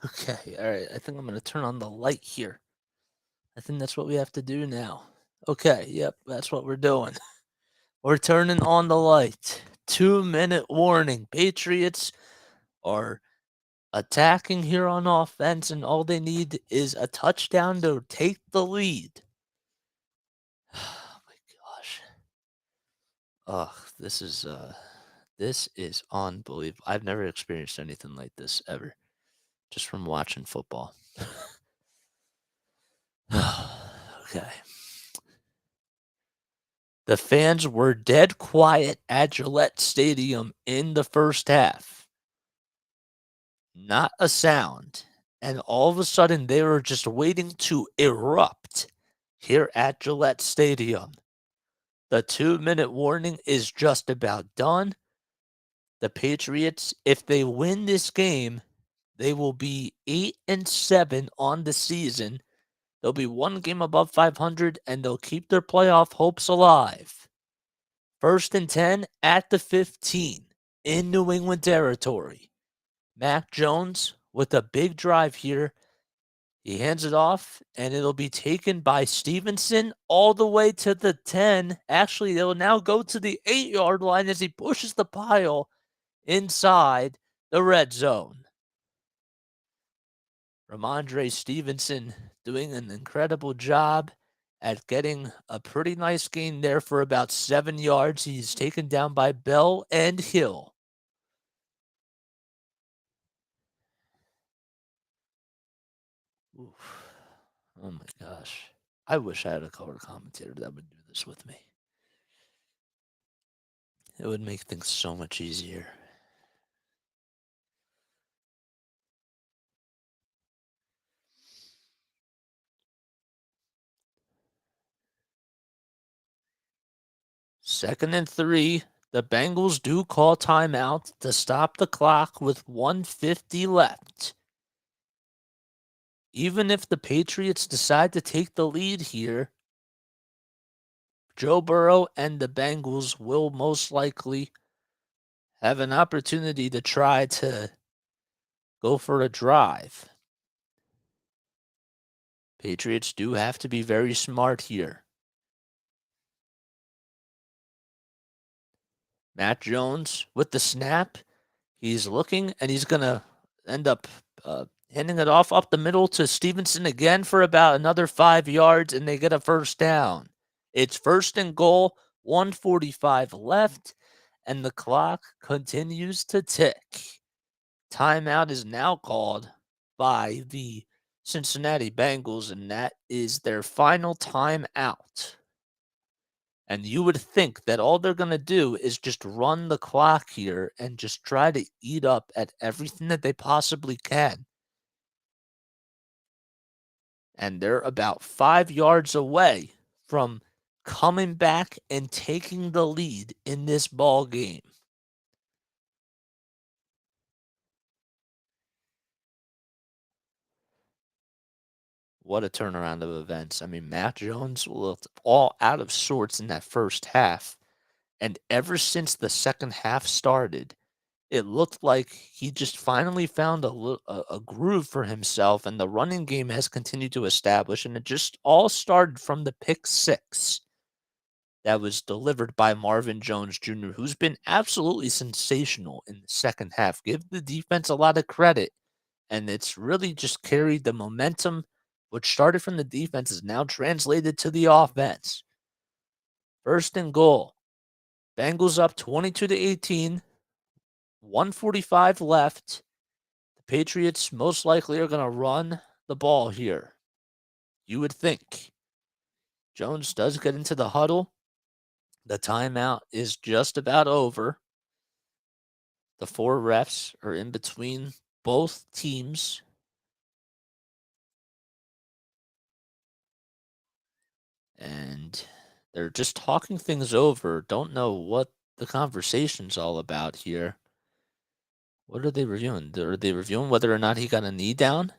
Okay, all right. I think I'm going to turn on the light here. I think that's what we have to do now. Okay, yep, that's what we're doing. We're turning on the light. 2-minute warning. Patriots are attacking here on offense, and all they need is a touchdown to take the lead. Oh my gosh. Ugh, this is unbelievable. I've never experienced anything like this ever, just from watching football. Okay. The fans were dead quiet at Gillette Stadium in the first half. Not a sound. And all of a sudden, they were just waiting to erupt here at Gillette Stadium. The 2-minute warning is just about done. The Patriots, if they win this game, they will be 8-7 on the season. They'll be one game above 500, and they'll keep their playoff hopes alive. 1st and 10 at the 15 in New England territory. Mac Jones with a big drive here. He hands it off, and it'll be taken by Stevenson all the way to the 10. Actually, they'll now go to the 8-yard line as he pushes the pile inside the red zone. Ramondre Stevenson doing an incredible job at getting a pretty nice gain there for about 7 yards. He's taken down by Bell and Hill. Oof. Oh my gosh. I wish I had a color commentator that would do this with me. It would make things so much easier. Second and 3. The Bengals do call timeout to stop the clock with 1:50 left. Even if the Patriots decide to take the lead here, Joe Burrow and the Bengals will most likely have an opportunity to try to go for a drive. Patriots do have to be very smart here. Matt Jones with the snap. He's looking and he's going to end up handing it off up the middle to Stevenson again for about another 5 yards, and they get a first down. It's first and goal, 1:45 left, and the clock continues to tick. Timeout is now called by the Cincinnati Bengals, and that is their final timeout. And you would think that all they're going to do is just run the clock here and just try to eat up at everything that they possibly can. And they're about 5 yards away from coming back and taking the lead in this ball game. What a turnaround of events. I mean, Matt Jones looked all out of sorts in that first half. And ever since the second half started, it looked like he just finally found a groove for himself, and the running game has continued to establish. And it just all started from the pick six that was delivered by Marvin Jones Jr., who's been absolutely sensational in the second half. Give the defense a lot of credit, and it's really just carried the momentum, which started from the defense, is now translated to the offense. First and goal. Bengals up 22-18. 1:45 left. The Patriots most likely are going to run the ball here. You would think. Jones does get into the huddle. The timeout is just about over. The 4 refs are in between both teams. And they're just talking things over. Don't know what the conversation's all about here. What are they reviewing? Are they reviewing whether or not he got a knee down?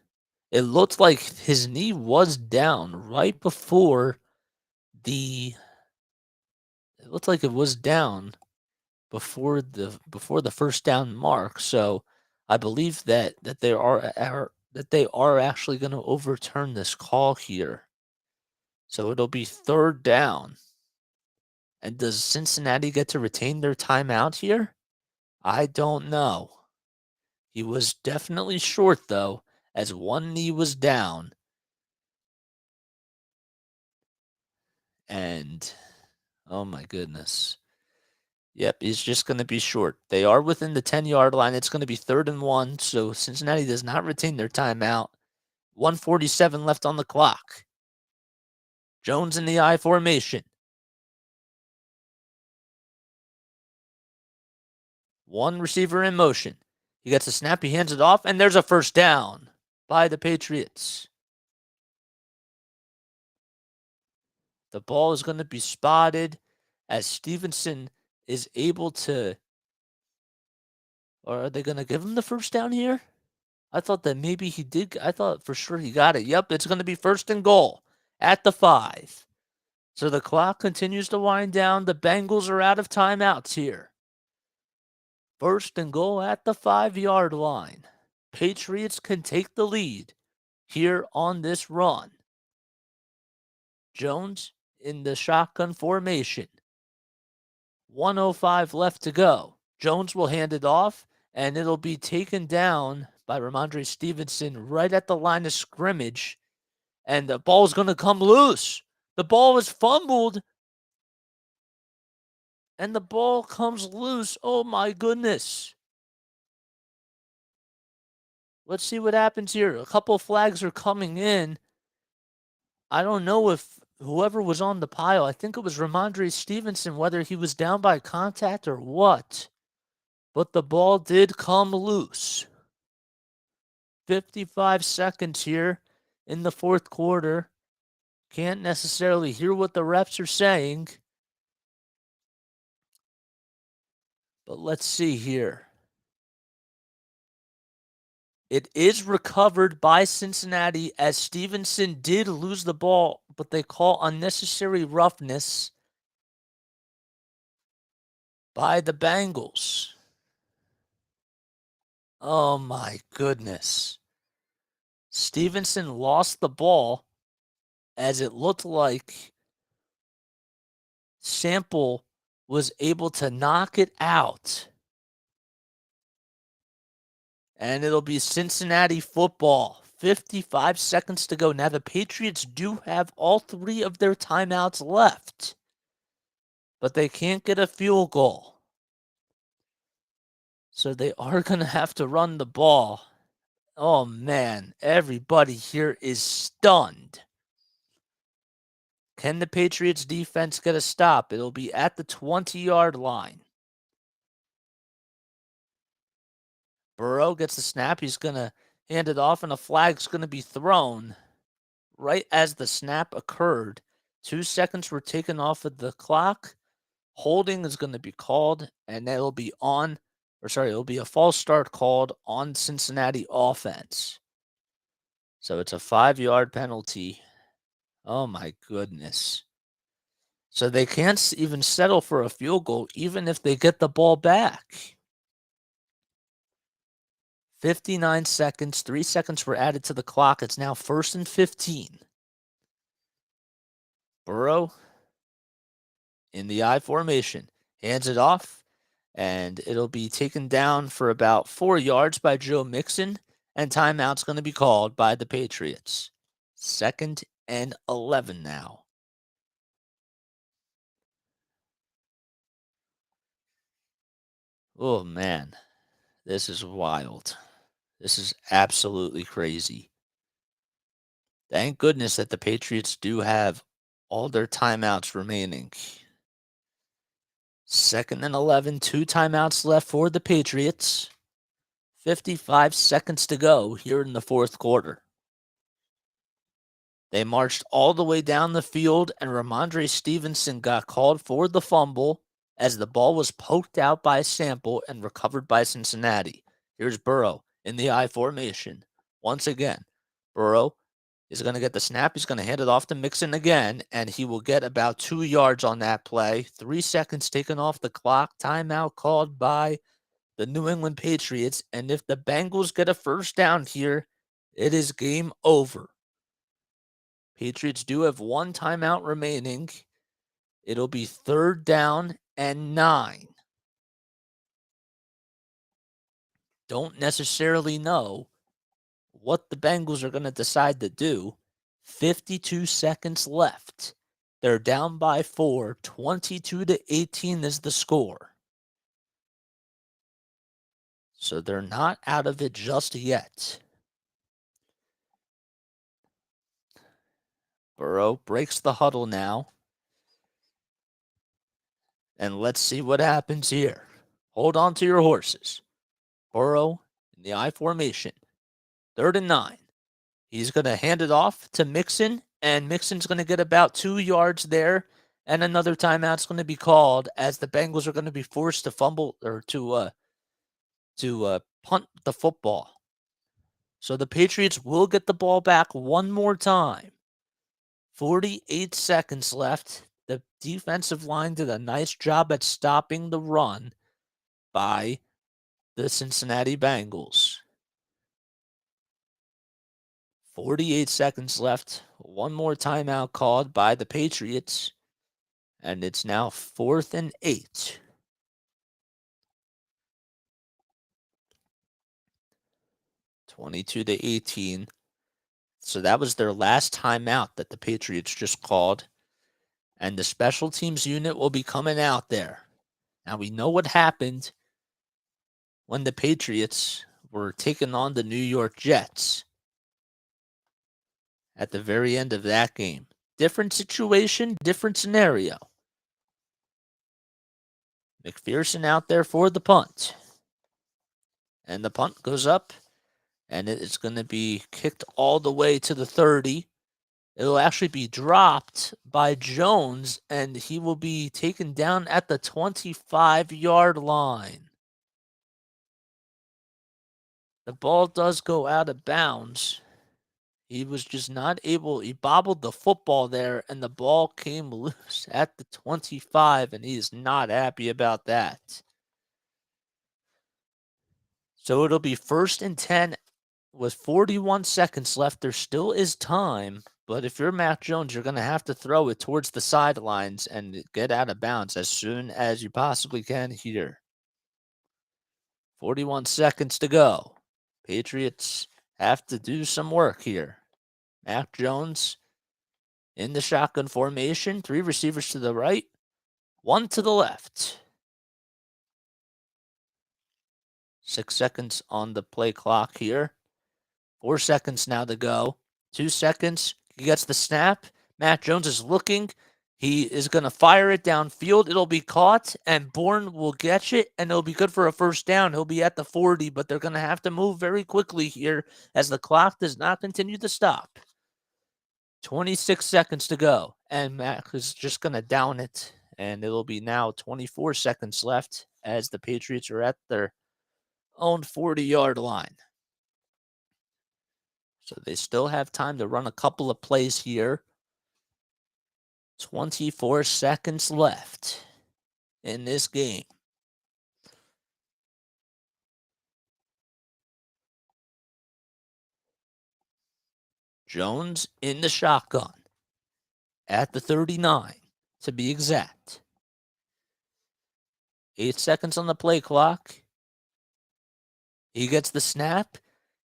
It looked like his knee was down right before the it looked like it was down before the first down mark. So I believe that they are actually going to overturn this call here. So it'll be third down. And does Cincinnati get to retain their timeout here? I don't know. He was definitely short though, as one knee was down. And oh my goodness. Yep, he's just going to be short. They are within the 10-yard line. It's going to be third and 1, so Cincinnati does not retain their timeout. 1:47 left on the clock. Jones in the I formation. One receiver in motion. He gets a snap, he hands it off, and there's a first down by the Patriots. The ball is going to be spotted as Stevenson is able to. Or are they going to give him the first down here? I thought that maybe he did. I thought for sure he got it. Yep, it's going to be first and goal at the 5. So the clock continues to wind down. The Bengals are out of timeouts here. First and goal at the 5-yard line. Patriots can take the lead here on this run. Jones in the shotgun formation. 1:05 left to go. Jones will hand it off, and it'll be taken down by Ramondre Stevenson right at the line of scrimmage. And the ball's going to come loose. The ball is fumbled. And the ball comes loose. Oh my goodness. Let's see what happens here. A couple flags are coming in. I don't know if whoever was on the pile, I think it was Ramondre Stevenson, whether he was down by contact or what, but the ball did come loose. 55 seconds here in the fourth quarter. Can't necessarily hear what the refs are saying. But let's see here. It is recovered by Cincinnati as Stevenson did lose the ball, but they call unnecessary roughness by the Bengals. Oh my goodness. Stevenson lost the ball as it looked like Sample was able to knock it out. And it'll be Cincinnati football. 55 seconds to go. Now, the Patriots do have all 3 of their timeouts left, but they can't get a field goal. So they are going to have to run the ball. Oh, man. Everybody here is stunned. Can the Patriots defense get a stop? It'll be at the 20-yard line. Burrow gets the snap. He's going to hand it off, and a flag's going to be thrown right as the snap occurred. 2 seconds were taken off of the clock. Holding is going to be called, and it'll be it'll be a false start called on Cincinnati offense. So it's a 5-yard penalty. Oh my goodness. So they can't even settle for a field goal, even if they get the ball back. 59 seconds, 3 seconds were added to the clock. It's now 1st and 15. Burrow in the I formation, hands it off, and it'll be taken down for about 4 yards by Joe Mixon, and timeout's going to be called by the Patriots. 2nd and 11 now. Oh, man. This is wild. This is absolutely crazy. Thank goodness that the Patriots do have all their timeouts remaining. 2nd and 11, 2 timeouts left for the Patriots. 55 seconds to go here in the fourth quarter. They marched all the way down the field, and Ramondre Stevenson got called for the fumble as the ball was poked out by Sample and recovered by Cincinnati. Here's Burrow in the I formation. Once again, Burrow is going to get the snap. He's going to hand it off to Mixon again, and he will get about 2 yards on that play. 3 seconds taken off the clock. Timeout called by the New England Patriots. And if the Bengals get a first down here, it is game over. Patriots do have 1 timeout remaining. It'll be 3rd down and 9. Don't necessarily know what the Bengals are going to decide to do. 52 seconds left. They're down by 4. 22-18 is the score. So they're not out of it just yet. Burrow breaks the huddle now. And let's see what happens here. Hold on to your horses. Burrow in the I formation. 3rd and 9. He's going to hand it off to Mixon, and Mixon's going to get about 2 yards there, and another timeout's going to be called as the Bengals are going to be forced to fumble or to punt the football. So the Patriots will get the ball back one more time. 48 seconds left. The defensive line did a nice job at stopping the run by the Cincinnati Bengals. 48 seconds left. One more timeout called by the Patriots. And it's now 4th and 8. (22-18). So that was their last timeout that the Patriots just called. And the special teams unit will be coming out there. Now we know what happened when the Patriots were taking on the New York Jets at the very end of that game. Different situation, different scenario. McPherson out there for the punt. And the punt goes up, and it's going to be kicked all the way to the 30. It'll actually be dropped by Jones, and he will be taken down at the 25-yard line. The ball does go out of bounds. He was just not able, he bobbled the football there, and the ball came loose at the 25, and he is not happy about that. So it'll be 1st and 10 with 41 seconds left. There still is time, but if you're Mac Jones, you're going to have to throw it towards the sidelines and get out of bounds as soon as you possibly can here. 41 seconds to go. Patriots have to do some work here. Mac Jones in the shotgun formation. 3 receivers to the right, 1 to the left. 6 seconds on the play clock here. 4 seconds now to go. 2 seconds. He gets the snap. Mac Jones is looking. He is going to fire it downfield. It'll be caught, and Bourne will catch it, and it'll be good for a first down. He'll be at the 40, but they're going to have to move very quickly here as the clock does not continue to stop. 26 seconds to go, and Mac is just going to down it, and it'll be now 24 seconds left as the Patriots are at their own 40-yard line. So they still have time to run a couple of plays here. 24 seconds left in this game. Jones in the shotgun at the 39, to be exact. 8 seconds on the play clock. He gets the snap.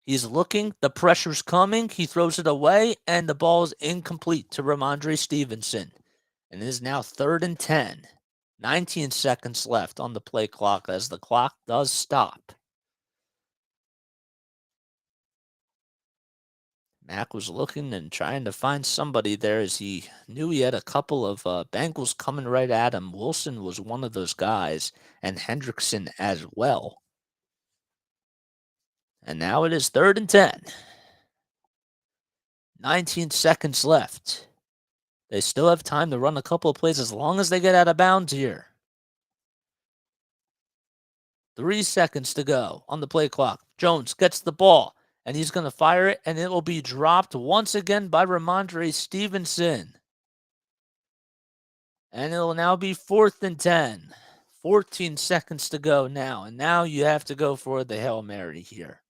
He's looking. The pressure's coming. He throws it away, and the ball is incomplete to Ramondre Stevenson. And it is now 3rd and 10. 19 seconds left on the play clock as the clock does stop. Mac was looking and trying to find somebody there as he knew he had a couple of Bengals coming right at him. Wilson was one of those guys, and Hendrickson as well. And now it is 3rd and 10. 19 seconds left. They still have time to run a couple of plays as long as they get out of bounds here. 3 seconds to go on the play clock. Jones gets the ball, and he's going to fire it, and it will be dropped once again by Ramondre Stevenson. And it will now be 4th and 10. 14 seconds to go now, and now you have to go for the Hail Mary here.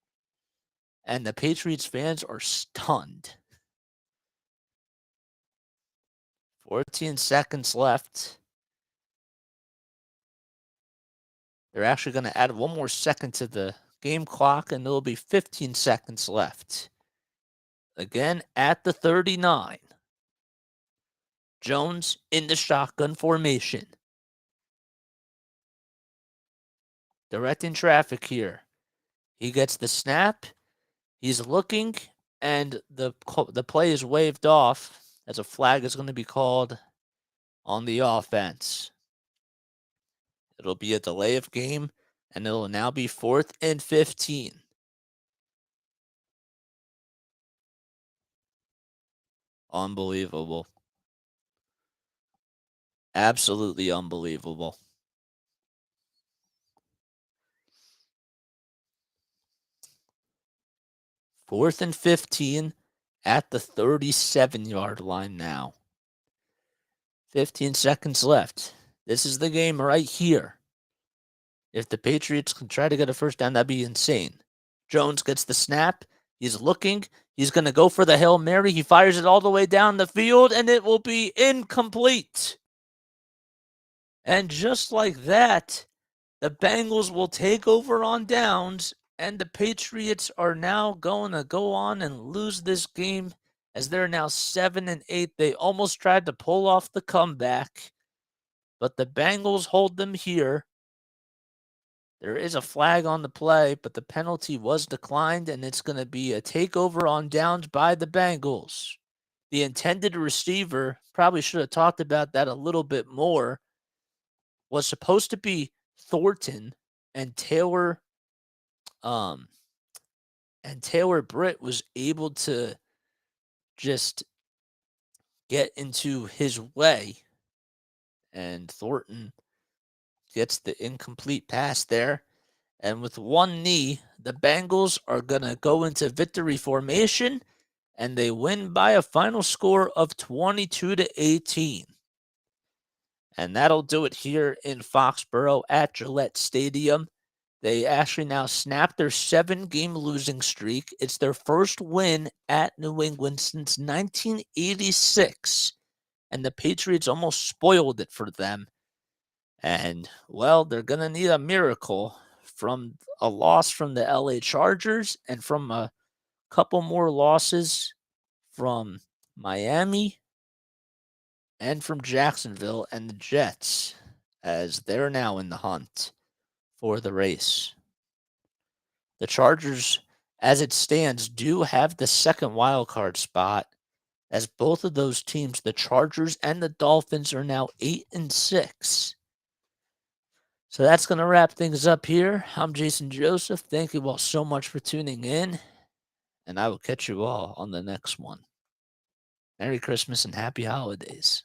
And the Patriots fans are stunned. 14 seconds left. They're actually going to add 1 more second to the game clock, and there will be 15 seconds left. Again, at the 39. Jones in the shotgun formation. Directing traffic here. He gets the snap. He's looking, and the play is waved off as a flag is going to be called on the offense. It'll be a delay of game, and it'll now be 4th and 15. Unbelievable. Absolutely unbelievable. 4th and 15 at the 37-yard line now. 15 seconds left. This is the game right here. If the Patriots can try to get a first down, that'd be insane. Jones gets the snap. He's looking. He's going to go for the Hail Mary. He fires it all the way down the field, and it will be incomplete. And just like that, the Bengals will take over on downs, and the Patriots are now going to go on and lose this game as they're now 7-8. They almost tried to pull off the comeback, but the Bengals hold them here. There is a flag on the play, but the penalty was declined, and it's going to be a takeover on downs by the Bengals. The intended receiver, probably should have talked about that a little bit more, was supposed to be Thornton, and Taylor um and Taylor Britt was able to just get into his way, and Thornton gets the incomplete pass there. And with one knee, the Bengals are going to go into victory formation, and they win by a final score of 22-18. And that'll do it here in Foxborough at Gillette Stadium. They actually now snap their 7-game losing streak. It's their first win at New England since 1986. And the Patriots almost spoiled it for them. And, well, they're going to need a miracle from a loss from the LA Chargers and from a couple more losses from Miami and from Jacksonville and the Jets, as they're now in the hunt for the race. The Chargers, as it stands, do have the second wild card spot, as both of those teams, the Chargers and the Dolphins, are now 8-6. So that's going to wrap things up here. I'm Jason Joseph. Thank you all so much for tuning in, and I will catch you all on the next one. Merry Christmas and happy holidays.